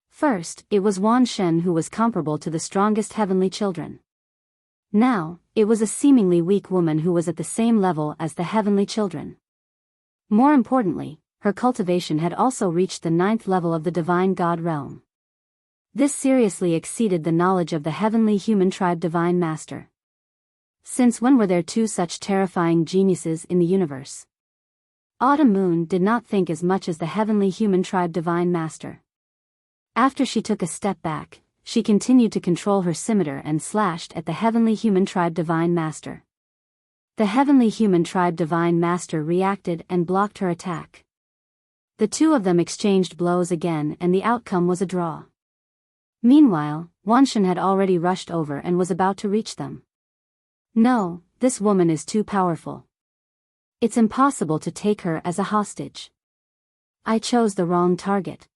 First, it was Wan Shen who was comparable to the strongest heavenly children. Now, it was a seemingly weak woman who was at the same level as the heavenly children. More importantly, her cultivation had also reached the 9th level of the divine god realm. This seriously exceeded the knowledge of the heavenly human tribe divine master. Since when were there 2 such terrifying geniuses in the universe? Autumn Moon did not think as much as the heavenly human tribe divine master. After she took a step back, she continued to control her scimitar and slashed at the heavenly human tribe divine master. The heavenly human tribe divine master reacted and blocked her attack. The two of them exchanged blows again and the outcome was a draw. Meanwhile, Wan Shen had already rushed over and was about to reach them. No, this woman is too powerful. It's impossible to take her as a hostage. I chose the wrong target.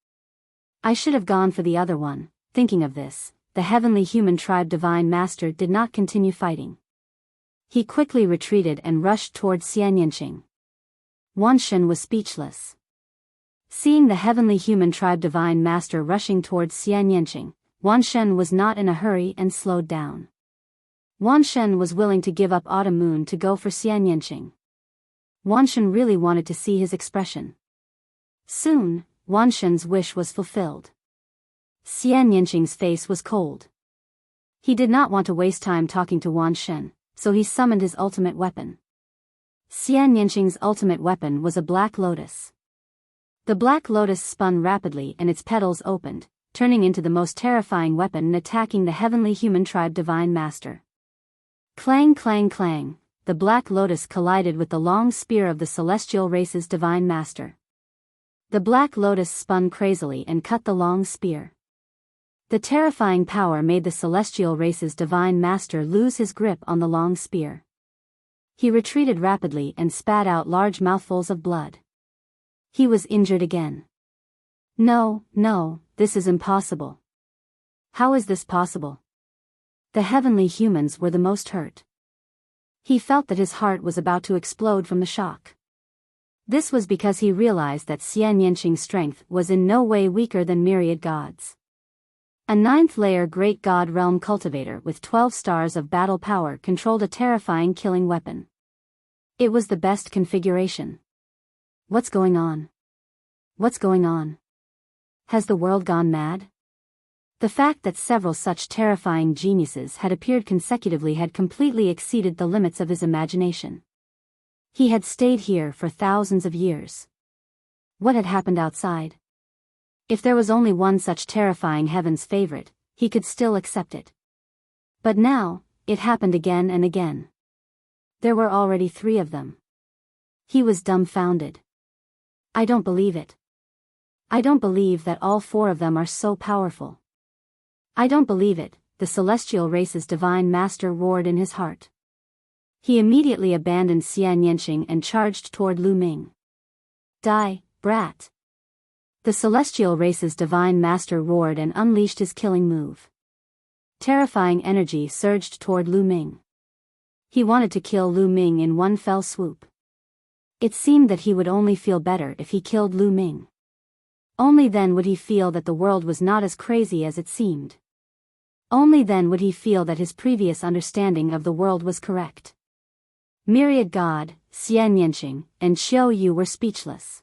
I should have gone for the other one. Thinking of this, the heavenly human tribe divine master did not continue fighting. He quickly retreated and rushed toward Xian Yanqing. Wan Shen was speechless. Seeing the heavenly human tribe divine master rushing toward Xian Yanqing, Wan Shen was not in a hurry and slowed down. Wan Shen was willing to give up Autumn Moon to go for Xian Yanqing. Wan Shen really wanted to see his expression. Soon, Wan Shen's wish was fulfilled. Xian Yanqing's face was cold. He did not want to waste time talking to Wan Shen, so he summoned his ultimate weapon. Xian Yanqing's ultimate weapon was a black lotus. The black lotus spun rapidly and its petals opened, turning into the most terrifying weapon and attacking the heavenly human tribe divine master. Clang clang clang, the black lotus collided with the long spear of the celestial race's divine master. The black lotus spun crazily and cut the long spear. The terrifying power made the celestial race's divine master lose his grip on the long spear. He retreated rapidly and spat out large mouthfuls of blood. He was injured again. No, this is impossible. How is this possible? The heavenly humans were the most hurt. He felt that his heart was about to explode from the shock. This was because he realized that Xian Yanqing's strength was in no way weaker than myriad gods. A ninth-layer Great God Realm cultivator with 12 stars of battle power controlled a terrifying killing weapon. It was the best configuration. What's going on? What's going on? Has the world gone mad? The fact that several such terrifying geniuses had appeared consecutively had completely exceeded the limits of his imagination. He had stayed here for thousands of years. What had happened outside? If there was only one such terrifying heaven's favorite, he could still accept it. But now, it happened again and again. There were already 3 of them. He was dumbfounded. I don't believe it. I don't believe that all 4 of them are so powerful. I don't believe it, the celestial race's divine master roared in his heart. He immediately abandoned Xian Yanqing and charged toward Lu Ming. Die, brat! The celestial race's divine master roared and unleashed his killing move. Terrifying energy surged toward Lu Ming. He wanted to kill Lu Ming in one fell swoop. It seemed that he would only feel better if he killed Lu Ming. Only then would he feel that the world was not as crazy as it seemed. Only then would he feel that his previous understanding of the world was correct. Myriad God, Xian Yanqing, and Xiao Yu were speechless.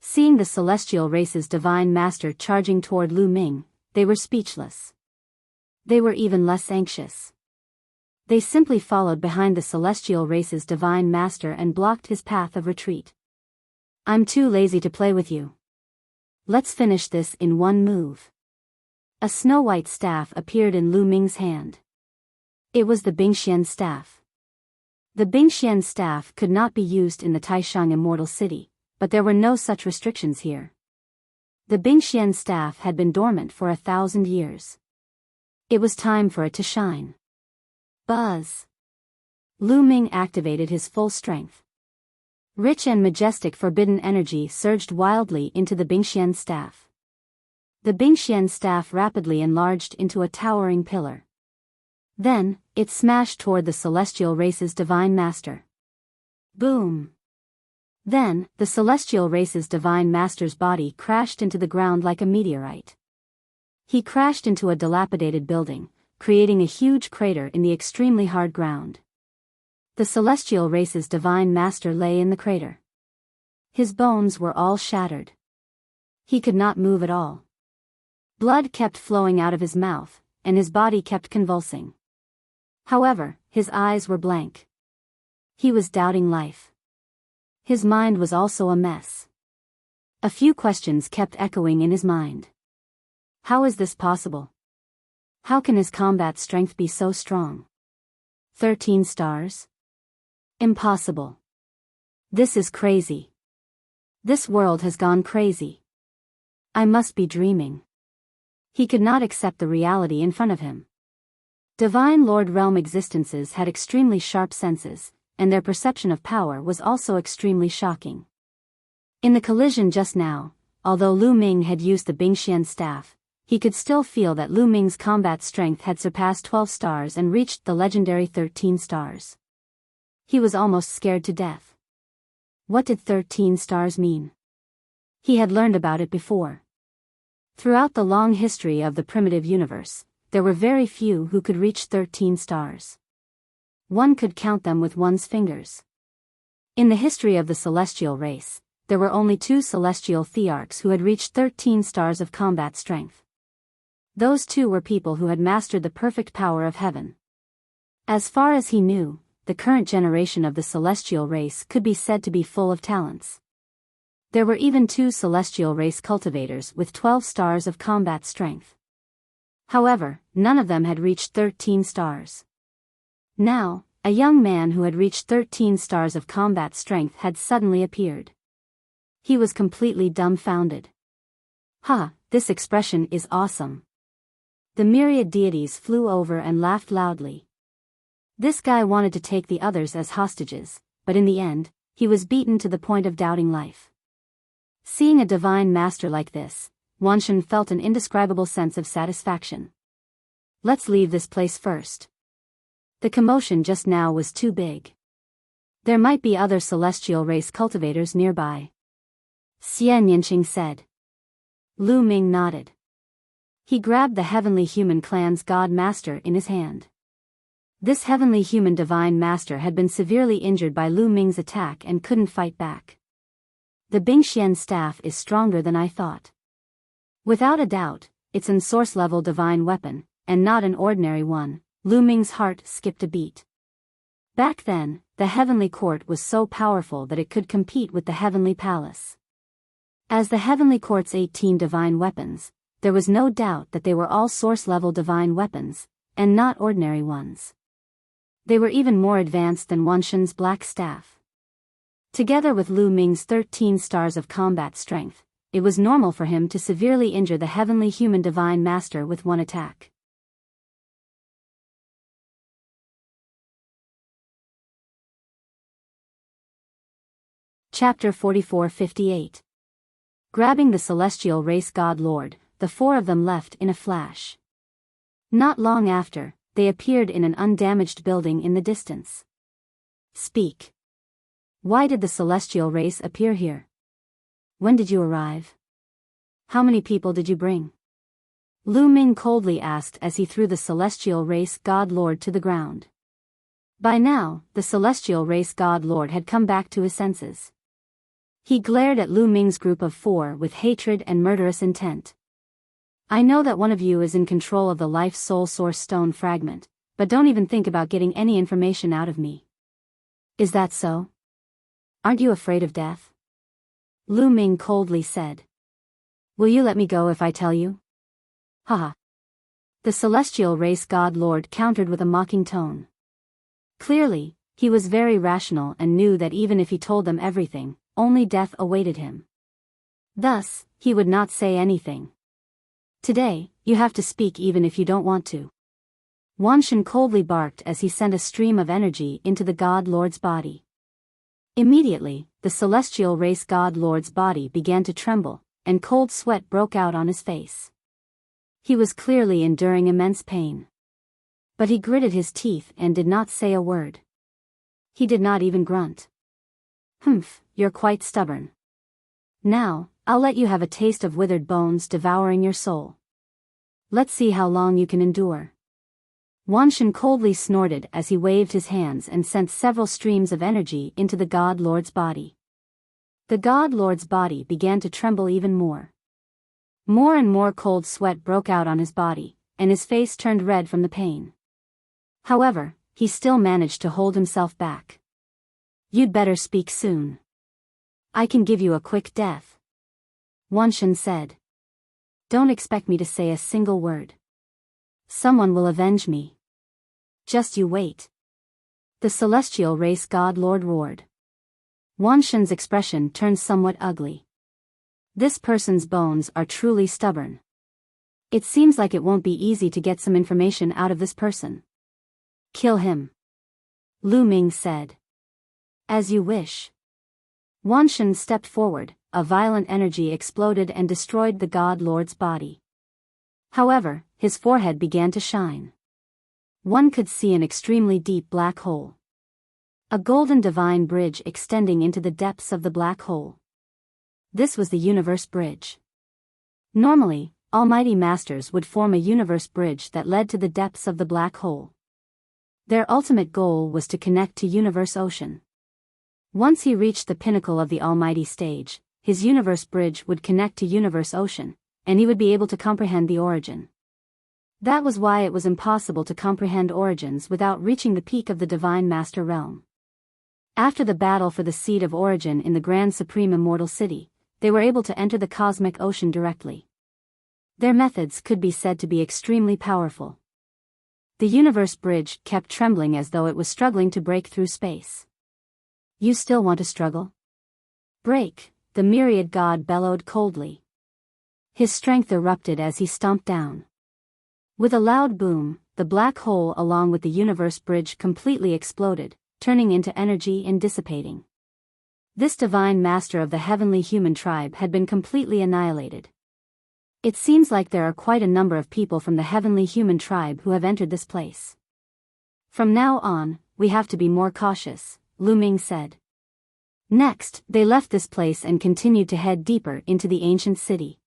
Seeing the celestial race's divine master charging toward Lu Ming, they were speechless. They were even less anxious. They simply followed behind the celestial race's divine master and blocked his path of retreat. I'm too lazy to play with you. Let's finish this in one move. A snow-white staff appeared in Lu Ming's hand. It was the Bingxian staff. The Bingxian staff could not be used in the Taishang Immortal City, but there were no such restrictions here. The Bingxian staff had been dormant for 1,000 years. It was time for it to shine. Buzz! Lu Ming activated his full strength. Rich and majestic forbidden energy surged wildly into the Bingxian staff. The Bingxian staff rapidly enlarged into a towering pillar. Then, it smashed toward the celestial race's divine master. Boom! Then, the celestial race's divine master's body crashed into the ground like a meteorite. He crashed into a dilapidated building, creating a huge crater in the extremely hard ground. The celestial race's divine master lay in the crater. His bones were all shattered. He could not move at all. Blood kept flowing out of his mouth, and his body kept convulsing. However, his eyes were blank. He was doubting life. His mind was also a mess. A few questions kept echoing in his mind. How is this possible? How can his combat strength be so strong? 13 stars? Impossible. This is crazy. This world has gone crazy. I must be dreaming. He could not accept the reality in front of him. Divine Lord Realm existences had extremely sharp senses, and their perception of power was also extremely shocking. In the collision just now, although Lu Ming had used the Bingxian staff, he could still feel that Lu Ming's combat strength had surpassed 12 stars and reached the legendary 13 stars. He was almost scared to death. What did 13 stars mean? He had learned about it before. Throughout the long history of the primitive universe, there were very few who could reach 13 stars. One could count them with one's fingers. In the history of the celestial race, there were only 2 celestial thearchs who had reached 13 stars of combat strength. Those 2 were people who had mastered the perfect power of heaven. As far as he knew, the current generation of the celestial race could be said to be full of talents. There were even 2 celestial race cultivators with 12 stars of combat strength. However, none of them had reached 13 stars. Now, a young man who had reached 13 stars of combat strength had suddenly appeared. He was completely dumbfounded. Ha, this expression is awesome. The myriad deities flew over and laughed loudly. This guy wanted to take the others as hostages, but in the end, he was beaten to the point of doubting life. Seeing a divine master like this, Wanshan felt an indescribable sense of satisfaction. Let's leave this place first. The commotion just now was too big. There might be other celestial race cultivators nearby. Xian Yanqing said. Lu Ming nodded. He grabbed the Heavenly Human Clan's God Master in his hand. This Heavenly Human Divine Master had been severely injured by Lu Ming's attack and couldn't fight back. The Bingxian staff is stronger than I thought. Without a doubt, it's an source-level divine weapon, and not an ordinary one. Lu Ming's heart skipped a beat. Back then, the Heavenly Court was so powerful that it could compete with the Heavenly Palace. As the Heavenly Court's 18 divine weapons, there was no doubt that they were all source-level divine weapons, and not ordinary ones. They were even more advanced than Wanshan's black staff. Together with Lu Ming's 13 stars of combat strength, it was normal for him to severely injure the Heavenly Human Divine Master with one attack. Chapter 44-58. Grabbing the Celestial Race God Lord, the four of them left in a flash. Not long after, they appeared in an undamaged building in the distance. Speak. Why did the Celestial Race appear here? When did you arrive? How many people did you bring? Lu Ming coldly asked as he threw the Celestial Race God Lord to the ground. By now, the Celestial Race God Lord had come back to his senses. He glared at Lu Ming's group of four with hatred and murderous intent. I know that one of you is in control of the Life Soul Source Stone fragment, but don't even think about getting any information out of me. Is that so? Aren't you afraid of death? Lu Ming coldly said. Will you let me go if I tell you? Haha. The Celestial Race God Lord countered with a mocking tone. Clearly, he was very rational and knew that even if he told them everything, only death awaited him. Thus, he would not say anything. Today, you have to speak even if you don't want to. Wanshan coldly barked as he sent a stream of energy into the God Lord's body. Immediately, the Celestial Race God Lord's body began to tremble, and cold sweat broke out on his face. He was clearly enduring immense pain. But he gritted his teeth and did not say a word. He did not even grunt. Humph, you're quite stubborn. Now, I'll let you have a taste of withered bones devouring your soul. Let's see how long you can endure. Wanshan coldly snorted as he waved his hands and sent several streams of energy into the God Lord's body. The God Lord's body began to tremble even more. More and more cold sweat broke out on his body, and his face turned red from the pain. However, he still managed to hold himself back. You'd better speak soon. I can give you a quick death. Wanshan said. Don't expect me to say a single word. Someone will avenge me. Just you wait. The Celestial Race God Lord roared. Wanshan's expression turned somewhat ugly. This person's bones are truly stubborn. It seems like it won't be easy to get some information out of this person. Kill him. Lu Ming said. As you wish. Wanshan stepped forward, a violent energy exploded and destroyed the God Lord's body. However, his forehead began to shine. One could see an extremely deep black hole. A golden divine bridge extending into the depths of the black hole. This was the universe bridge. Normally, Almighty Masters would form a universe bridge that led to the depths of the black hole. Their ultimate goal was to connect to Universe Ocean. Once he reached the pinnacle of the Almighty stage, his universe bridge would connect to Universe Ocean, and he would be able to comprehend the origin. That was why it was impossible to comprehend origins without reaching the peak of the Divine Master Realm. After the battle for the seed of origin in the Grand Supreme Immortal City, they were able to enter the cosmic ocean directly. Their methods could be said to be extremely powerful. The universe bridge kept trembling as though it was struggling to break through space. You still want to struggle? Break, the myriad god bellowed coldly. His strength erupted as he stomped down. With a loud boom, the black hole along with the universe bridge completely exploded, turning into energy and dissipating. This divine master of the heavenly human tribe had been completely annihilated. It seems like there are quite a number of people from the heavenly human tribe who have entered this place. From now on, we have to be more cautious, Lu Ming said. Next, they left this place and continued to head deeper into the ancient city.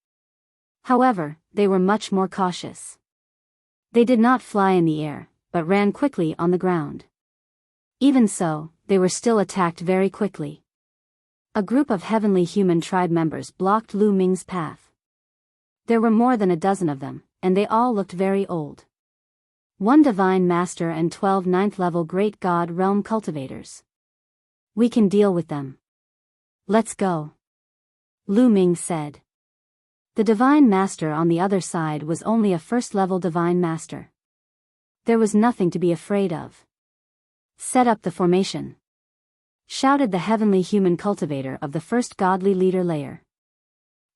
However, they were much more cautious. They did not fly in the air, but ran quickly on the ground. Even so, they were still attacked very quickly. A group of heavenly human tribe members blocked Lu Ming's path. There were more than a dozen of them, and they all looked very old. One divine master and 12 ninth-level great god realm cultivators. We can deal with them. Let's go. Lu Ming said. The divine master on the other side was only a first-level divine master. There was nothing to be afraid of. Set up the formation, shouted the heavenly human cultivator of the first godly leader layer.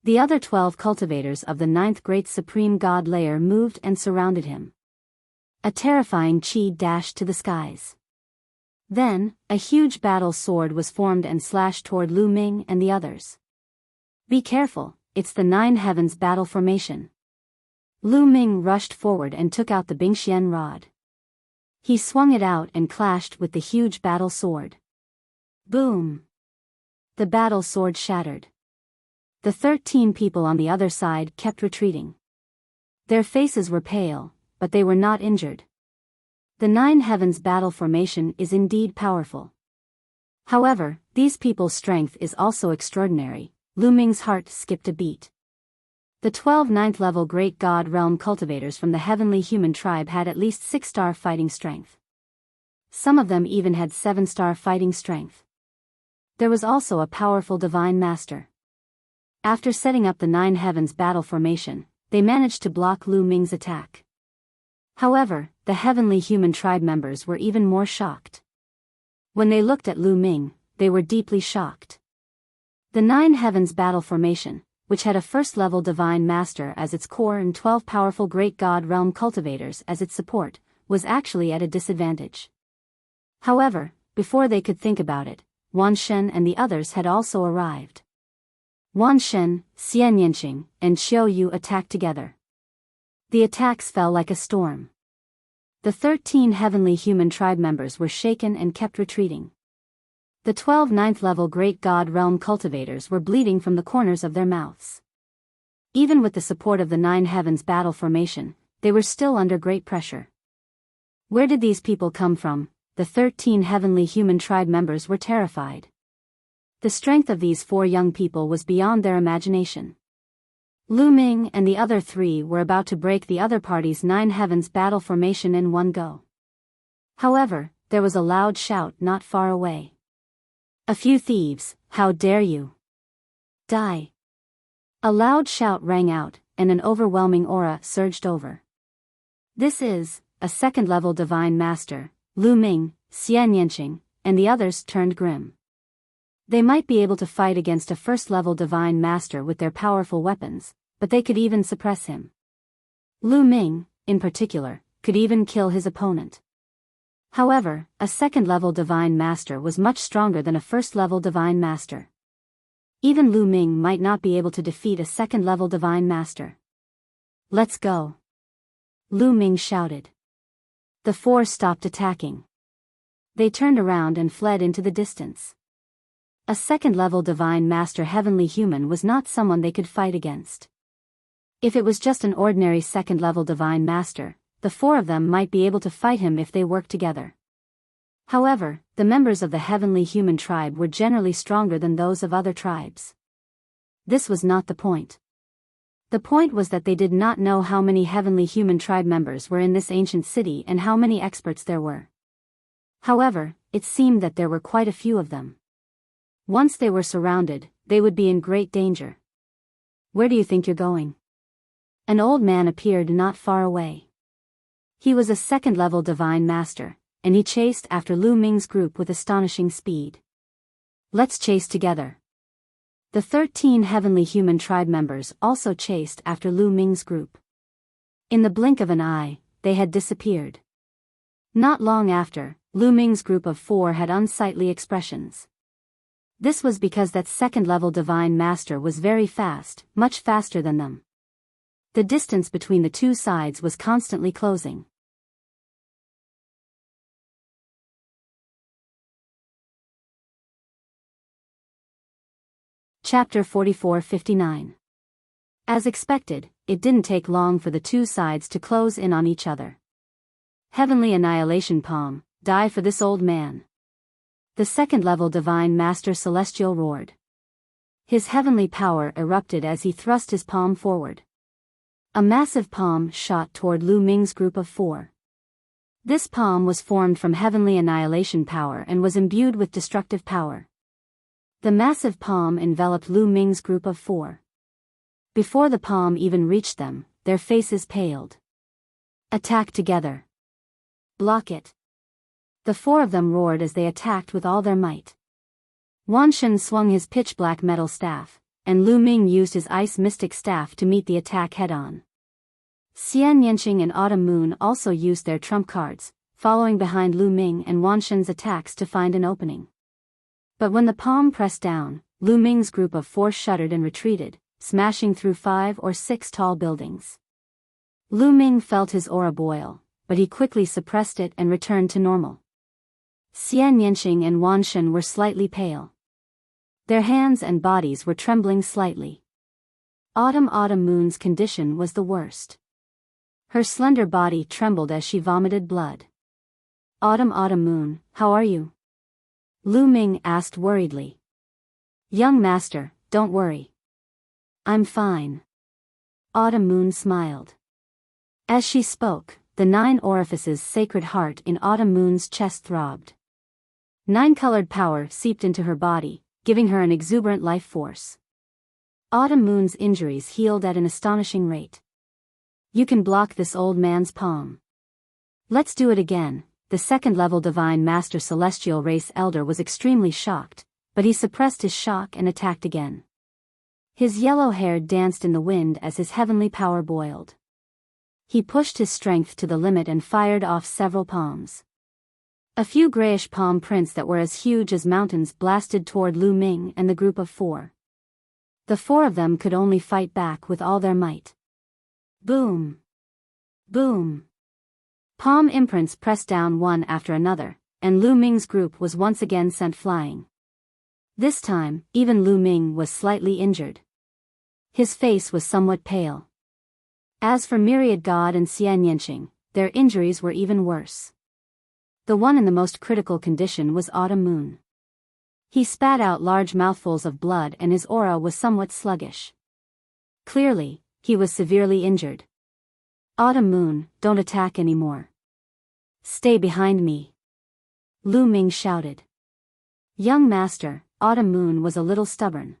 The other 12 cultivators of the 9th great supreme god layer moved and surrounded him. A terrifying chi dashed to the skies. Then, a huge battle sword was formed and slashed toward Lu Ming and the others. Be careful, it's the 9 heavens battle formation. Lu Ming rushed forward and took out the Bingxian rod. He swung it out and clashed with the huge battle sword. Boom! The battle sword shattered. The 13 people on the other side kept retreating. Their faces were pale, but they were not injured. The 9 heavens battle formation is indeed powerful. However, these people's strength is also extraordinary. Lu Ming's heart skipped a beat. The 12 ninth-level great god realm cultivators from the heavenly human tribe had at least 6-star fighting strength. Some of them even had 7-star fighting strength. There was also a powerful divine master. After setting up the 9 heavens battle formation, they managed to block Lu Ming's attack. However, the heavenly human tribe members were even more shocked. When they looked at Lu Ming, they were deeply shocked. The 9 heavens battle formation, which had a first-level divine master as its core and 12 powerful great god realm cultivators as its support, was actually at a disadvantage. However, before they could think about it, Wan Shen and the others had also arrived. Wan Shen, Xian Yanqing, and Xiao Yu attacked together. The attacks fell like a storm. The 13 heavenly human tribe members were shaken and kept retreating. The 12 ninth-level great god realm cultivators were bleeding from the corners of their mouths. Even with the support of the 9 heavens battle formation, they were still under great pressure. Where did these people come from? The 13 heavenly human tribe members were terrified. The strength of these 4 young people was beyond their imagination. Lu Ming and the other 3 were about to break the other party's 9 heavens battle formation in one go. However, there was a loud shout not far away. A few thieves, how dare you? Die! A loud shout rang out, and an overwhelming aura surged over. This is, a second-level divine master. Lu Ming, Xian Yanqing, and the others turned grim. They might be able to fight against a first-level divine master with their powerful weapons, but they could even suppress him. Lu Ming, in particular, could even kill his opponent. However, a second-level divine master was much stronger than a first-level divine master. Even Lu Ming might not be able to defeat a second-level divine master. Let's go! Lu Ming shouted. The 4 stopped attacking. They turned around and fled into the distance. A second-level divine master heavenly human was not someone they could fight against. If it was just an ordinary second-level divine master, the 4 of them might be able to fight him if they worked together. However, the members of the heavenly human tribe were generally stronger than those of other tribes. This was not the point. The point was that they did not know how many heavenly human tribe members were in this ancient city and how many experts there were. However, it seemed that there were quite a few of them. Once they were surrounded, they would be in great danger. Where do you think you're going? An old man appeared not far away. He was a second-level divine master, and he chased after Lu Ming's group with astonishing speed. Let's chase together. The 13 heavenly human tribe members also chased after Lu Ming's group. In the blink of an eye, they had disappeared. Not long after, Lu Ming's group of 4 had unsightly expressions. This was because that second-level divine master was very fast, much faster than them. The distance between the 2 sides was constantly closing. Chapter 44-59. As expected, it didn't take long for the two sides to close in on each other. Heavenly Annihilation Palm, die for this old man. The second-level Divine Master Celestial roared. His heavenly power erupted as he thrust his palm forward. A massive palm shot toward Lu Ming's group of 4. This palm was formed from heavenly annihilation power and was imbued with destructive power. The massive palm enveloped Lu Ming's group of 4. Before the palm even reached them, their faces paled. Attack together. Block it. The 4 of them roared as they attacked with all their might. Wanshan swung his pitch-black metal staff, and Lu Ming used his ice mystic staff to meet the attack head-on. Xian Yanqing and Autumn Moon also used their trump cards, following behind Lu Ming and Wanshan's attacks to find an opening. But when the palm pressed down, Lu Ming's group of 4 shuddered and retreated, smashing through 5 or 6 tall buildings. Lu Ming felt his aura boil, but he quickly suppressed it and returned to normal. Xian Yanqing and Wanshan were slightly pale. Their hands and bodies were trembling slightly. Autumn Moon's condition was the worst. Her slender body trembled as she vomited blood. Autumn Moon, how are you? Lu Ming asked worriedly. Young master, don't worry. I'm fine. Autumn Moon smiled. As she spoke, the 9 orifices sacred heart in Autumn Moon's chest throbbed. 9-colored power seeped into her body, giving her an exuberant life force. Autumn Moon's injuries healed at an astonishing rate. You can block this old man's palm. Let's do it again. The second-level Divine Master Celestial Race Elder was extremely shocked, but he suppressed his shock and attacked again. His yellow hair danced in the wind as his heavenly power boiled. He pushed his strength to the limit and fired off several palms. A few grayish palm prints that were as huge as mountains blasted toward Lu Ming and the group of 4. The 4 of them could only fight back with all their might. Boom! Boom! Palm imprints pressed down one after another, and Lu Ming's group was once again sent flying. This time, even Lu Ming was slightly injured. His face was somewhat pale. As for Myriad God and Xian Yanqing, their injuries were even worse. The one in the most critical condition was Autumn Moon. He spat out large mouthfuls of blood and his aura was somewhat sluggish. Clearly, he was severely injured. Autumn Moon, don't attack anymore. Stay behind me. Lu Ming shouted. Young master, Autumn Moon was a little stubborn.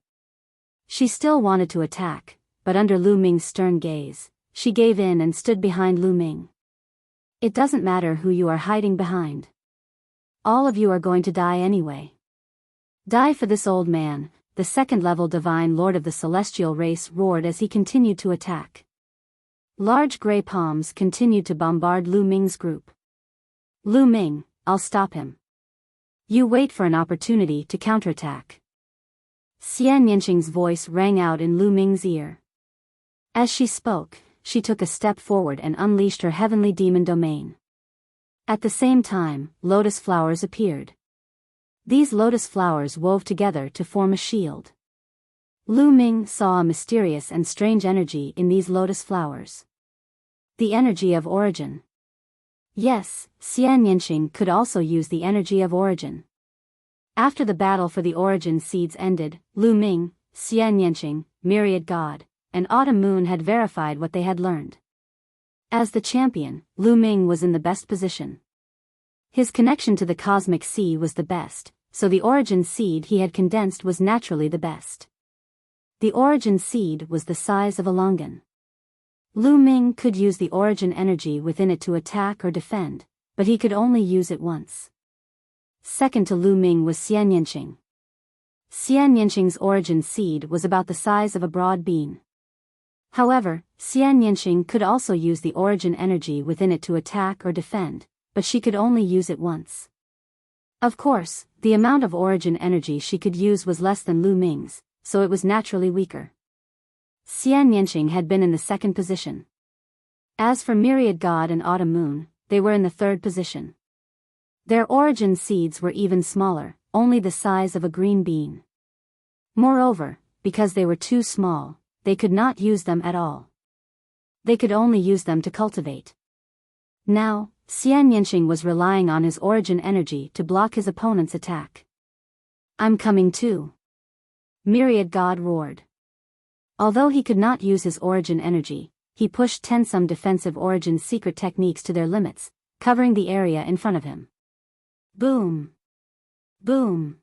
She still wanted to attack, but under Lu Ming's stern gaze, she gave in and stood behind Lu Ming. It doesn't matter who you are hiding behind. All of you are going to die anyway. Die for this old man, the second-level Divine Lord of the Celestial Race roared as he continued to attack. Large gray palms continued to bombard Lu Ming's group. Lu Ming, I'll stop him. You wait for an opportunity to counterattack. Xian Yanqing's voice rang out in Lu Ming's ear. As she spoke, she took a step forward and unleashed her heavenly demon domain. At the same time, lotus flowers appeared. These lotus flowers wove together to form a shield. Lu Ming saw a mysterious and strange energy in these lotus flowers. The energy of origin. Yes, Xian Yanqing could also use the energy of origin. After the battle for the origin seeds ended, Lu Ming, Xian Yanqing, Myriad God, and Autumn Moon had verified what they had learned. As the champion, Lu Ming was in the best position. His connection to the cosmic sea was the best, so the origin seed he had condensed was naturally the best. The origin seed was the size of a longan. Lu Ming could use the origin energy within it to attack or defend, but he could only use it once. Second to Lu Ming was Xian Yanqing. Xian Yanqing's origin seed was about the size of a broad bean. However, Xian Yanqing could also use the origin energy within it to attack or defend, but she could only use it once. Of course, the amount of origin energy she could use was less than Lu Ming's, so it was naturally weaker. Xian Yanqing had been in the second position. As for Myriad God and Autumn Moon, they were in the third position. Their origin seeds were even smaller, only the size of a green bean. Moreover, because they were too small, they could not use them at all. They could only use them to cultivate. Now, Xian Yanqing was relying on his origin energy to block his opponent's attack. "I'm coming too!" Myriad God roared. Although he could not use his origin energy, he pushed 10 some defensive origin secret techniques to their limits, covering the area in front of him. Boom! Boom!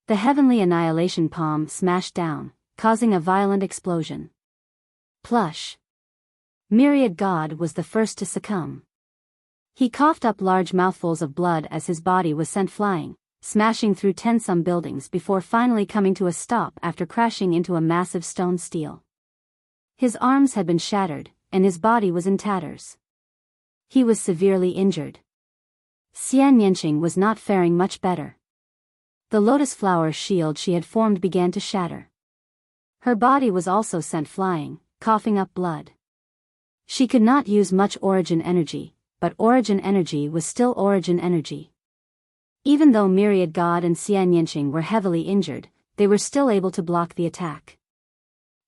The heavenly annihilation palm smashed down, causing a violent explosion. Plush! Myriad God was the first to succumb. He coughed up large mouthfuls of blood as his body was sent flying, smashing through 10 some buildings before finally coming to a stop after crashing into a massive stone stele. His arms had been shattered, and his body was in tatters. He was severely injured. Xian Yanqing was not faring much better. The lotus flower shield she had formed began to shatter. Her body was also sent flying, coughing up blood. She could not use much origin energy, but origin energy was still origin energy. Even though Myriad God and Xian Yanqing were heavily injured, they were still able to block the attack.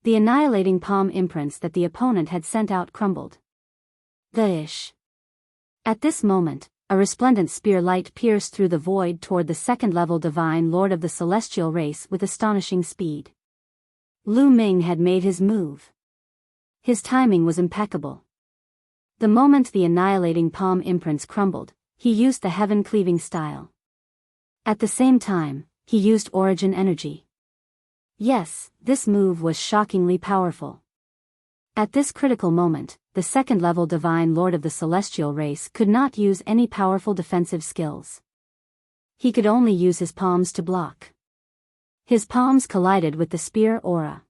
The annihilating palm imprints that the opponent had sent out crumbled. The-ish. At this moment, a resplendent spear light pierced through the void toward the second-level divine lord of the celestial race with astonishing speed. Lu Ming had made his move. His timing was impeccable. The moment the annihilating palm imprints crumbled, he used the heaven-cleaving style. At the same time, he used origin energy. Yes, this move was shockingly powerful. At this critical moment, the second-level divine lord of the celestial race could not use any powerful defensive skills. He could only use his palms to block. His palms collided with the spear aura.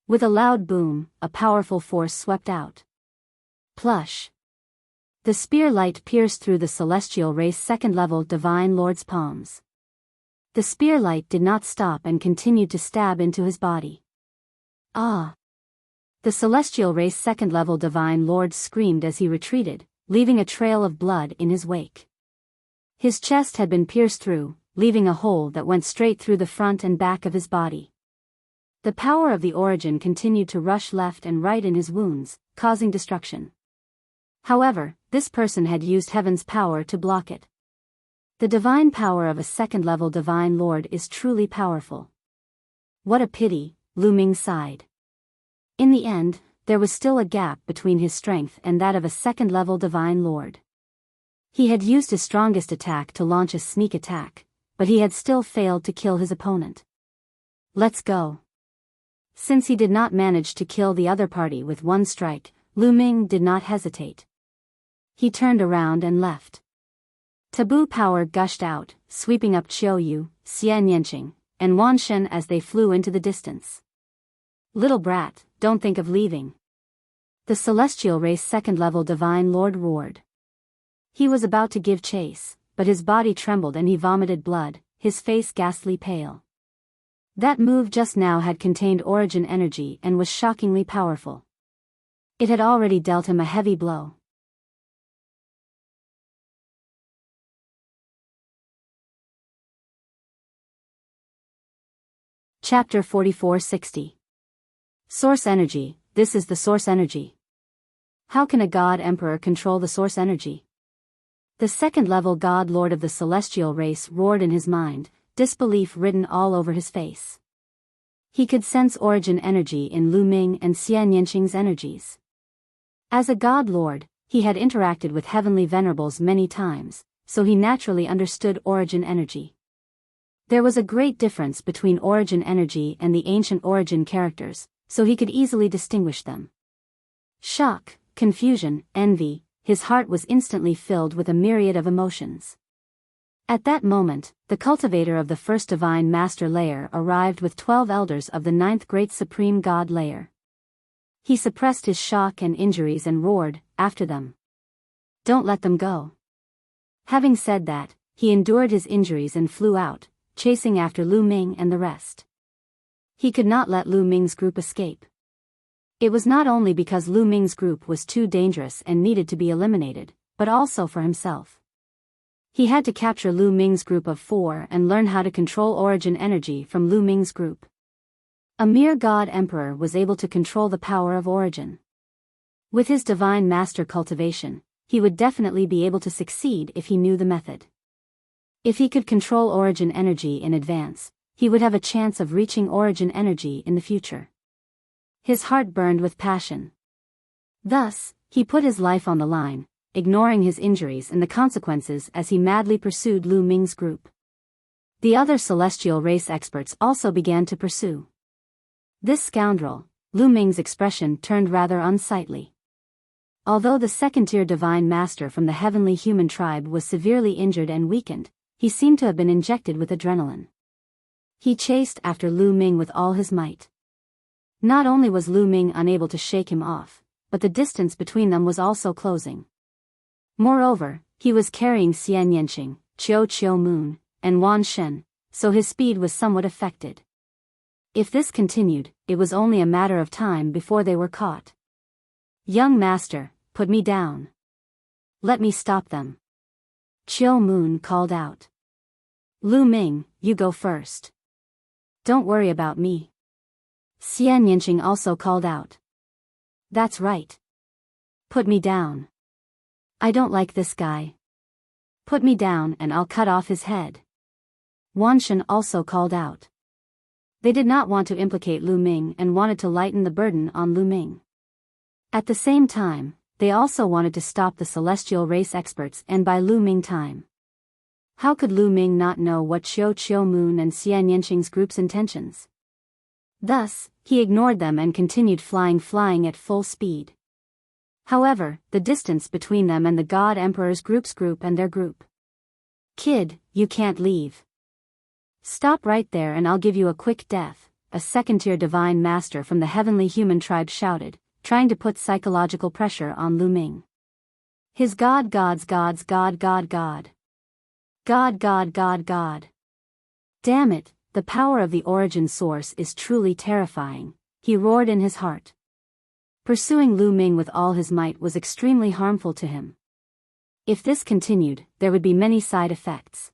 With a loud boom, a powerful force swept out. Plush! The spear light pierced through the celestial race second-level divine lord's palms. The spear light did not stop and continued to stab into his body. Ah! The celestial race second-level divine lord screamed as he retreated, leaving a trail of blood in his wake. His chest had been pierced through, leaving a hole that went straight through the front and back of his body. The power of the origin continued to rush left and right in his wounds, causing destruction. However, this person had used heaven's power to block it. The divine power of a second-level divine lord is truly powerful. What a pity, Lu Ming sighed. In the end, there was still a gap between his strength and that of a second-level divine lord. He had used his strongest attack to launch a sneak attack, but he had still failed to kill his opponent. Let's go. Since he did not manage to kill the other party with one strike, Lu Ming did not hesitate. He turned around and left. Taboo power gushed out, sweeping up Qiuyu, Xian Yanqing, and Wan Shen as they flew into the distance. Little brat, don't think of leaving. The celestial race second-level divine lord roared. He was about to give chase, but his body trembled and he vomited blood, his face ghastly pale. That move just now had contained origin energy and was shockingly powerful. It had already dealt him a heavy blow. Chapter 4460. Source Energy. This is the source energy. How can a god emperor control the source energy? The second-level god lord of the celestial race roared in his mind, disbelief written all over his face. He could sense origin energy in Lu Ming and Xian Yanqing's energies. As a god lord, he had interacted with heavenly venerables many times, so he naturally understood origin energy. There was a great difference between origin energy and the ancient origin characters, so he could easily distinguish them. Shock, confusion, envy, his heart was instantly filled with a myriad of emotions. At that moment, the cultivator of the first divine master layer arrived with 12 elders of the 9th great supreme god layer. He suppressed his shock and injuries and roared, after them. Don't let them go. Having said that, he endured his injuries and flew out, chasing after Lu Ming and the rest. He could not let Lu Ming's group escape. It was not only because Lu Ming's group was too dangerous and needed to be eliminated, but also for himself. He had to capture Lu Ming's group of 4 and learn how to control origin energy from Lu Ming's group. A mere god emperor was able to control the power of origin. With his divine master cultivation, he would definitely be able to succeed if he knew the method. If he could control origin energy in advance, he would have a chance of reaching origin energy in the future. His heart burned with passion. Thus, he put his life on the line, ignoring his injuries and the consequences as he madly pursued Lu Ming's group. The other celestial race experts also began to pursue. This scoundrel, Lu Ming's expression turned rather unsightly. Although the second-tier divine master from the heavenly human tribe was severely injured and weakened, he seemed to have been injected with adrenaline. He chased after Lu Ming with all his might. Not only was Lu Ming unable to shake him off, but the distance between them was also closing. Moreover, he was carrying Xian Yanqing, Qiu Moon, and Wan Shen, so his speed was somewhat affected. If this continued, it was only a matter of time before they were caught. "Young master, put me down. Let me stop them," Qiu Moon called out. "Lu Ming, you go first. Don't worry about me," Xian Yanqing also called out. "That's right. Put me down. I don't like this guy. Put me down and I'll cut off his head," Wan Shen also called out. They did not want to implicate Lu Ming and wanted to lighten the burden on Lu Ming. At the same time, they also wanted to stop the celestial race experts and buy Lu Ming time. How could Lu Ming not know what Qiu Moon and Xian Yanqing's group's intentions? Thus, he ignored them and continued flying at full speed. However, the distance between them and the God Emperor's group and their group. "Kid, you can't leave. Stop right there and I'll give you a quick death," a second-tier divine master from the heavenly human tribe shouted, trying to put psychological pressure on Lu Ming. His God. Damn it, the power of the origin source is truly terrifying, he roared in his heart. Pursuing Lu Ming with all his might was extremely harmful to him. If this continued, there would be many side effects.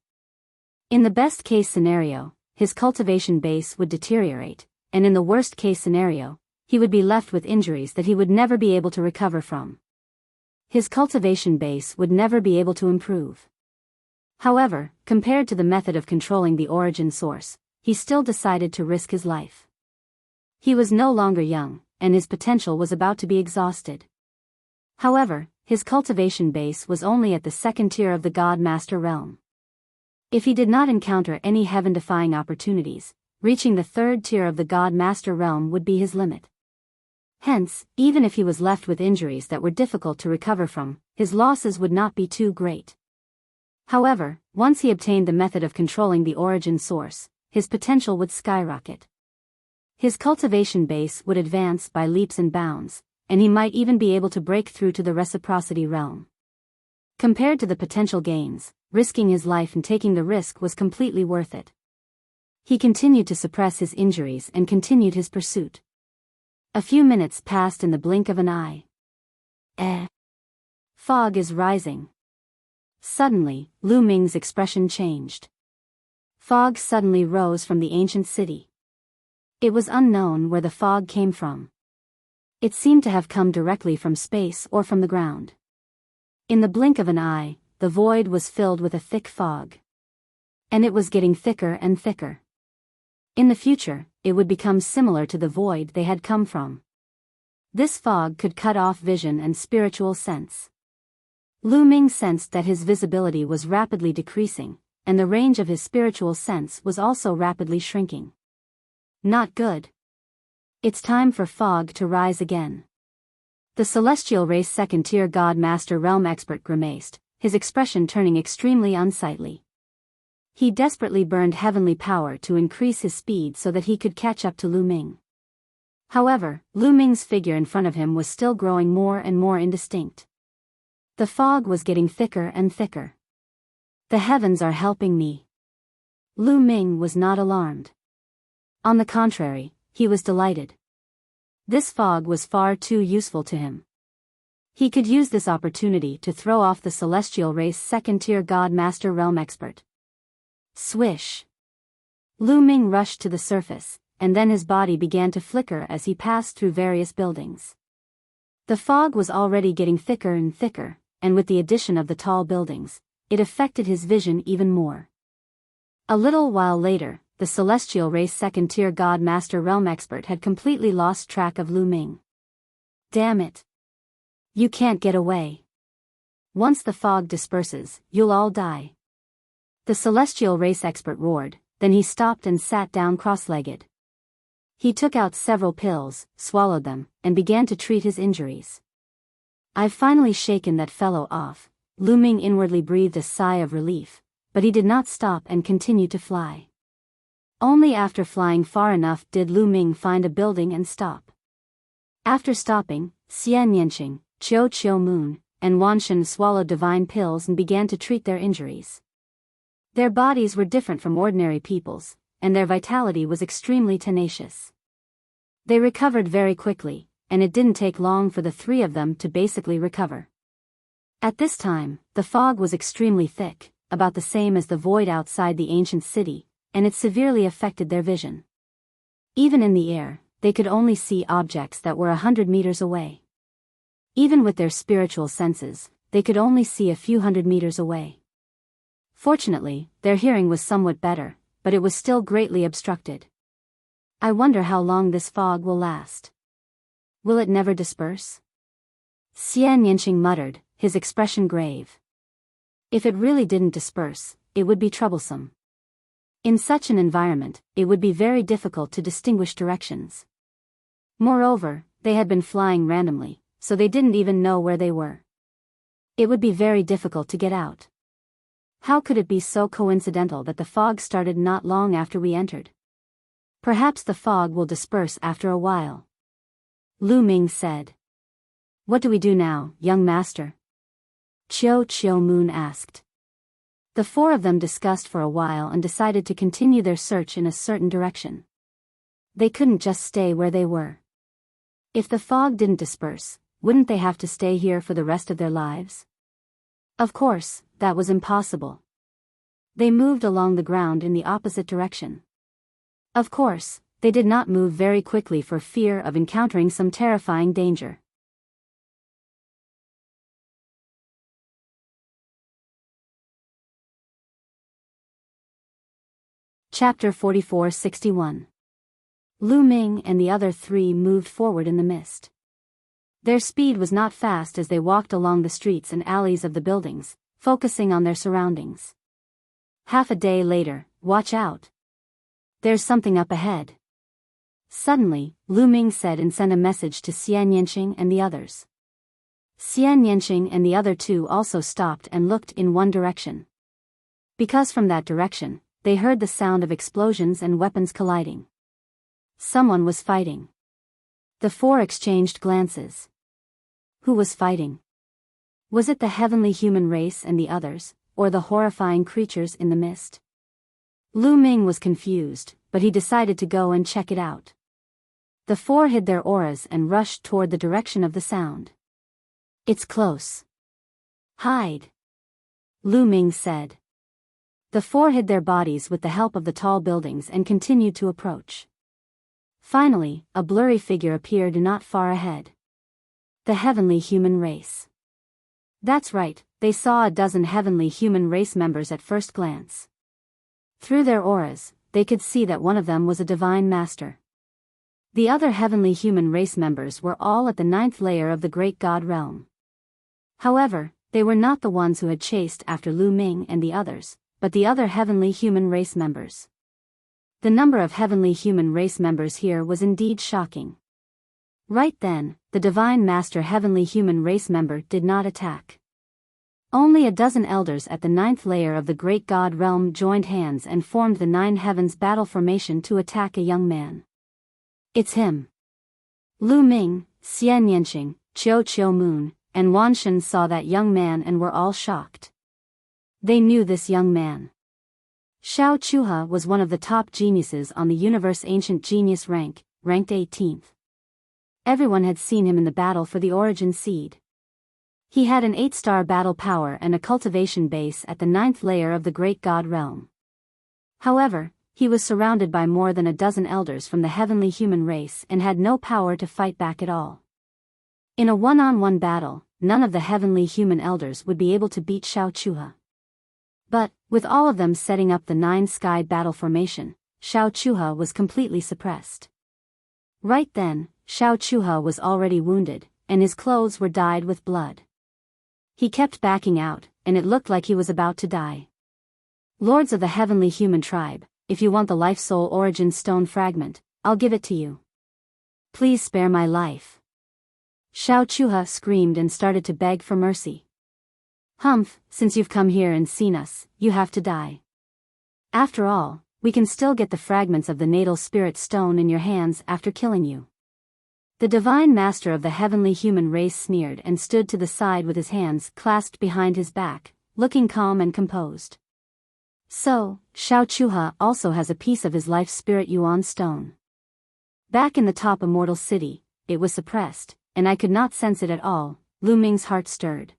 In the best-case scenario, his cultivation base would deteriorate, and in the worst-case scenario, he would be left with injuries that he would never be able to recover from. His cultivation base would never be able to improve. However, compared to the method of controlling the origin source, he still decided to risk his life. He was no longer young, and his potential was about to be exhausted. However, his cultivation base was only at the second tier of the God Master realm. If he did not encounter any heaven-defying opportunities, reaching the third tier of the God Master realm would be his limit. Hence, even if he was left with injuries that were difficult to recover from, his losses would not be too great. However, once he obtained the method of controlling the origin source, his potential would skyrocket. His cultivation base would advance by leaps and bounds, and he might even be able to break through to the reciprocity realm. Compared to the potential gains, risking his life and taking the risk was completely worth it. He continued to suppress his injuries and continued his pursuit. A few minutes passed in the blink of an eye. Fog is rising. Suddenly, Lu Ming's expression changed. Fog suddenly rose from the ancient city. It was unknown where the fog came from. It seemed to have come directly from space or from the ground. In the blink of an eye, the void was filled with a thick fog. And it was getting thicker and thicker. In the future, it would become similar to the void they had come from. This fog could cut off vision and spiritual sense. Lu Ming sensed that his visibility was rapidly decreasing, and the range of his spiritual sense was also rapidly shrinking. Not good. It's time for fog to rise again. The celestial race second-tier God Master Realm expert grimaced, his expression turning extremely unsightly. He desperately burned heavenly power to increase his speed so that he could catch up to Lu Ming. However, Lu Ming's figure in front of him was still growing more and more indistinct. The fog was getting thicker and thicker. The heavens are helping me. Lu Ming was not alarmed. On the contrary, he was delighted. This fog was far too useful to him. He could use this opportunity to throw off the celestial race second-tier God Master Realm expert. Swish! Lu Ming rushed to the surface, and then his body began to flicker as he passed through various buildings. The fog was already getting thicker and thicker, and with the addition of the tall buildings, it affected his vision even more. A little while later, the celestial race second-tier God Master Realm expert had completely lost track of Lu Ming. Damn it! You can't get away. Once the fog disperses, you'll all die. The celestial race expert roared, then he stopped and sat down cross-legged. He took out several pills, swallowed them, and began to treat his injuries. I've finally shaken that fellow off. Lu Ming inwardly breathed a sigh of relief, but he did not stop and continued to fly. Only after flying far enough did Lu Ming find a building and stop. After stopping, Xian Yanqing, Chiu Moon, and Wanshan swallowed divine pills and began to treat their injuries. Their bodies were different from ordinary people's, and their vitality was extremely tenacious. They recovered very quickly, and it didn't take long for the three of them to basically recover. At this time, the fog was extremely thick, about the same as the void outside the ancient city, and it severely affected their vision. Even in the air, they could only see objects that were 100 meters away. Even with their spiritual senses, they could only see a few hundred meters away. Fortunately, their hearing was somewhat better, but it was still greatly obstructed. I wonder how long this fog will last. Will it never disperse? Xian Yanqing muttered, his expression grave. If it really didn't disperse, it would be troublesome. In such an environment, it would be very difficult to distinguish directions. Moreover, they had been flying randomly, so they didn't even know where they were. It would be very difficult to get out. How could it be so coincidental that the fog started not long after we entered? Perhaps the fog will disperse after a while. Lu Ming said. What do we do now, young master? Chiu Moon asked. The four of them discussed for a while and decided to continue their search in a certain direction. They couldn't just stay where they were. If the fog didn't disperse, wouldn't they have to stay here for the rest of their lives? Of course, that was impossible. They moved along the ground in the opposite direction. Of course, they did not move very quickly for fear of encountering some terrifying danger. Chapter 44-61. Lu Ming and the other three moved forward in the mist. Their speed was not fast as they walked along the streets and alleys of the buildings, focusing on their surroundings. Half a day later, watch out. There's something up ahead. Suddenly, Lu Ming said and sent a message to Xian Yanqing and the others. Xian Yanqing and the other two also stopped and looked in one direction. Because from that direction, they heard the sound of explosions and weapons colliding. Someone was fighting. The four exchanged glances. Who was fighting? Was it the heavenly human race and the others, or the horrifying creatures in the mist? Lu Ming was confused, but he decided to go and check it out. The four hid their auras and rushed toward the direction of the sound. It's close. Hide. Lu Ming said. The four hid their bodies with the help of the tall buildings and continued to approach. Finally, a blurry figure appeared not far ahead. The heavenly human race. That's right, they saw a dozen heavenly human race members at first glance. Through their auras, they could see that one of them was a divine master. The other heavenly human race members were all at the 9th layer of the great god realm. However, they were not the ones who had chased after Lu Ming and the others, but the other heavenly human race members. The number of heavenly human race members here was indeed shocking. Right then, the divine master heavenly human race member did not attack. Only a dozen elders at the 9th layer of the great god realm joined hands and formed the 9 heavens battle formation to attack a young man. It's him. Lu Ming, Xian Yanqing, Chiu Moon, and Wanshan saw that young man and were all shocked. They knew this young man. Shao Chuha was one of the top geniuses on the universe ancient genius rank, ranked 18th. Everyone had seen him in the battle for the origin seed. He had an 8-star battle power and a cultivation base at the 9th layer of the great god realm. However, he was surrounded by more than a dozen elders from the heavenly human race and had no power to fight back at all. In a one-on-one battle, none of the heavenly human elders would be able to beat Xiao Chuha. But, with all of them setting up the 9-sky battle formation, Xiao Chuha was completely suppressed. Right then, Xiao Chuha was already wounded, and his clothes were dyed with blood. He kept backing out, and it looked like he was about to die. Lords of the heavenly human tribe, if you want the life soul origin stone fragment, I'll give it to you. Please spare my life. Xiao Chuha screamed and started to beg for mercy. Humph, since you've come here and seen us, you have to die. After all, we can still get the fragments of the natal spirit stone in your hands after killing you. The divine master of the heavenly human race sneered and stood to the side with his hands clasped behind his back, looking calm and composed. So, Xiao Chuha also has a piece of his life spirit yuan stone. Back in the top immortal city, it was suppressed, and I could not sense it at all. Lu Ming's heart stirred.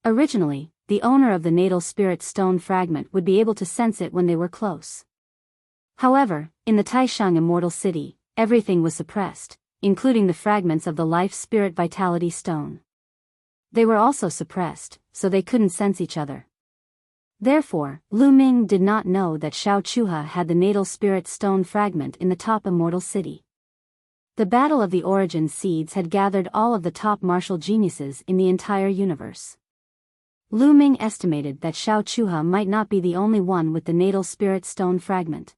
Originally, the owner of the natal spirit stone fragment would be able to sense it when they were close. However, in the Taishang immortal city, everything was suppressed, including the fragments of the life spirit vitality stone. They were also suppressed, so they couldn't sense each other. Therefore, Lu Ming did not know that Xiao Chuha had the natal spirit stone fragment in the top immortal city. The Battle of the Origin Seeds had gathered all of the top martial geniuses in the entire universe. Lu Ming estimated that Xiao Chuha might not be the only one with the natal spirit stone fragment.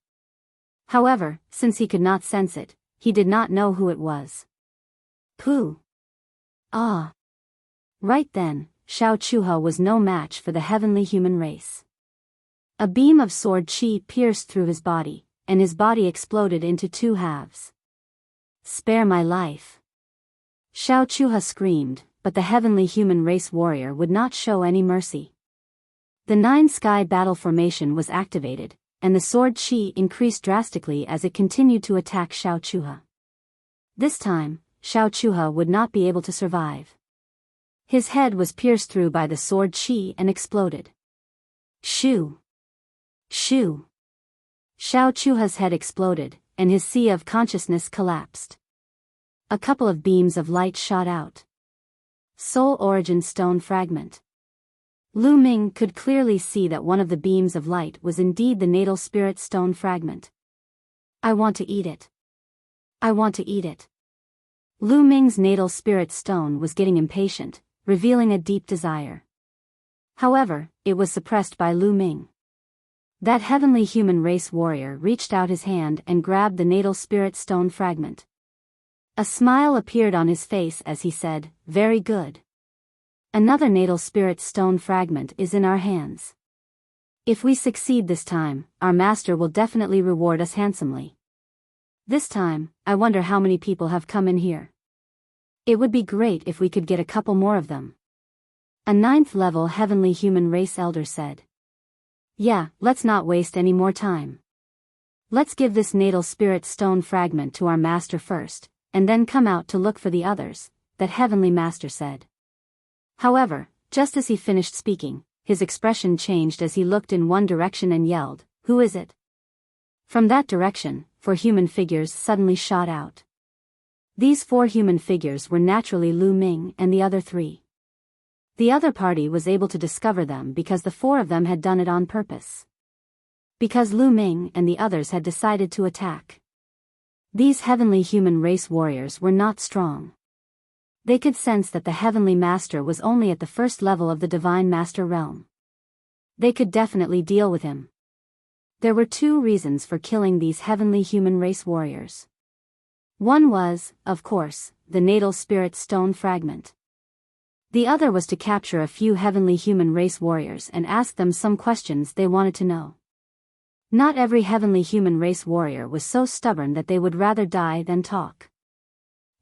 However, since he could not sense it, he did not know who it was. Pooh! Ah! Right then, Xiao Chuha was no match for the heavenly human race. A beam of sword qi pierced through his body, and his body exploded into 2 halves. Spare my life! Xiao Chuha screamed, but the heavenly human race warrior would not show any mercy. The 9-sky battle formation was activated, and the sword qi increased drastically as it continued to attack Xiao Chuha. This time, Xiao Chuha would not be able to survive. His head was pierced through by the sword qi and exploded. Shoo! Shoo! Xiao Chuha's head exploded, and his sea of consciousness collapsed. A couple of beams of light shot out. Soul Origin Stone Fragment. Lu Ming could clearly see that one of the beams of light was indeed the natal spirit stone fragment. I want to eat it. I want to eat it. Lu Ming's natal spirit stone was getting impatient, revealing a deep desire. However, it was suppressed by Lu Ming. That heavenly human race warrior reached out his hand and grabbed the natal spirit stone fragment. A smile appeared on his face as he said, "Very good. Another natal spirit stone fragment is in our hands. If we succeed this time, our master will definitely reward us handsomely. This time, I wonder how many people have come in here. It would be great if we could get a couple more of them." A 9th-level heavenly human race elder said. Yeah, let's not waste any more time. Let's give this natal spirit stone fragment to our master first, and then come out to look for the others, that heavenly master said. However, just as he finished speaking, his expression changed as he looked in one direction and yelled, "Who is it?" From that direction, 4 human figures suddenly shot out. These 4 human figures were naturally Lu Ming and the other 3. The other party was able to discover them because the 4 of them had done it on purpose. Because Lu Ming and the others had decided to attack. These heavenly human race warriors were not strong. They could sense that the heavenly master was only at the 1st level of the divine master realm. They could definitely deal with him. There were 2 reasons for killing these heavenly human race warriors. One was, of course, the natal spirit stone fragment. The other was to capture a few heavenly human race warriors and ask them some questions they wanted to know. Not every heavenly human race warrior was so stubborn that they would rather die than talk.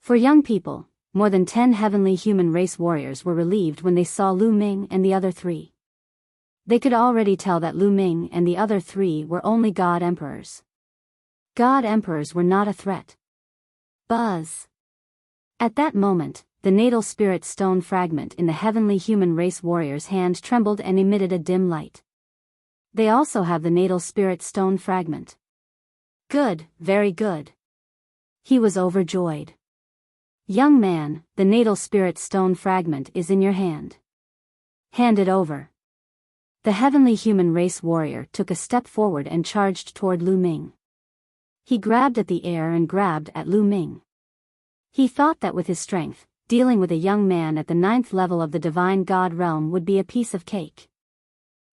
For young people, more than 10 heavenly human race warriors were relieved when they saw Lu Ming and the other 3. They could already tell that Lu Ming and the other 3 were only God Emperors. God Emperors were not a threat. Buzz! At that moment, the natal spirit stone fragment in the heavenly human race warrior's hand trembled and emitted a dim light. They also have the natal spirit stone fragment. Good, very good. He was overjoyed. Young man, the natal spirit stone fragment is in your hand. Hand it over. The heavenly human race warrior took a step forward and charged toward Lu Ming. He grabbed at the air and grabbed at Lu Ming. He thought that with his strength, dealing with a young man at the 9th level of the divine god realm would be a piece of cake.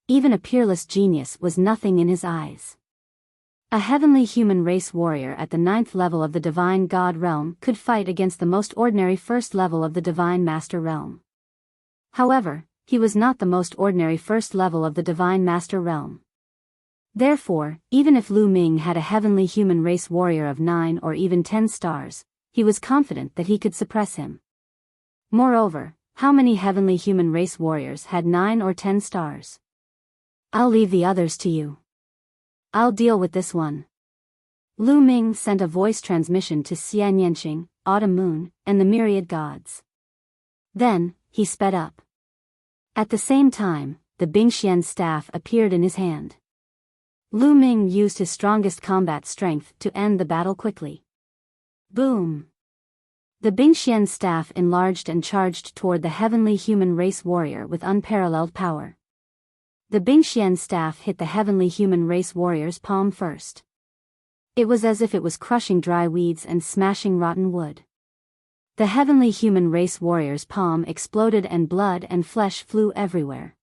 Even a peerless genius was nothing in his eyes. A heavenly human race warrior at the 9th level of the divine god realm could fight against the most ordinary 1st level of the divine master realm. However, he was not the most ordinary 1st level of the divine master realm. Therefore, even if Lu Ming had a heavenly human race warrior of 9 or even 10 stars, he was confident that he could suppress him. Moreover, how many heavenly human race warriors had 9 or 10 stars? I'll leave the others to you. I'll deal with this one. Lu Ming sent a voice transmission to Xian Yanqing, Autumn Moon, and the myriad gods. Then, he sped up. At the same time, the Bingxian staff appeared in his hand. Lu Ming used his strongest combat strength to end the battle quickly. Boom! The Bingxian staff enlarged and charged toward the heavenly human race warrior with unparalleled power. The Bingxian staff hit the heavenly human race warrior's palm first. It was as if it was crushing dry weeds and smashing rotten wood. The heavenly human race warrior's palm exploded and blood and flesh flew everywhere.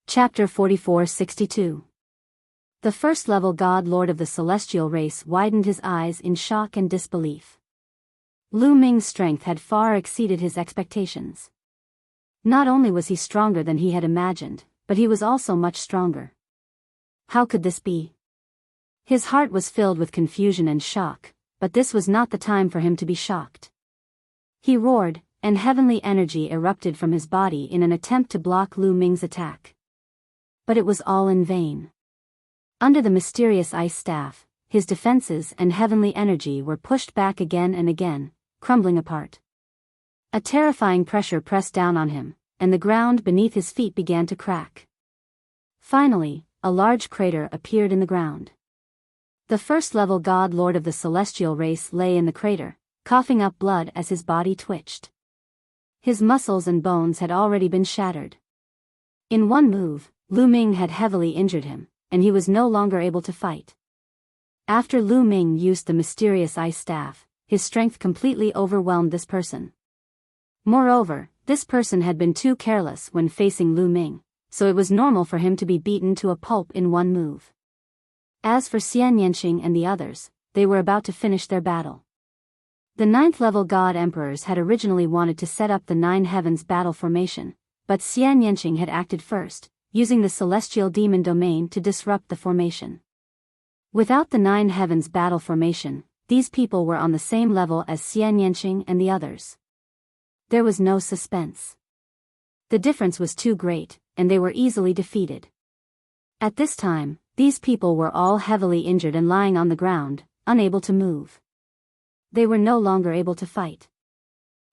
Chapter 44-62. The 1st level god lord of the celestial race widened his eyes in shock and disbelief. Lu Ming's strength had far exceeded his expectations. Not only was he stronger than he had imagined, but he was also much stronger. How could this be? His heart was filled with confusion and shock, but this was not the time for him to be shocked. He roared, and heavenly energy erupted from his body in an attempt to block Lu Ming's attack. But it was all in vain. Under the mysterious ice staff, his defenses and heavenly energy were pushed back again and again, crumbling apart. A terrifying pressure pressed down on him, and the ground beneath his feet began to crack. Finally, a large crater appeared in the ground. The 1st level god lord of the celestial race lay in the crater, coughing up blood as his body twitched. His muscles and bones had already been shattered. In one move, Lu Ming had heavily injured him, and he was no longer able to fight. After Lu Ming used the mysterious ice staff, his strength completely overwhelmed this person. Moreover, this person had been too careless when facing Lu Ming, so it was normal for him to be beaten to a pulp in one move. As for Xian Yanqing and the others, they were about to finish their battle. The 9th level god emperors had originally wanted to set up the 9 heavens battle formation, but Xian Yanqing had acted first, using the celestial demon domain to disrupt the formation. Without the 9 heavens battle formation, these people were on the same level as Xian Yanqing and the others. There was no suspense. The difference was too great, and they were easily defeated. At this time, these people were all heavily injured and lying on the ground, unable to move. They were no longer able to fight.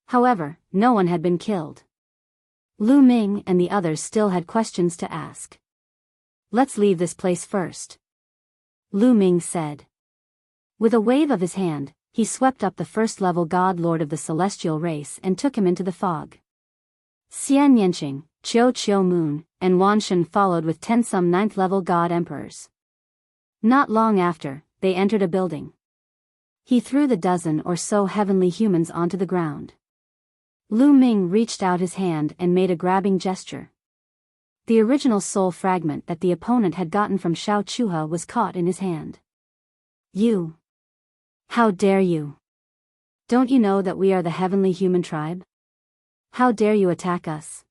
However, no one had been killed. Lu Ming and the others still had questions to ask. Let's leave this place first, Lu Ming said. With a wave of his hand, he swept up the 1st level god lord of the celestial race and took him into the fog. Xian Yanqing, Qiu Moon, and Wan Shen followed with 10 some 9th level god emperors. Not long after, they entered a building. He threw the dozen or so heavenly humans onto the ground. Lu Ming reached out his hand and made a grabbing gesture. The original soul fragment that the opponent had gotten from Shao Chuha was caught in his hand. You! How dare you! Don't you know that we are the heavenly human tribe? How dare you attack us?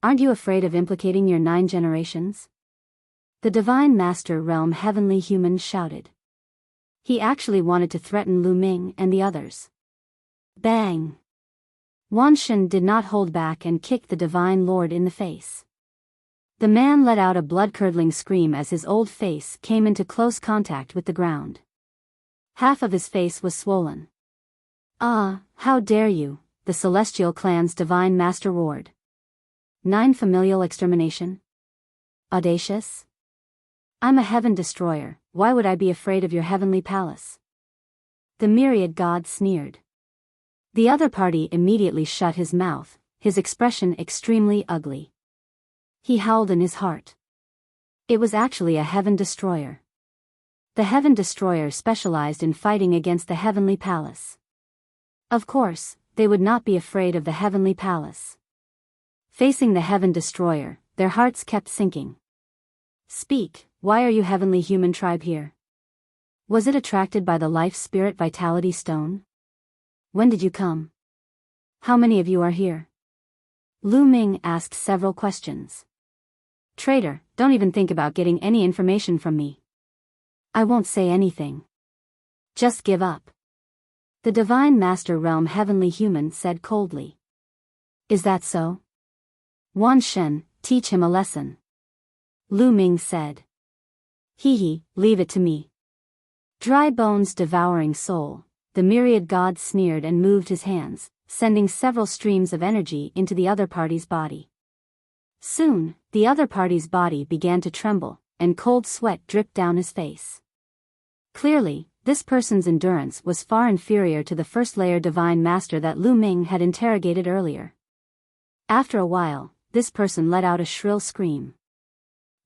Aren't you afraid of implicating your 9 generations? The Divine Master Realm heavenly human shouted. He actually wanted to threaten Lu Ming and the others. Bang! Wan Shen did not hold back and kicked the Divine Lord in the face. The man let out a blood-curdling scream as his old face came into close contact with the ground. Half of his face was swollen. Ah, how dare you, the celestial clan's divine master roared. 9 Familial extermination? Audacious? I'm a heaven destroyer, why would I be afraid of your heavenly palace? The myriad god sneered. The other party immediately shut his mouth, his expression extremely ugly. He howled in his heart. It was actually a heaven destroyer. The heaven destroyer specialized in fighting against the heavenly palace. Of course, they would not be afraid of the heavenly palace. Facing the heaven destroyer, their hearts kept sinking. Speak, why are you heavenly human tribe here? Was it attracted by the life spirit vitality stone? When did you come? How many of you are here? Lu Ming asked several questions. Traitor, don't even think about getting any information from me. I won't say anything. Just give up. The Divine Master Realm Heavenly Human said coldly. Is that so? Wan Shen, teach him a lesson. Lu Ming said. Hee, leave it to me. Dry bones devouring soul, the myriad god sneered and moved his hands, sending several streams of energy into the other party's body. Soon, the other party's body began to tremble, and cold sweat dripped down his face. Clearly, this person's endurance was far inferior to the first-layer divine master that Lu Ming had interrogated earlier. After a while, this person let out a shrill scream.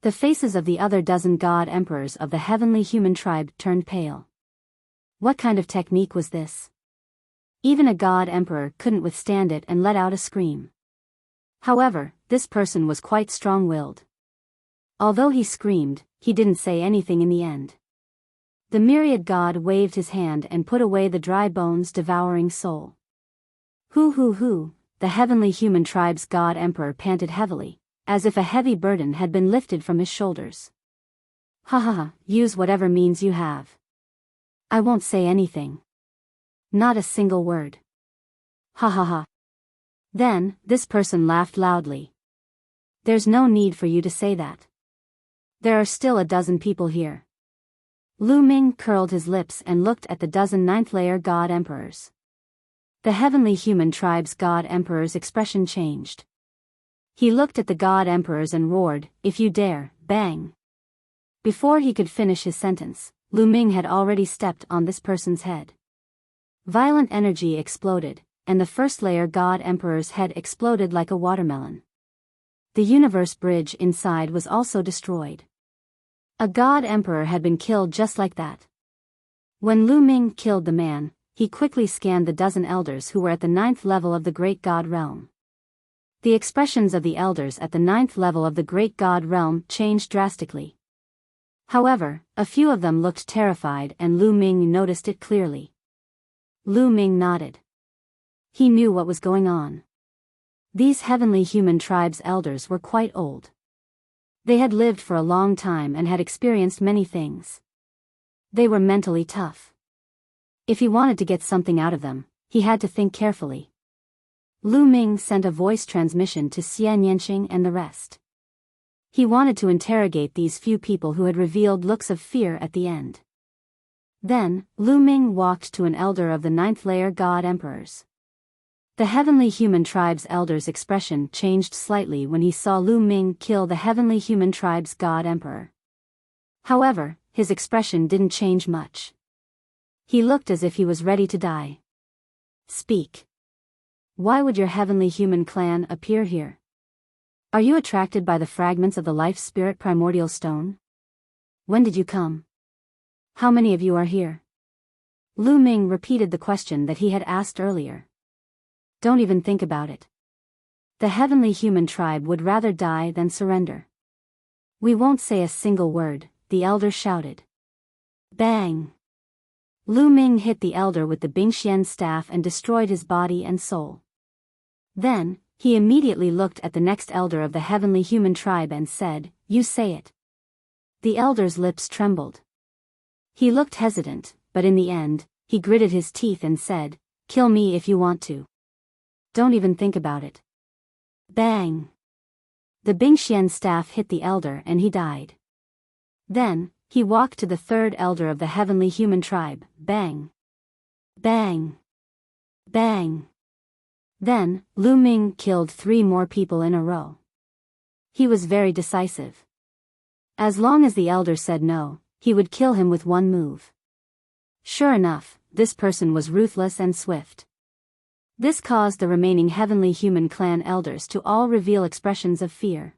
The faces of the other dozen god emperors of the heavenly human tribe turned pale. What kind of technique was this? Even a god emperor couldn't withstand it and let out a scream. However, this person was quite strong-willed. Although he screamed, he didn't say anything in the end. The myriad god waved his hand and put away the dry bones devouring soul. Hoo, the heavenly human tribe's god emperor panted heavily, as if a heavy burden had been lifted from his shoulders. Ha, use whatever means you have. I won't say anything. Not a single word. Ha. Then, this person laughed loudly. There's no need for you to say that. There are still a dozen people here. Lu Ming curled his lips and looked at the dozen ninth-layer god emperors. The heavenly human tribe's god emperor's expression changed. He looked at the god emperors and roared, if you dare, bang. Before he could finish his sentence, Lu Ming had already stepped on this person's head. Violent energy exploded, and the first-layer god emperor's head exploded like a watermelon. The universe bridge inside was also destroyed. A god emperor had been killed just like that. When Lu Ming killed the man, he quickly scanned the dozen elders who were at the 9th level of the great god realm. The expressions of the elders at the 9th level of the great god realm changed drastically. However, a few of them looked terrified and Lu Ming noticed it clearly. Lu Ming nodded. He knew what was going on. These heavenly human tribes' elders were quite old. They had lived for a long time and had experienced many things. They were mentally tough. If he wanted to get something out of them, he had to think carefully. Lu Ming sent a voice transmission to Xian Yanqing and the rest. He wanted to interrogate these few people who had revealed looks of fear at the end. Then, Lu Ming walked to an elder of the 9th-layer god emperors. The heavenly human tribe's elder's expression changed slightly when he saw Lu Ming kill the heavenly human tribe's god emperor. However, his expression didn't change much. He looked as if he was ready to die. Speak. Why would your heavenly human clan appear here? Are you attracted by the fragments of the life spirit primordial stone? When did you come? How many of you are here? Lu Ming repeated the question that he had asked earlier. Don't even think about it. The heavenly human tribe would rather die than surrender. We won't say a single word, the elder shouted. Bang! Lu Ming hit the elder with the Bingxian staff and destroyed his body and soul. Then, he immediately looked at the next elder of the heavenly human tribe and said, You say it. The elder's lips trembled. He looked hesitant, but in the end, he gritted his teeth and said, Kill me if you want to. Don't even think about it. Bang! The Bingxian staff hit the elder and he died. Then, he walked to the third elder of the heavenly human tribe, bang! Bang! Bang! Then, Lu Ming killed 3 more people in a row. He was very decisive. As long as the elder said no, he would kill him with one move. Sure enough, this person was ruthless and swift. This caused the remaining heavenly human clan elders to all reveal expressions of fear.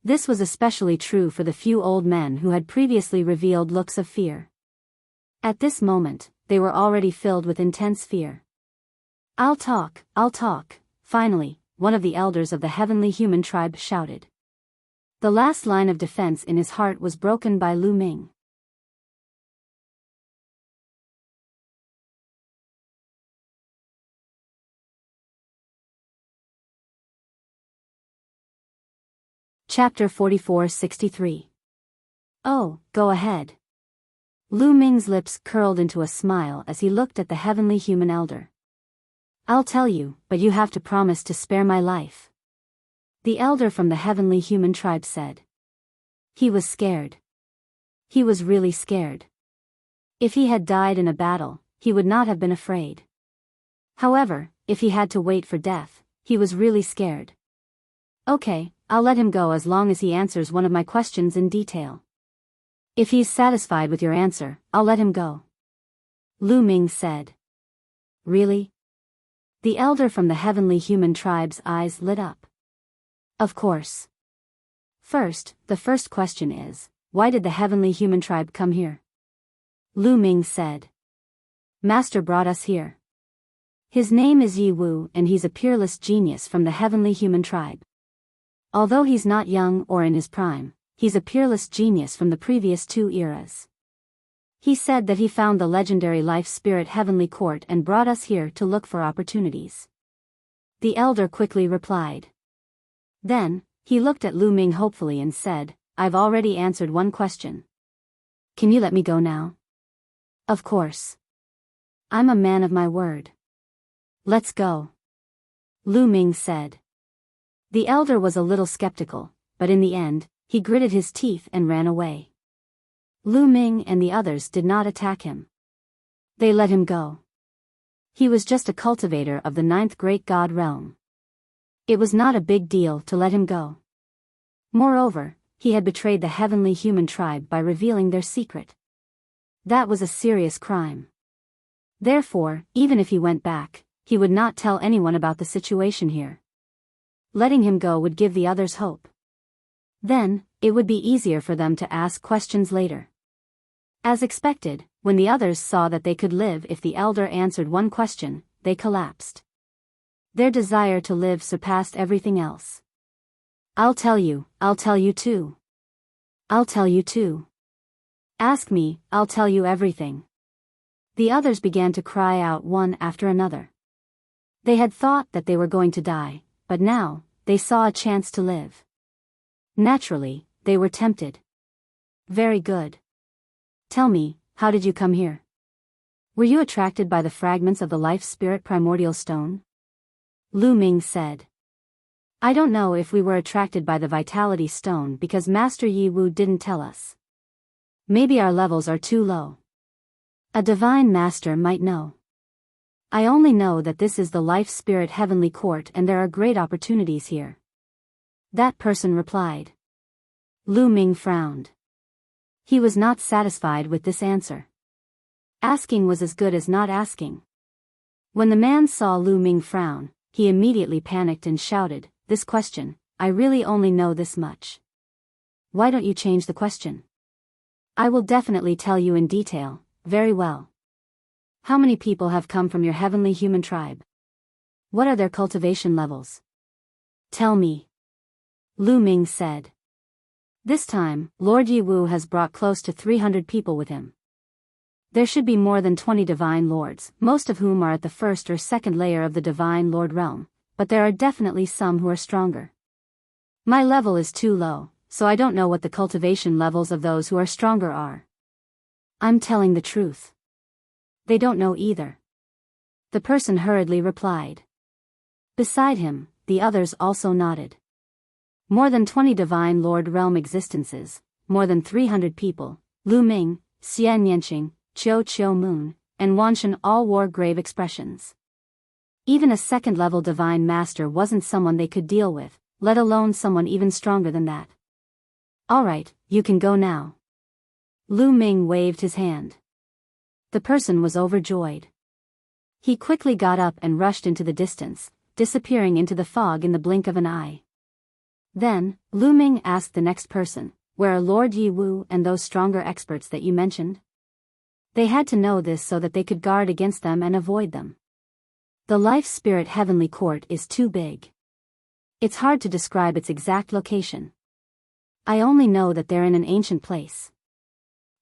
This was especially true for the few old men who had previously revealed looks of fear. At this moment, they were already filled with intense fear. I'll talk. Finally, one of the elders of the heavenly human tribe shouted. The last line of defense in his heart was broken by Lu Ming. Chapter 44-63. Oh, go ahead. Lu Ming's lips curled into a smile as he looked at the heavenly human elder. I'll tell you, but you have to promise to spare my life. The elder from the heavenly human tribe said. He was scared. He was really scared. If he had died in a battle, he would not have been afraid. However, if he had to wait for death, he was really scared. Okay, I'll let him go as long as he answers one of my questions in detail. If he's satisfied with your answer, I'll let him go. Lu Ming said. Really? The elder from the heavenly human tribe's eyes lit up. Of course. First, the first question is, why did the heavenly human tribe come here? Lu Ming said. Master brought us here. His name is Yi Wu and he's a peerless genius from the heavenly human tribe. Although he's not young or in his prime, he's a peerless genius from the previous 2 eras. He said that he found the legendary life spirit heavenly court and brought us here to look for opportunities. The elder quickly replied. Then, he looked at Lu Ming hopefully and said, I've already answered one question. Can you let me go now? Of course. I'm a man of my word. Let's go. Lu Ming said. The elder was a little skeptical, but in the end, he gritted his teeth and ran away. Lu Ming and the others did not attack him. They let him go. He was just a cultivator of the 9th great god realm. It was not a big deal to let him go. Moreover, he had betrayed the heavenly human tribe by revealing their secret. That was a serious crime. Therefore, even if he went back, he would not tell anyone about the situation here. Letting him go would give the others hope. Then, it would be easier for them to ask questions later. As expected, when the others saw that they could live if the elder answered one question, they collapsed. Their desire to live surpassed everything else. I'll tell you too. I'll tell you too. Ask me, I'll tell you everything. The others began to cry out one after another. They had thought that they were going to die, but now, they saw a chance to live. Naturally, they were tempted. Very good. Tell me, how did you come here? Were you attracted by the fragments of the life spirit primordial stone? Lu Ming said. I don't know if we were attracted by the vitality stone because Master Yi Wu didn't tell us. Maybe our levels are too low. A divine master might know. I only know that this is the life spirit heavenly court and there are great opportunities here. That person replied. Lu Ming frowned. He was not satisfied with this answer. Asking was as good as not asking. When the man saw Lu Ming frown, he immediately panicked and shouted, This question, I really only know this much. Why don't you change the question? I will definitely tell you in detail. Very well. How many people have come from your heavenly human tribe? What are their cultivation levels? Tell me. Lu Ming said. This time, Lord Yi Wu has brought close to 300 people with him. There should be more than 20 divine lords, most of whom are at the first or second layer of the divine lord realm, but there are definitely some who are stronger. My level is too low, so I don't know what the cultivation levels of those who are stronger are. I'm telling the truth. They don't know either. The person hurriedly replied. Beside him, the others also nodded. More than 20 divine lord realm existences, more than 300 people, Lu Ming, Xian Yanqing, Chiu Moon, and Wanshan all wore grave expressions. Even a second-level divine master wasn't someone they could deal with, let alone someone even stronger than that. Alright, you can go now. Lu Ming waved his hand. The person was overjoyed. He quickly got up and rushed into the distance, disappearing into the fog in the blink of an eye. Then, Lu Ming asked the next person, "Where are Lord Yi Wu and those stronger experts that you mentioned?" They had to know this so that they could guard against them and avoid them. The Life Spirit Heavenly Court is too big. It's hard to describe its exact location. I only know that they're in an ancient place.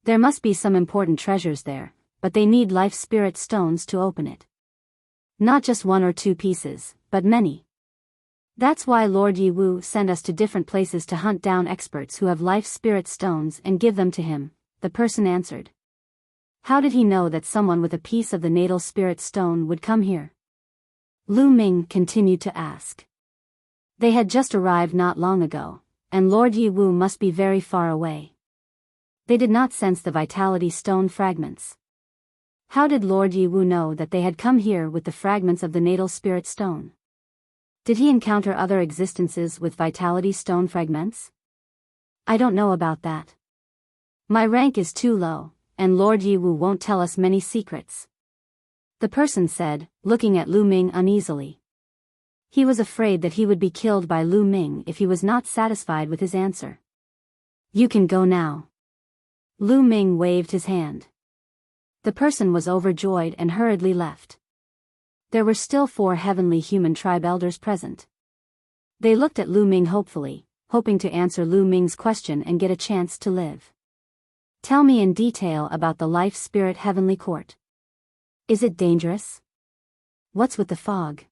There must be some important treasures there, but they need life spirit stones to open it. Not just one or two pieces, but many. That's why Lord Yi Wu sent us to different places to hunt down experts who have life spirit stones and give them to him, the person answered. How did he know that someone with a piece of the natal spirit stone would come here? Lu Ming continued to ask. They had just arrived not long ago, and Lord Yi Wu must be very far away. They did not sense the vitality stone fragments. How did Lord Yi Wu know that they had come here with the fragments of the natal spirit stone? Did he encounter other existences with vitality stone fragments? I don't know about that. My rank is too low, and Lord Yi Wu won't tell us many secrets. The person said, looking at Lu Ming uneasily. He was afraid that he would be killed by Lu Ming if he was not satisfied with his answer. You can go now. Lu Ming waved his hand. The person was overjoyed and hurriedly left. There were still 4 heavenly human tribe elders present. They looked at Lu Ming hopefully, hoping to answer Lu Ming's question and get a chance to live. Tell me in detail about the Life Spirit Heavenly Court. Is it dangerous? What's with the fog?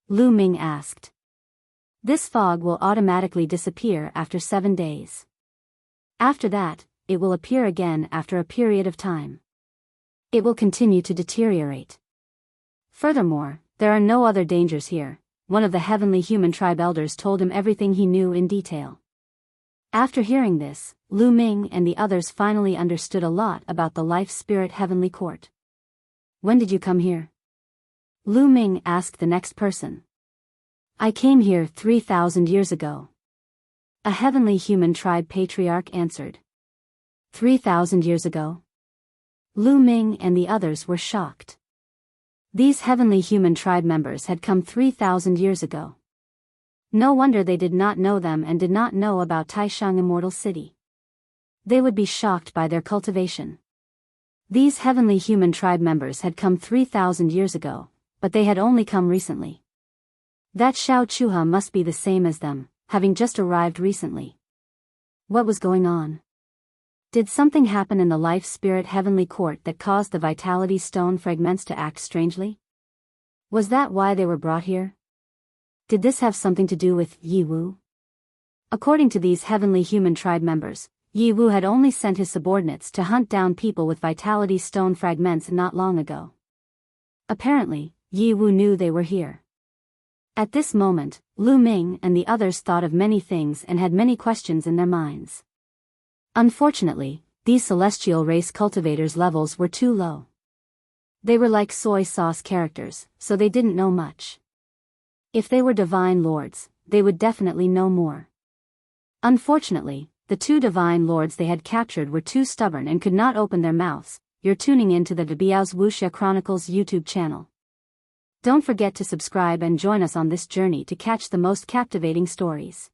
Lu Ming asked. This fog will automatically disappear after 7 days. After that, it will appear again after a period of time. It will continue to deteriorate. Furthermore, there are no other dangers here. One of the heavenly human tribe elders told him everything he knew in detail. After hearing this, Lu Ming and the others finally understood a lot about the Life Spirit Heavenly Court. When did you come here? Lu Ming asked the next person. I came here 3,000 years ago. A heavenly human tribe patriarch answered. 3,000 years ago? Lu Ming and the others were shocked. These heavenly human tribe members had come 3,000 years ago. No wonder they did not know them and did not know about Taishang Immortal City. They would be shocked by their cultivation. These heavenly human tribe members had come 3,000 years ago, but they had only come recently. That Xiao Chuha must be the same as them, having just arrived recently. What was going on? Did something happen in the Life Spirit Heavenly Court that caused the Vitality Stone fragments to act strangely? Was that why they were brought here? Did this have something to do with Yi Wu? According to these heavenly human tribe members, Yi Wu had only sent his subordinates to hunt down people with Vitality Stone fragments not long ago. Apparently, Yi Wu knew they were here. At this moment, Lu Ming and the others thought of many things and had many questions in their minds. Unfortunately, these celestial race cultivators' levels were too low. They were like soy sauce characters, so they didn't know much. If they were divine lords, they would definitely know more. Unfortunately, the 2 divine lords they had captured were too stubborn and could not open their mouths. You're tuning in to the Biyao's Wuxia Chronicles YouTube channel. Don't forget to subscribe and join us on this journey to catch the most captivating stories.